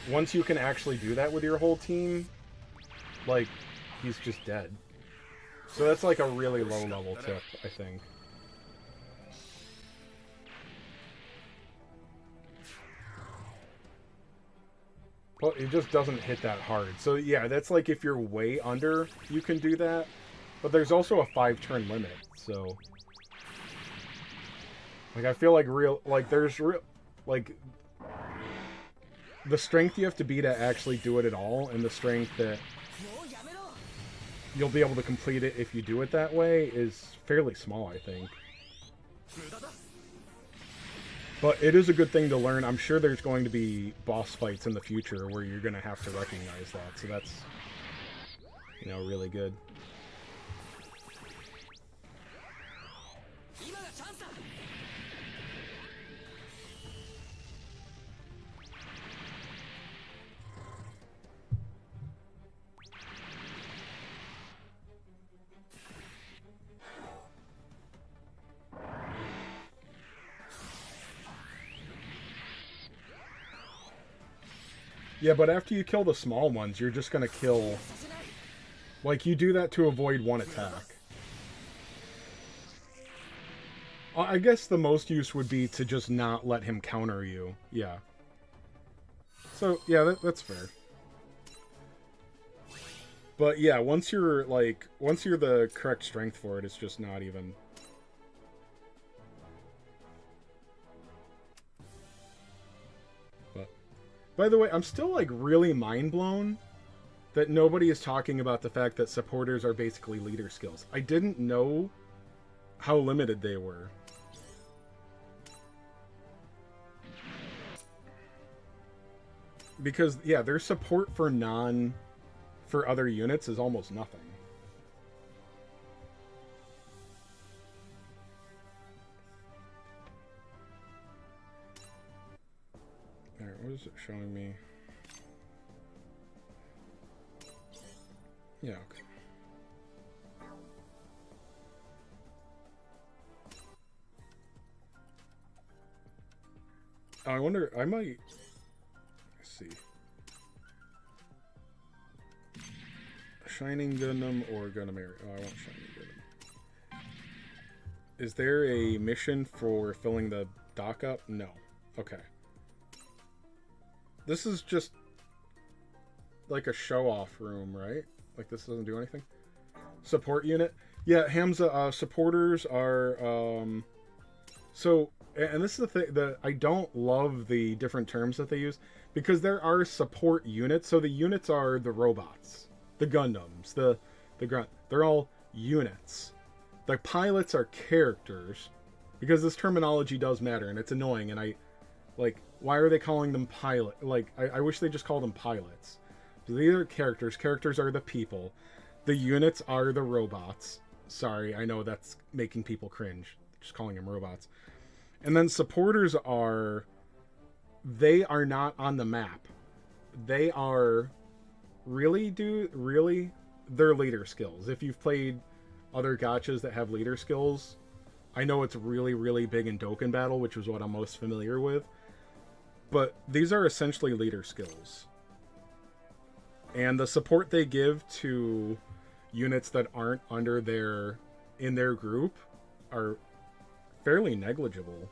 A: once you can actually do that with your whole team, like, he's just dead. So that's like a really low level tip, I think. Well, it just doesn't hit that hard. So yeah, that's like if you're way under, you can do that. But there's also a 5-turn limit, so... Like, I feel like there's like... The strength you have to be to actually do it at all, and the strength that you'll be able to complete it if you do it that way is fairly small, I think. But it is a good thing to learn. I'm sure there's going to be boss fights in the future where you're going to have to recognize that. So that's, you know, really good. Yeah, but after you kill the small ones, you're just gonna kill... Like, you do that to avoid one attack. I guess the most use would be to just not let him counter you. Yeah. So, yeah, that's fair. But yeah, once you're the correct strength for it, it's just not even... By the way, I'm still, like, really mind-blown that nobody is talking about the fact that supporters are basically leader skills. I didn't know how limited they were. Because, yeah, their support for other units is almost nothing. Alright, what is it showing me? Yeah, okay. Oh, I wonder, I might... Let's see. Shining Gundam or Gundam Area? Oh, I want Shining Gundam. Is there a mission for filling the dock up? No. Okay. This is just like a show-off room, right? Like, this doesn't do anything? Support unit? Yeah, Hamza, supporters are, so, and this is the thing, that I don't love the different terms that they use, because there are support units, so the units are the robots, the Gundams, the grunt, they're all units. The pilots are characters, because this terminology does matter, and it's annoying, and like, why are they calling them pilot? Like, I wish they just called them pilots. So these are characters. Characters are the people. The units are the robots. Sorry, I know that's making people cringe, just calling them robots. And then supporters they are not on the map. They are really, dude, really, they're leader skills. If you've played other gachas that have leader skills, I know it's really, really big in Dokkan Battle, which is what I'm most familiar with. But these are essentially leader skills. And the support they give to units that aren't in their group are fairly negligible.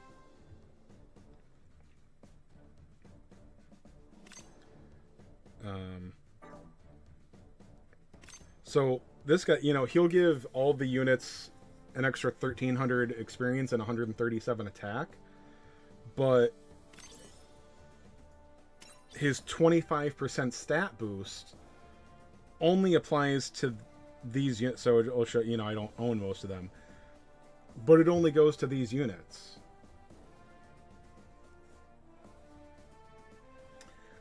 A: So this guy, he'll give all the units an extra 1,300 experience and 137 attack, but his 25% stat boost only applies to these units. So it'll show, I don't own most of them, but it only goes to these units.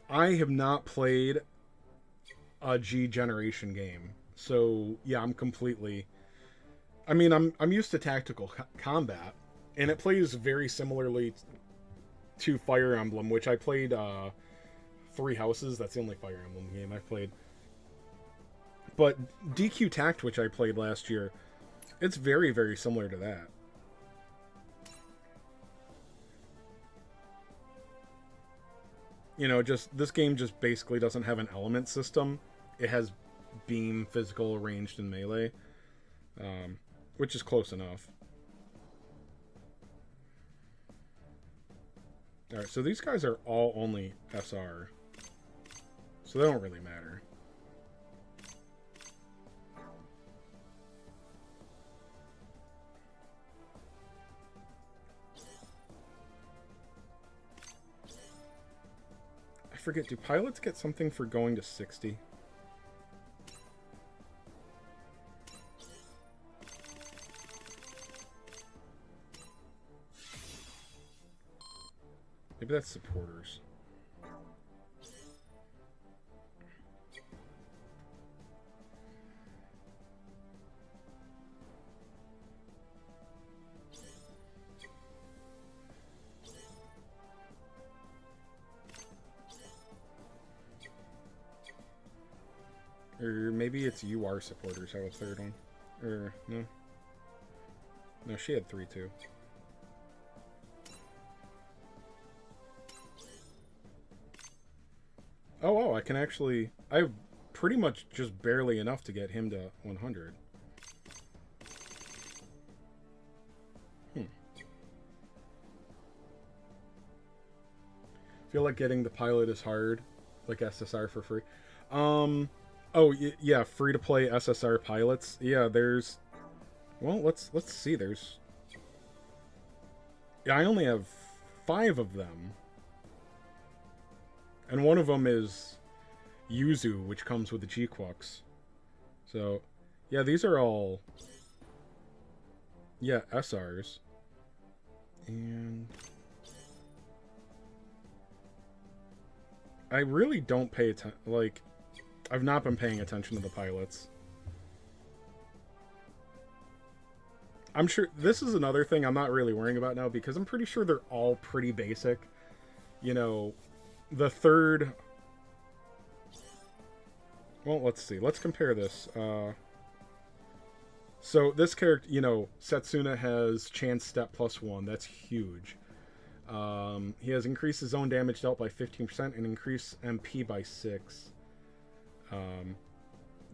A: I have not played a G generation game, so yeah, I'm used to tactical combat, and it plays very similarly to Fire Emblem, which I played 3 Houses. That's the only Fire Emblem game I've played. But DQ Tact, which I played last year, it's very, very similar to that. This game just basically doesn't have an element system. It has beam, physical, ranged, and melee, which is close enough. Alright, so these guys are all only SR, so they don't really matter. I forget, do pilots get something for going to 60? Maybe that's supporters. Or maybe it's UR supporters have a third one. Or, no. No, she had 3 too. Oh, I can actually... I have pretty much just barely enough to get him to 100. Feel like getting the pilot is hard, like SSR for free. Oh, yeah, free-to-play SSR pilots. Yeah, there's... Well, let's see. There's... Yeah, I only have 5 of them. And one of them is Yuzu, which comes with the G-Quux. So, yeah, these are all... Yeah, SRs. And... I really don't pay attention... Like, I've not been paying attention to the pilots. I'm sure... This is another thing I'm not really worrying about now, because I'm pretty sure they're all pretty basic. The third... Well, let's see. Let's compare this. So this character, Setsuna has chance step +1. That's huge. He has increased his own damage dealt by 15% and increased MP by 6.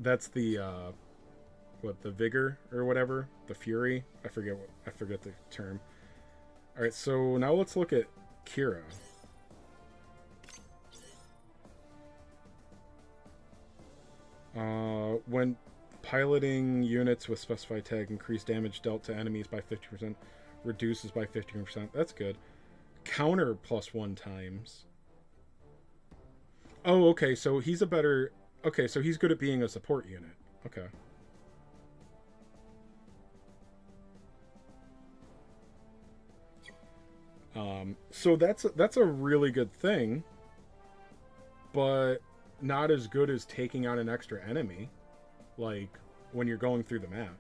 A: That's the the vigor or whatever, the fury. I forget the term. All right, so now let's look at Kira. When piloting units with specified tag, increased damage dealt to enemies by 50%, reduces by 15%. That's good. Counter +1 times. Oh, okay, so he's a better... Okay, so he's good at being a support unit. Okay. So that's a really good thing, but not as good as taking out an extra enemy, like when you're going through the map.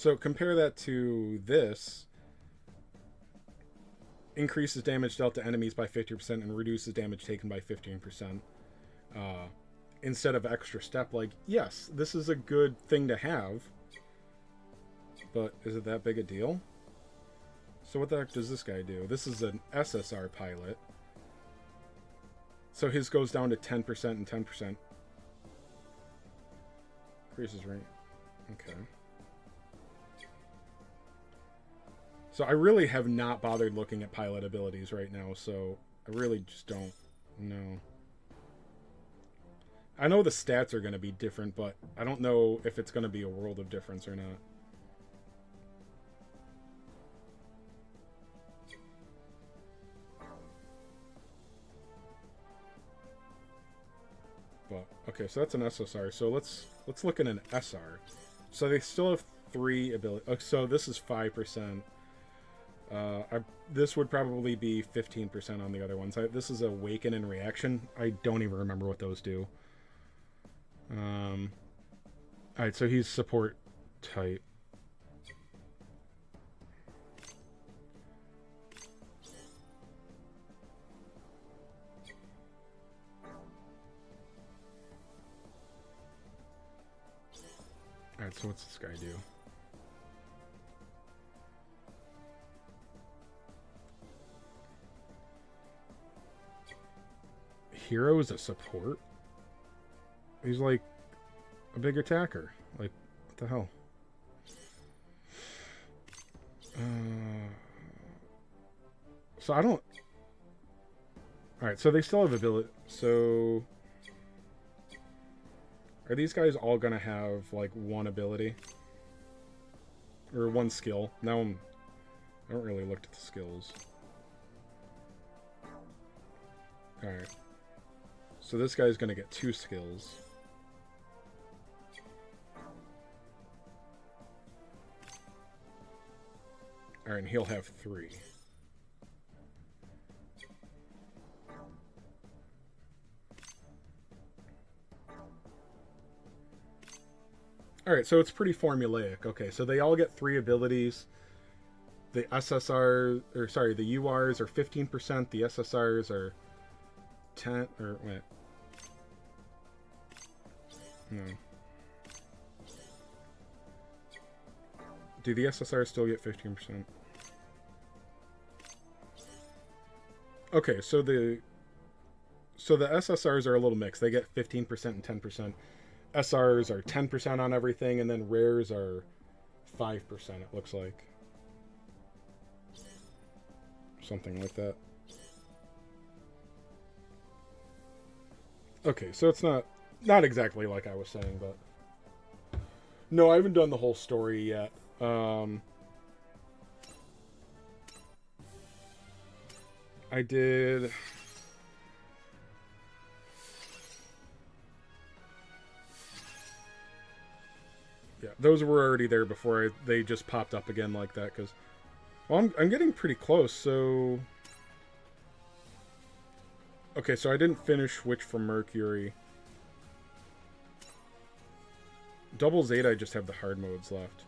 A: So compare that to this. Increases damage dealt to enemies by 50% and reduces damage taken by 15%. Instead of extra step, like, yes, this is a good thing to have. But is it that big a deal? So what the heck does this guy do? This is an SSR pilot. So his goes down to 10% and 10%. Increases range. Okay. So I really have not bothered looking at pilot abilities right now, so I really just don't know. I know the stats are going to be different, but I don't know if it's going to be a world of difference or not. But okay, so that's an SSR. So let's look at an SR. So they still have 3 ability. So this is 5%. This would probably be 15% on the other ones. This is Awaken and Reaction. I don't even remember what those do. Alright, so he's support type. Alright, so what's this guy do? Hero is a support? He's like a big attacker. Like, what the hell? So I don't... Alright, so they still have ability. So... Are these guys all gonna have, like, one ability? Or one skill? Now I don't really look at the skills. Alright. So this guy's gonna get 2 skills. Alright, and he'll have 3. Alright, so it's pretty formulaic. Okay, so they all get 3 abilities. The SSR, or sorry, the URs are 15%, the SSRs are 10, or wait. No. Do the SSRs still get 15%? Okay, so the SSRs are a little mixed. They get 15% and 10%. SRs are 10% on everything, and then rares are 5%, it looks like. Something like that. Okay, so it's not exactly like I was saying, but... No, I haven't done the whole story yet. I did... Yeah, those were already there before they just popped up again like that, because... Well, I'm getting pretty close, so... Okay, so I didn't finish Witch from Mercury. Double Zeta, I just have the hard modes left.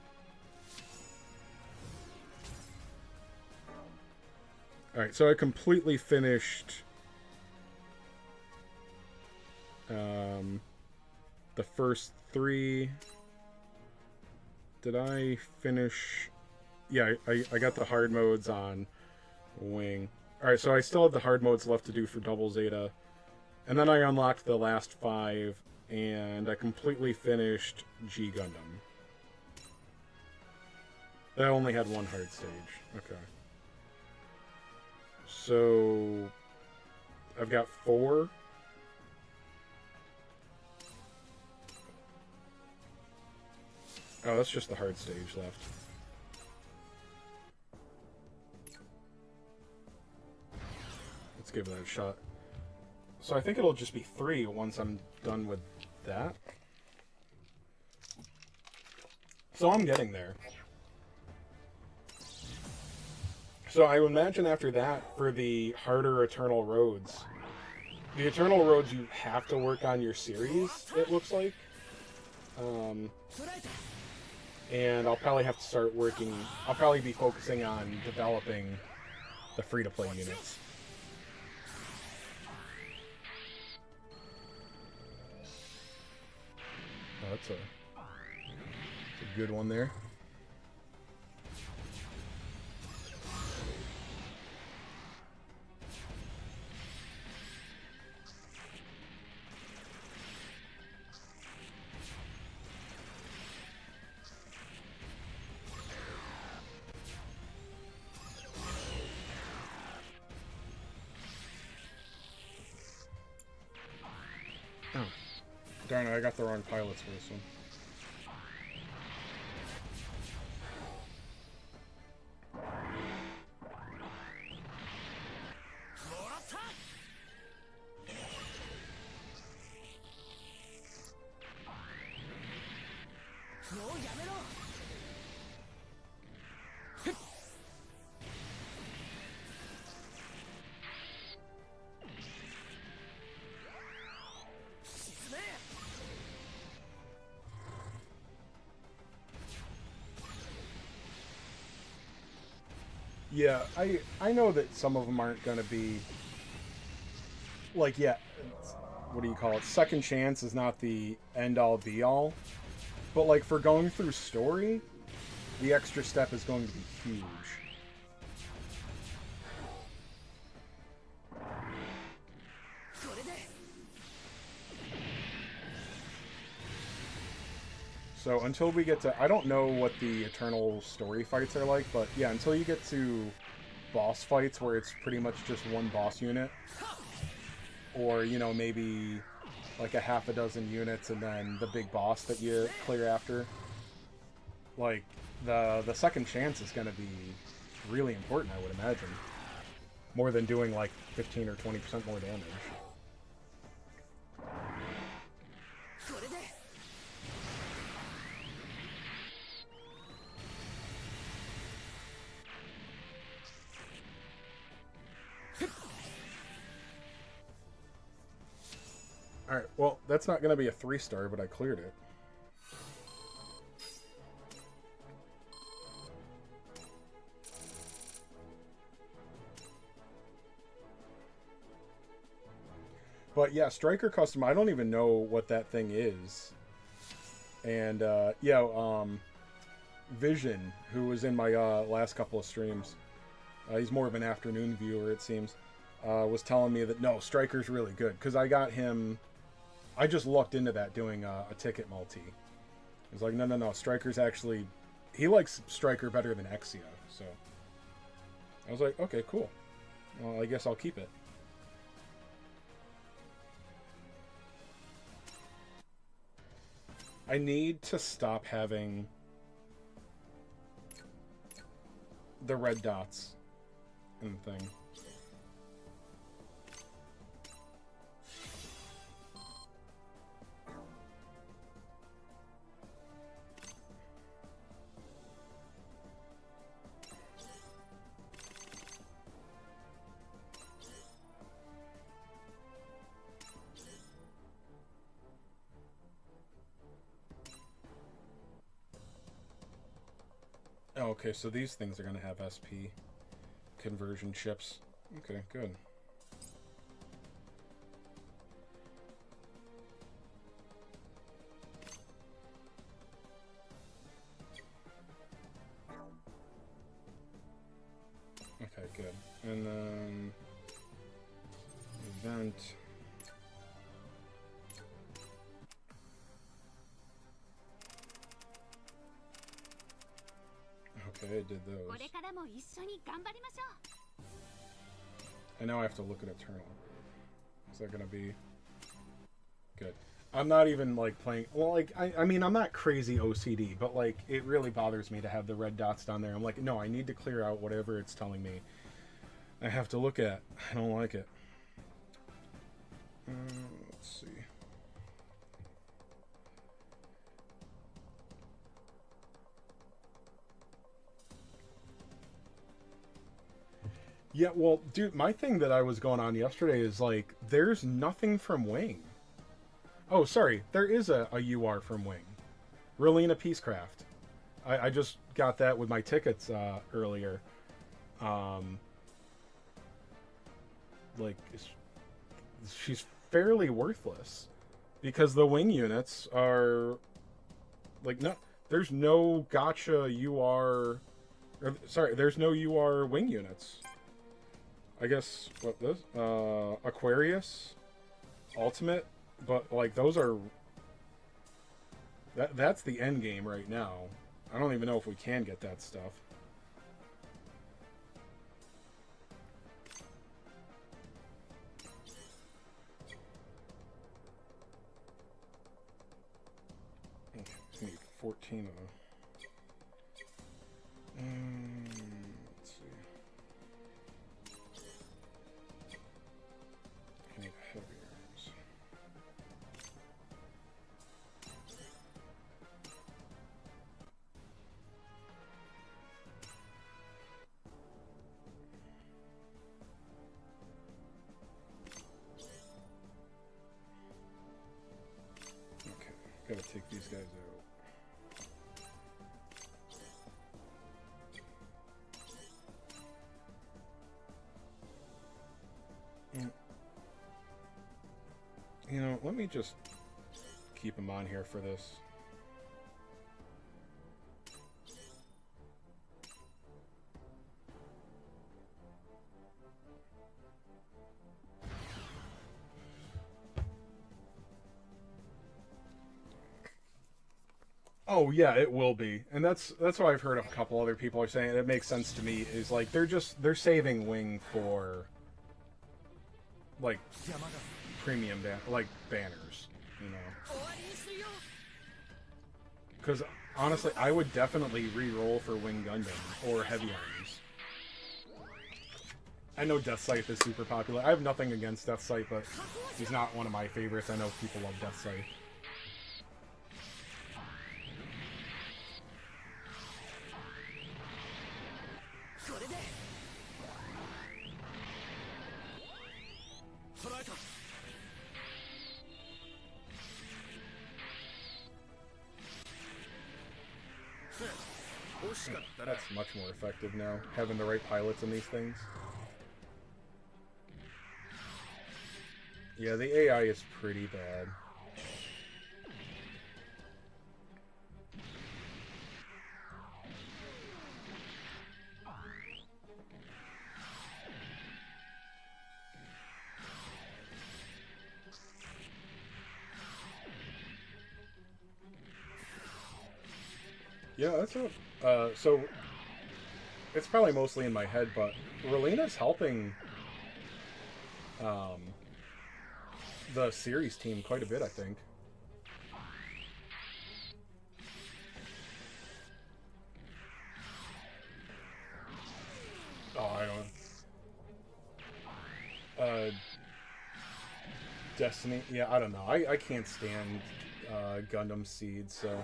A: Alright, so I completely finished... the first 3... Did I finish... Yeah, I got the hard modes on Wing. Alright, so I still have the hard modes left to do for Double Zeta. And then I unlocked the last 5, and I completely finished G Gundam. I only had 1 hard stage. Okay. So... I've got 4. Oh, that's just the hard stage left. Let's give that a shot. So I think it'll just be 3 once I'm done with that. So I'm getting there. So I would imagine after that, for the harder Eternal Roads, the Eternal Roads you have to work on your series, it looks like. And I'll probably have to start working. I'll probably be focusing on developing the free-to-play units. Oh, that's a good one there. Oh, darn it, I got the wrong pilots for this one. Yeah, I know that some of them aren't going to be like, yeah, what do you call it? Second chance is not the end all be all, but like for going through story, the extra step is going to be huge. So until we get to, I don't know what the eternal story fights are like, but yeah, until you get to boss fights where it's pretty much just one boss unit, or, you know, maybe like a half a dozen units and then the big boss that you clear after, like the second chance is going to be really important, I would imagine, more than doing like 15 or 20% more damage. Alright, well, that's not going to be a 3-star, but I cleared it. But yeah, Striker Custom, I don't even know what that thing is. And yeah, Vision, who was in my last couple of streams, he's more of an afternoon viewer, it seems, was telling me that, no, Striker's really good. Because I got him... I just looked into that doing a ticket multi. He's like, no, Striker's actually... He likes Striker better than Exia, so... I was like, okay, cool. Well, I guess I'll keep it. I need to stop having the red dots in the thing. Oh, okay, so these things are going to have SP conversion chips. Okay, good. Okay, good. And then... event... Okay, I did those. And now I have to look at Eternal. Is that gonna be good? I'm not even like playing. Well, like I mean, I'm not crazy OCD, but like it really bothers me to have the red dots down there. I'm like, no, I need to clear out whatever it's telling me I have to look at. I don't like it. Let's see. Yeah, well, dude, my thing that I was going on yesterday is, like, there's nothing from Wing. Oh, sorry, there is a UR from Wing. Relena Peacecraft. I just got that with my tickets earlier. Um, like, she's fairly worthless because the wing units are like no. There's no gotcha UR. Sorry, there's no UR wing units. I guess what this Aquarius, Ultimate, but like those are that's the end game right now. I don't even know if we can get that stuff. I need 14 of them. Let's see. I need heavy arms. Okay, gotta take these guys out. You know, let me just keep him on here for this. Oh yeah, it will be, and that's what I've heard a couple other people are saying. It makes sense to me. Is like they're saving Wing for like premium like banners, you know. Because honestly, I would definitely re-roll for Wing Gundam or Heavy Arms. I know Death Scythe is super popular. I have nothing against Death Scythe, but he's not one of my favorites. I know people love Death Scythe. That's much more effective now, having the right pilots in these things. Yeah, the AI is pretty bad. Yeah, that's what. So it's probably mostly in my head, but Relina's helping the series team quite a bit, I think. Oh, I don't. Destiny. Yeah, I don't know. I can't stand Gundam Seed, so.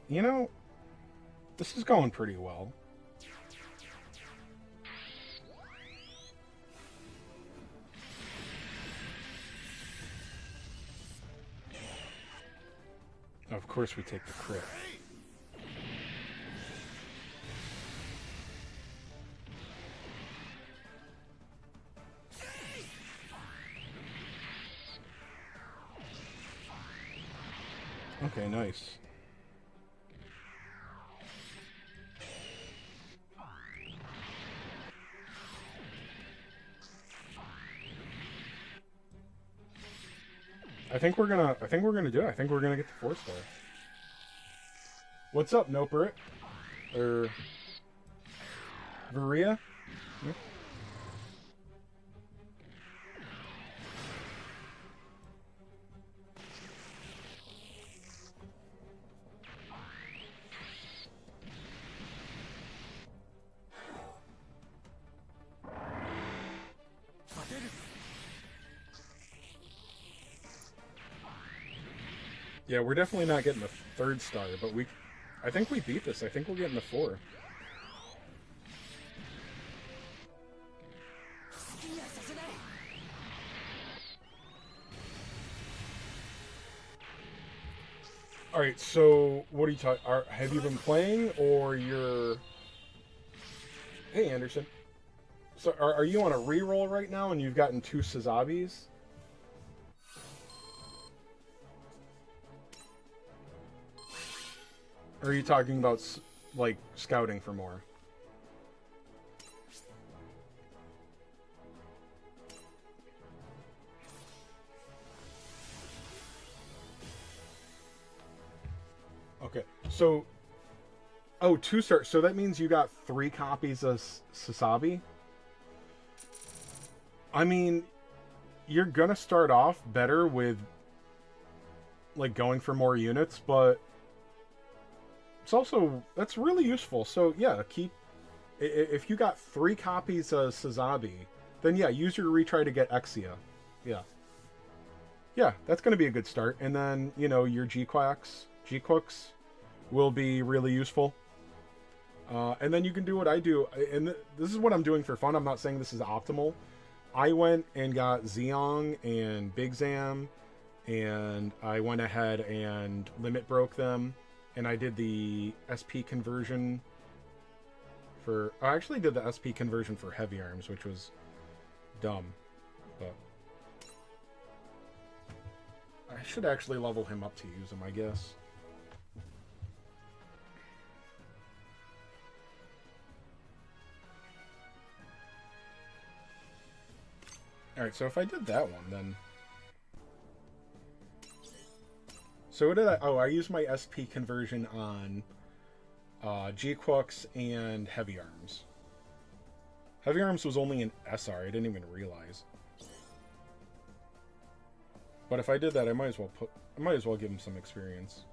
A: You know, this is going pretty well. Of course we take the crit. Okay, nice. I think we're gonna do it. I think we're gonna get the 4-star. What's up, Noperit? Or Varia? Yeah. Yeah, we're definitely not getting the 3rd star, but I think we beat this. I think we're getting the 4. All right, so what are you talking? Have you been playing, or you're? Hey, Anderson. So are you on a reroll right now, and you've gotten 2 Sazabis? Or are you talking about like scouting for more? Okay, so oh, 2 stars. So that means you got 3 copies of Sasabi. I mean, you're gonna start off better with like going for more units, but it's also that's really useful. So yeah, if you got 3 copies of Sazabi, then yeah, use your retry to get Exia. Yeah, that's gonna be a good start. And then your G-Quacks will be really useful. And then you can do what I do, and this is what I'm doing for fun. I'm not saying this is optimal. I went and got Zeong and Big Zam, and I went ahead and limit broke them, and I did the SP conversion for... I actually did the SP conversion for Heavy Arms, which was dumb, but... I should actually level him up to use him, I guess. Alright, so if I did that one, then... So what did I... Oh, I used my SP conversion on G-Quux and Heavy Arms. Heavy Arms was only an SR, I didn't even realize. But if I did that, I might as well give him some experience.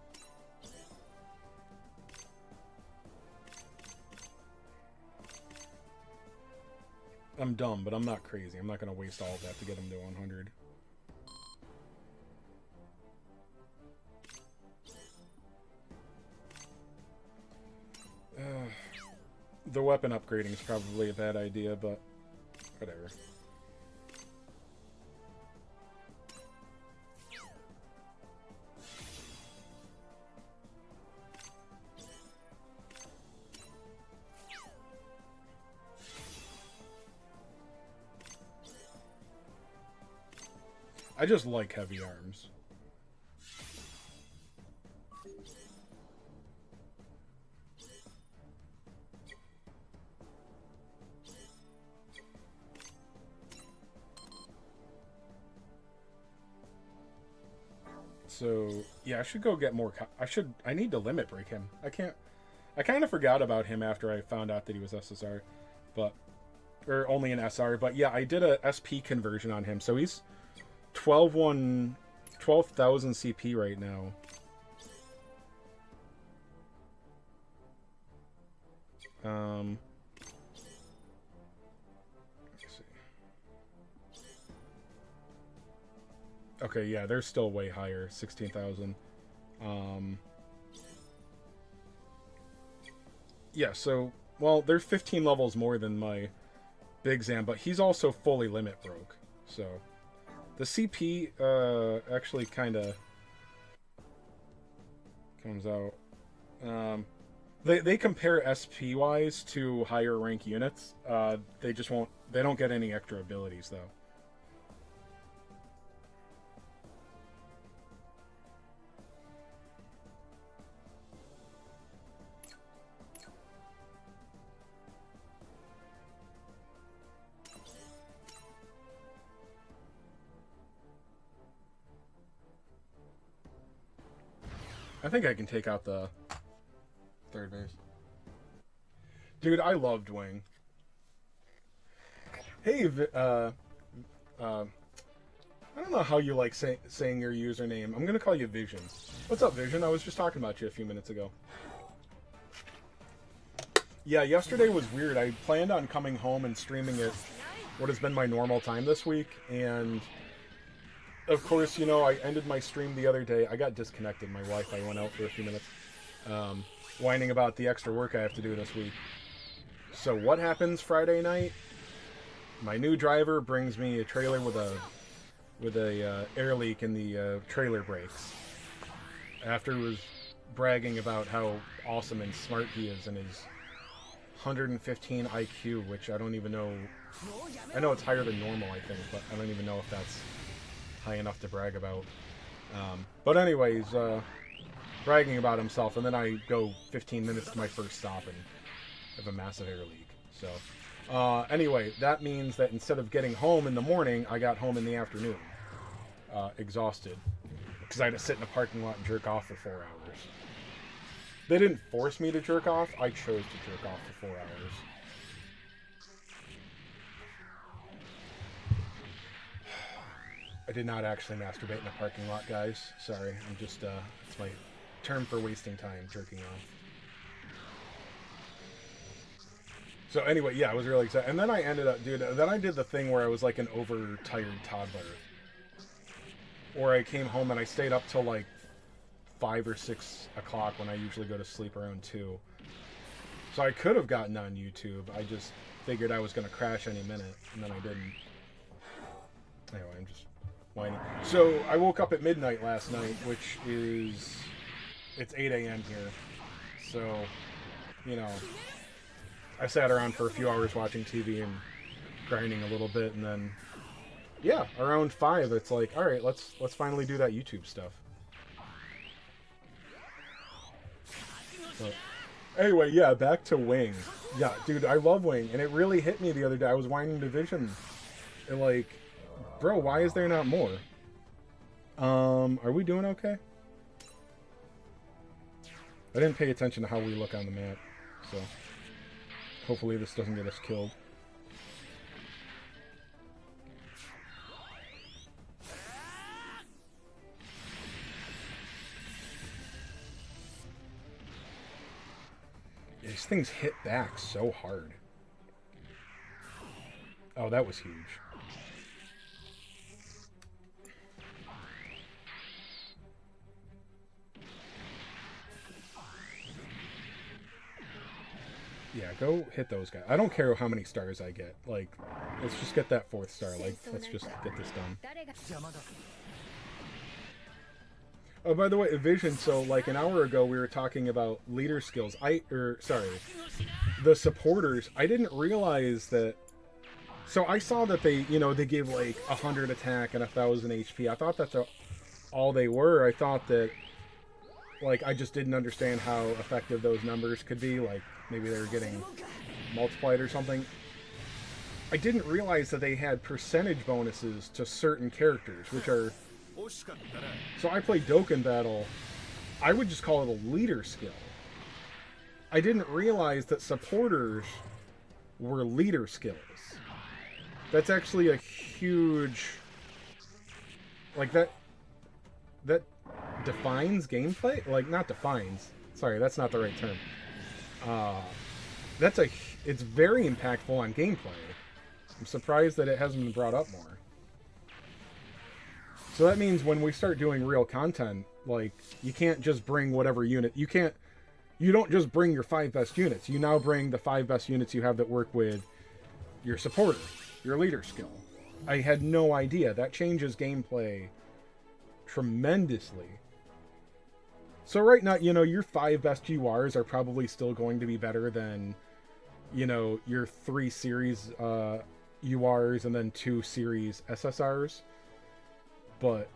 A: I'm dumb, but I'm not crazy. I'm not going to waste all of that to get him to 100. The weapon upgrading is probably a bad idea, but whatever. I just like Heavy Arms. So, yeah, I should go get more... I need to limit break him. I kind of forgot about him after I found out that he was SSR. But... Or only an SR. But yeah, I did a SP conversion on him. So he's 12,000 CP right now. Let's see. Okay, yeah, they're still way higher, 16,000. Yeah, so, well, they're 15 levels more than my Big Zam, but he's also fully limit broke. So, the CP actually kind of comes out. They compare SP wise to higher rank units. They just won't. They don't get any extra abilities though. I think I can take out the third base. Dude, I loved Wing. Hey, I don't know how you like saying your username. I'm gonna call you Vision. What's up, Vision? I was just talking about you a few minutes ago. Yeah, yesterday was weird. I planned on coming home and streaming it what has been my normal time this week, and of course, you know, I ended my stream the other day. I got disconnected. My Wi-Fi went out for a few minutes. Whining about the extra work I have to do this week. So what happens Friday night? My new driver brings me a trailer with a air leak in the trailer brakes. After he was bragging about how awesome and smart he is and his 115 IQ, which I don't even know. I know it's higher than normal, I think, but I don't even know if that's high enough to brag about. But anyways, bragging about himself, and then I go 15 minutes to my first stop and have a massive air leak. So, anyway, that means that instead of getting home in the morning, I got home in the afternoon, exhausted, because I had to sit in a parking lot and jerk off for 4 hours. They didn't force me to jerk off. I chose to jerk off for 4 hours. I did not actually masturbate in a parking lot, guys. Sorry, I'm just, it's my term for wasting time, jerking off. So anyway, yeah, I was really excited. And then I ended up, dude, then I did the thing where I was like an overtired toddler. Or I came home and I stayed up till like 5 or 6 o'clock when I usually go to sleep around 2. So I could have gotten on YouTube. I just figured I was going to crash any minute, and then I didn't. Anyway, I'm just whining. So I woke up at midnight last night, which is... It's 8 a.m. here. So, you know, I sat around for a few hours watching TV and grinding a little bit, and then, yeah, around 5, it's like, all right, let's finally do that YouTube stuff. So, anyway, yeah, back to Wing. Yeah, dude, I love Wing, and it really hit me the other day. I was whining Division, and like, bro, why is there not more? Are we doing okay? I didn't pay attention to how we look on the map, so hopefully this doesn't get us killed. These things hit back so hard. Oh, that was huge. Yeah, go hit those guys. I don't care how many stars I get. Like, let's just get that 4th star. Like, let's just get this done. Oh, by the way, Vision, so like an hour ago we were talking about leader skills. The supporters. I didn't realize that. So I saw that they, you know, they give like 100 attack and 1,000 HP. I thought that's all they were. I thought that, like, I just didn't understand how effective those numbers could be. Like, maybe they were getting multiplied or something. I didn't realize that they had percentage bonuses to certain characters, which are... So I played Dokkan Battle. I would just call it a leader skill. I didn't realize that supporters were leader skills. That's actually a huge... Like, that defines gameplay? Like, not defines. Sorry, that's not the right term. It's very impactful on gameplay. I'm surprised that it hasn't been brought up more. So that means when we start doing real content, like, you can't just bring whatever unit. You don't just bring your 5 best units. You now bring the 5 best units you have that work with your supporter, your leader skill. I had no idea. That changes gameplay tremendously. So right now, you know, your 5 best URs are probably still going to be better than, you know, your 3 series URs and then 2 series SSRs. But,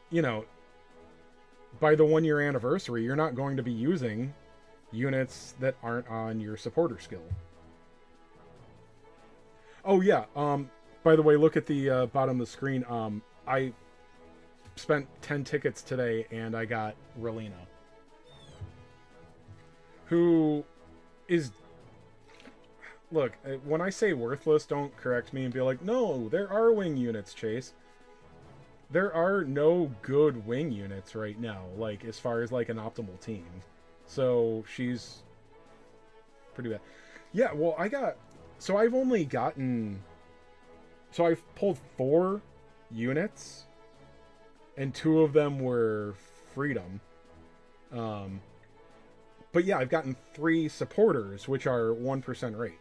A: you know, by the 1-year anniversary, you're not going to be using units that aren't on your supporter skill. Oh, yeah. By the way, look at the bottom of the screen. I spent 10 tickets today, and I got Relina, who is... Look, when I say worthless, don't correct me and be like, no, there are wing units, Chase. There are no good wing units right now, like, as far as, like, an optimal team. So, she's pretty bad. Yeah, well, So I've only gotten... So I've pulled 4 units and 2 of them were freedom. But yeah, I've gotten 3 supporters, which are 1% rate.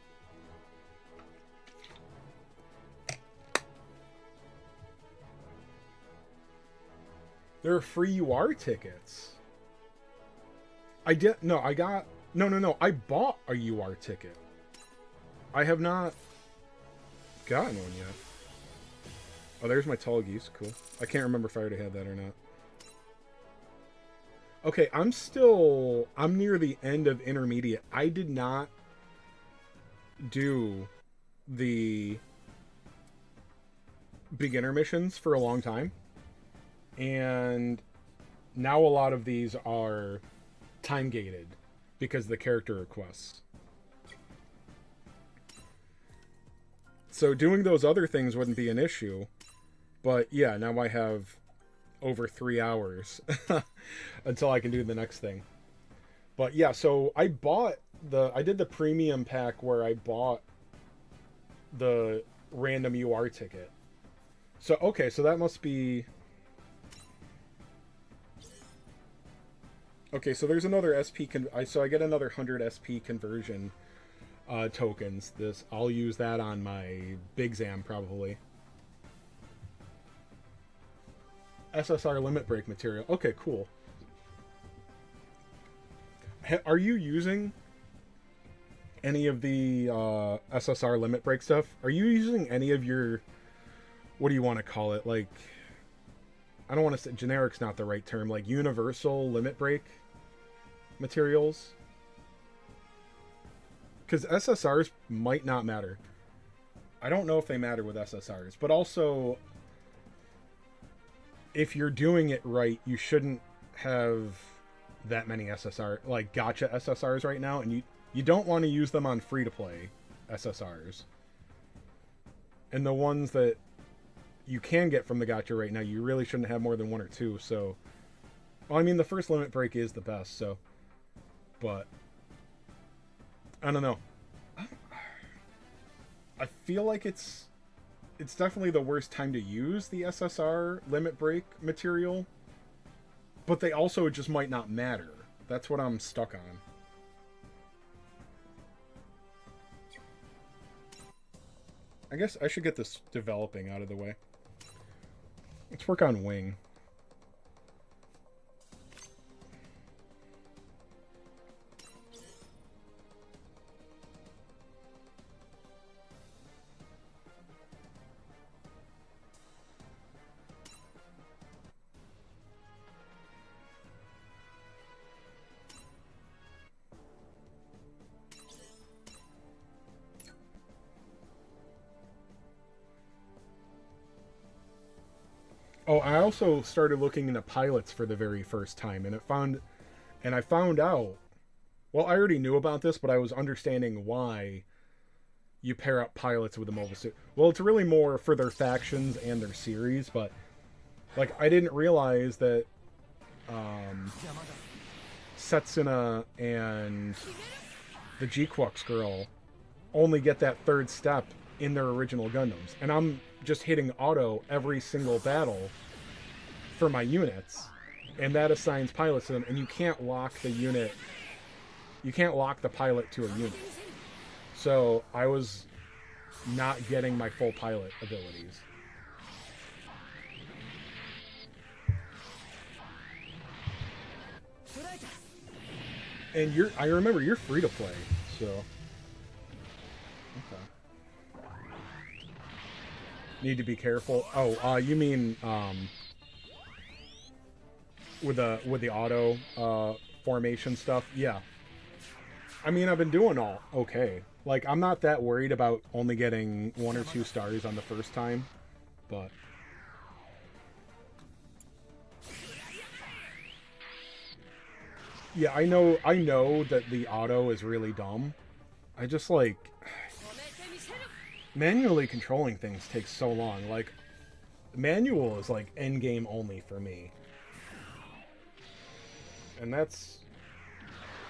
A: There are free UR tickets. I bought a UR ticket. I have not gotten one yet. Oh, there's my tall geese. Cool. I can't remember if I already had that or not. Okay, I'm near the end of intermediate. I did not do the beginner missions for a long time. And now a lot of these are time gated because of the character requests. So doing those other things wouldn't be an issue. But yeah, now I have over 3 hours until I can do the next thing. But yeah, so I did the premium pack where I bought the random UR ticket. So okay, so that must be okay. So there's another SP so I get another 100 SP conversion tokens. I'll use that on my Big Zam probably. SSR limit break material. Okay, cool. Are you using any of the SSR limit break stuff? Are you using any of your, what do you want to call it? Like, I don't want to say, generic's not the right term, like universal limit break materials? Because SSRs might not matter. I don't know if they matter with SSRs, but also, if you're doing it right, you shouldn't have that many SSR, like gotcha SSRs right now, and you don't want to use them on free-to-play SSRs. And the ones that you can get from the gotcha right now, you really shouldn't have more than 1 or 2, so... Well, I mean, the first limit break is the best, so... But... I don't know. I feel like it's definitely the worst time to use the SSR limit break material, but they also just might not matter. That's what I'm stuck on. I guess I should get this developing out of the way. Let's work on Wing. Oh, I also started looking into pilots for the very first time, and I found out, well, I already knew about this, but I was understanding why you pair up pilots with a mobile suit. Well, it's really more for their factions and their series, but like I didn't realize that Setsuna and the G-Quux girl only get that 3rd step in their original Gundams, and I'm just hitting auto every single battle for my units, and that assigns pilots to them, and you can't lock the unit, you can't lock the pilot to a unit. So I was not getting my full pilot abilities. And I remember you're free to play, so okay. Need to be careful. Oh, you mean with the auto formation stuff? Yeah. I mean, I've been doing all okay. Like, I'm not that worried about only getting 1 or 2 stars on the first time, but yeah, I know that the auto is really dumb. I just like manually controlling things takes so long. Like, manual is like end game only for me. And that's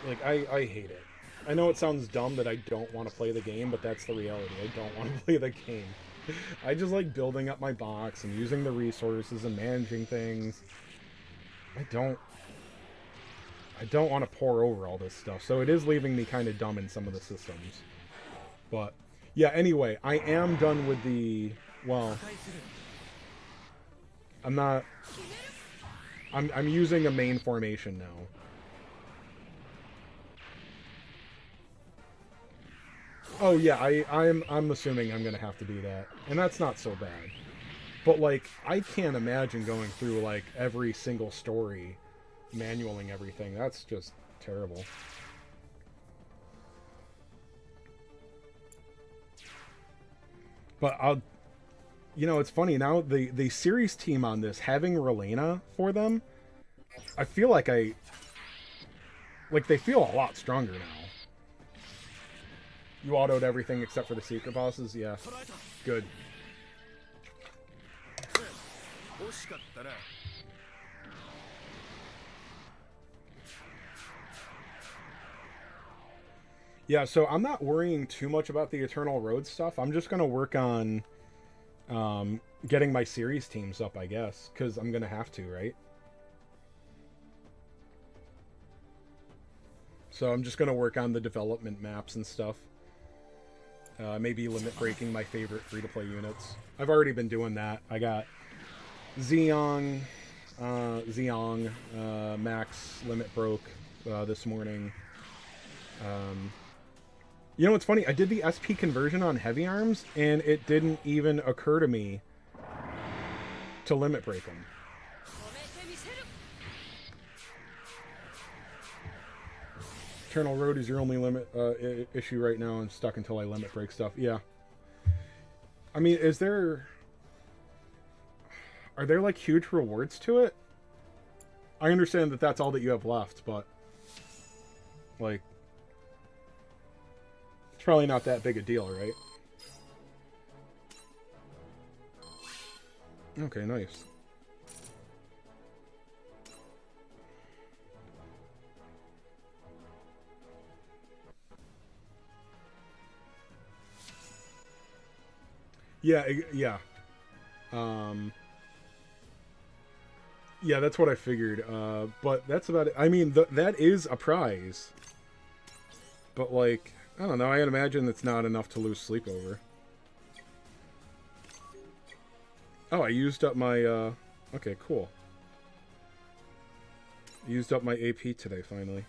A: like I hate it. I know it sounds dumb that I don't want to play the game, but that's the reality. I don't want to play the game. I just like building up my box and using the resources and managing things. I don't want to pour over all this stuff, so it is leaving me kind of dumb in some of the systems. But yeah, anyway, I am done with the, well, I'm using a main formation now. Oh yeah, I'm assuming I'm gonna have to do that, and that's not so bad. But like, I can't imagine going through like every single story, manualing everything. That's just terrible. But it's funny now. The series team on this, having Relena for them, I feel like they feel a lot stronger now. You autoed everything except for the secret bosses? Yeah. Good. Yeah, so I'm not worrying too much about the Eternal Road stuff. I'm just going to work on getting my series teams up, I guess, because I'm going to have to, right? So I'm just going to work on the development maps and stuff. Maybe limit breaking my favorite free-to-play units. I've already been doing that. I got Zeong, Max limit broke this morning. You know what's funny? I did the SP conversion on heavy arms, and it didn't even occur to me to limit break them. Eternal Road is your only limit issue right now. I'm stuck until I limit break stuff. Yeah. I mean, are there like huge rewards to it? I understand that that's all that you have left, but like, it's probably not that big a deal, right? Okay, nice. Yeah, yeah. Yeah, that's what I figured. But that's about it. I mean, that is a prize. But, like, I don't know. I imagine it's not enough to lose sleep over. Oh, I used up my, okay, cool. Used up my AP today, finally.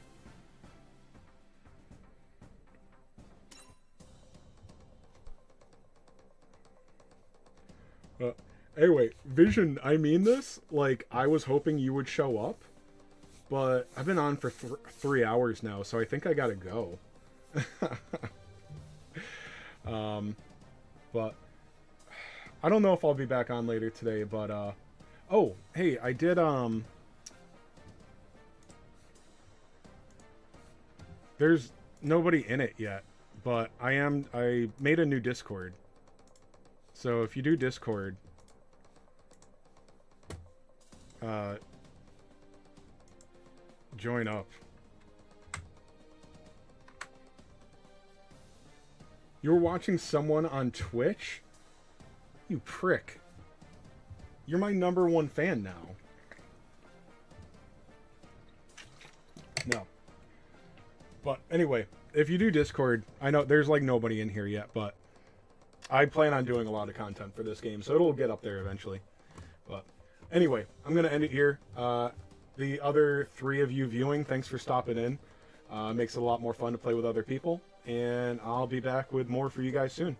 A: Anyway, Vision, I mean this. Like, I was hoping you would show up, but I've been on for 3 hours now, so I think I gotta go. But I don't know if I'll be back on later today, but, oh, hey, I did, there's nobody in it yet, but I made a new Discord. So if you do Discord, join up. You're watching someone on Twitch? You prick. You're my #1 fan now. No. But anyway, if you do Discord, I know there's like nobody in here yet, but I plan on doing a lot of content for this game, so it'll get up there eventually. But anyway, I'm going to end it here. The other 3 of you viewing, thanks for stopping in. Makes it a lot more fun to play with other people, and I'll be back with more for you guys soon.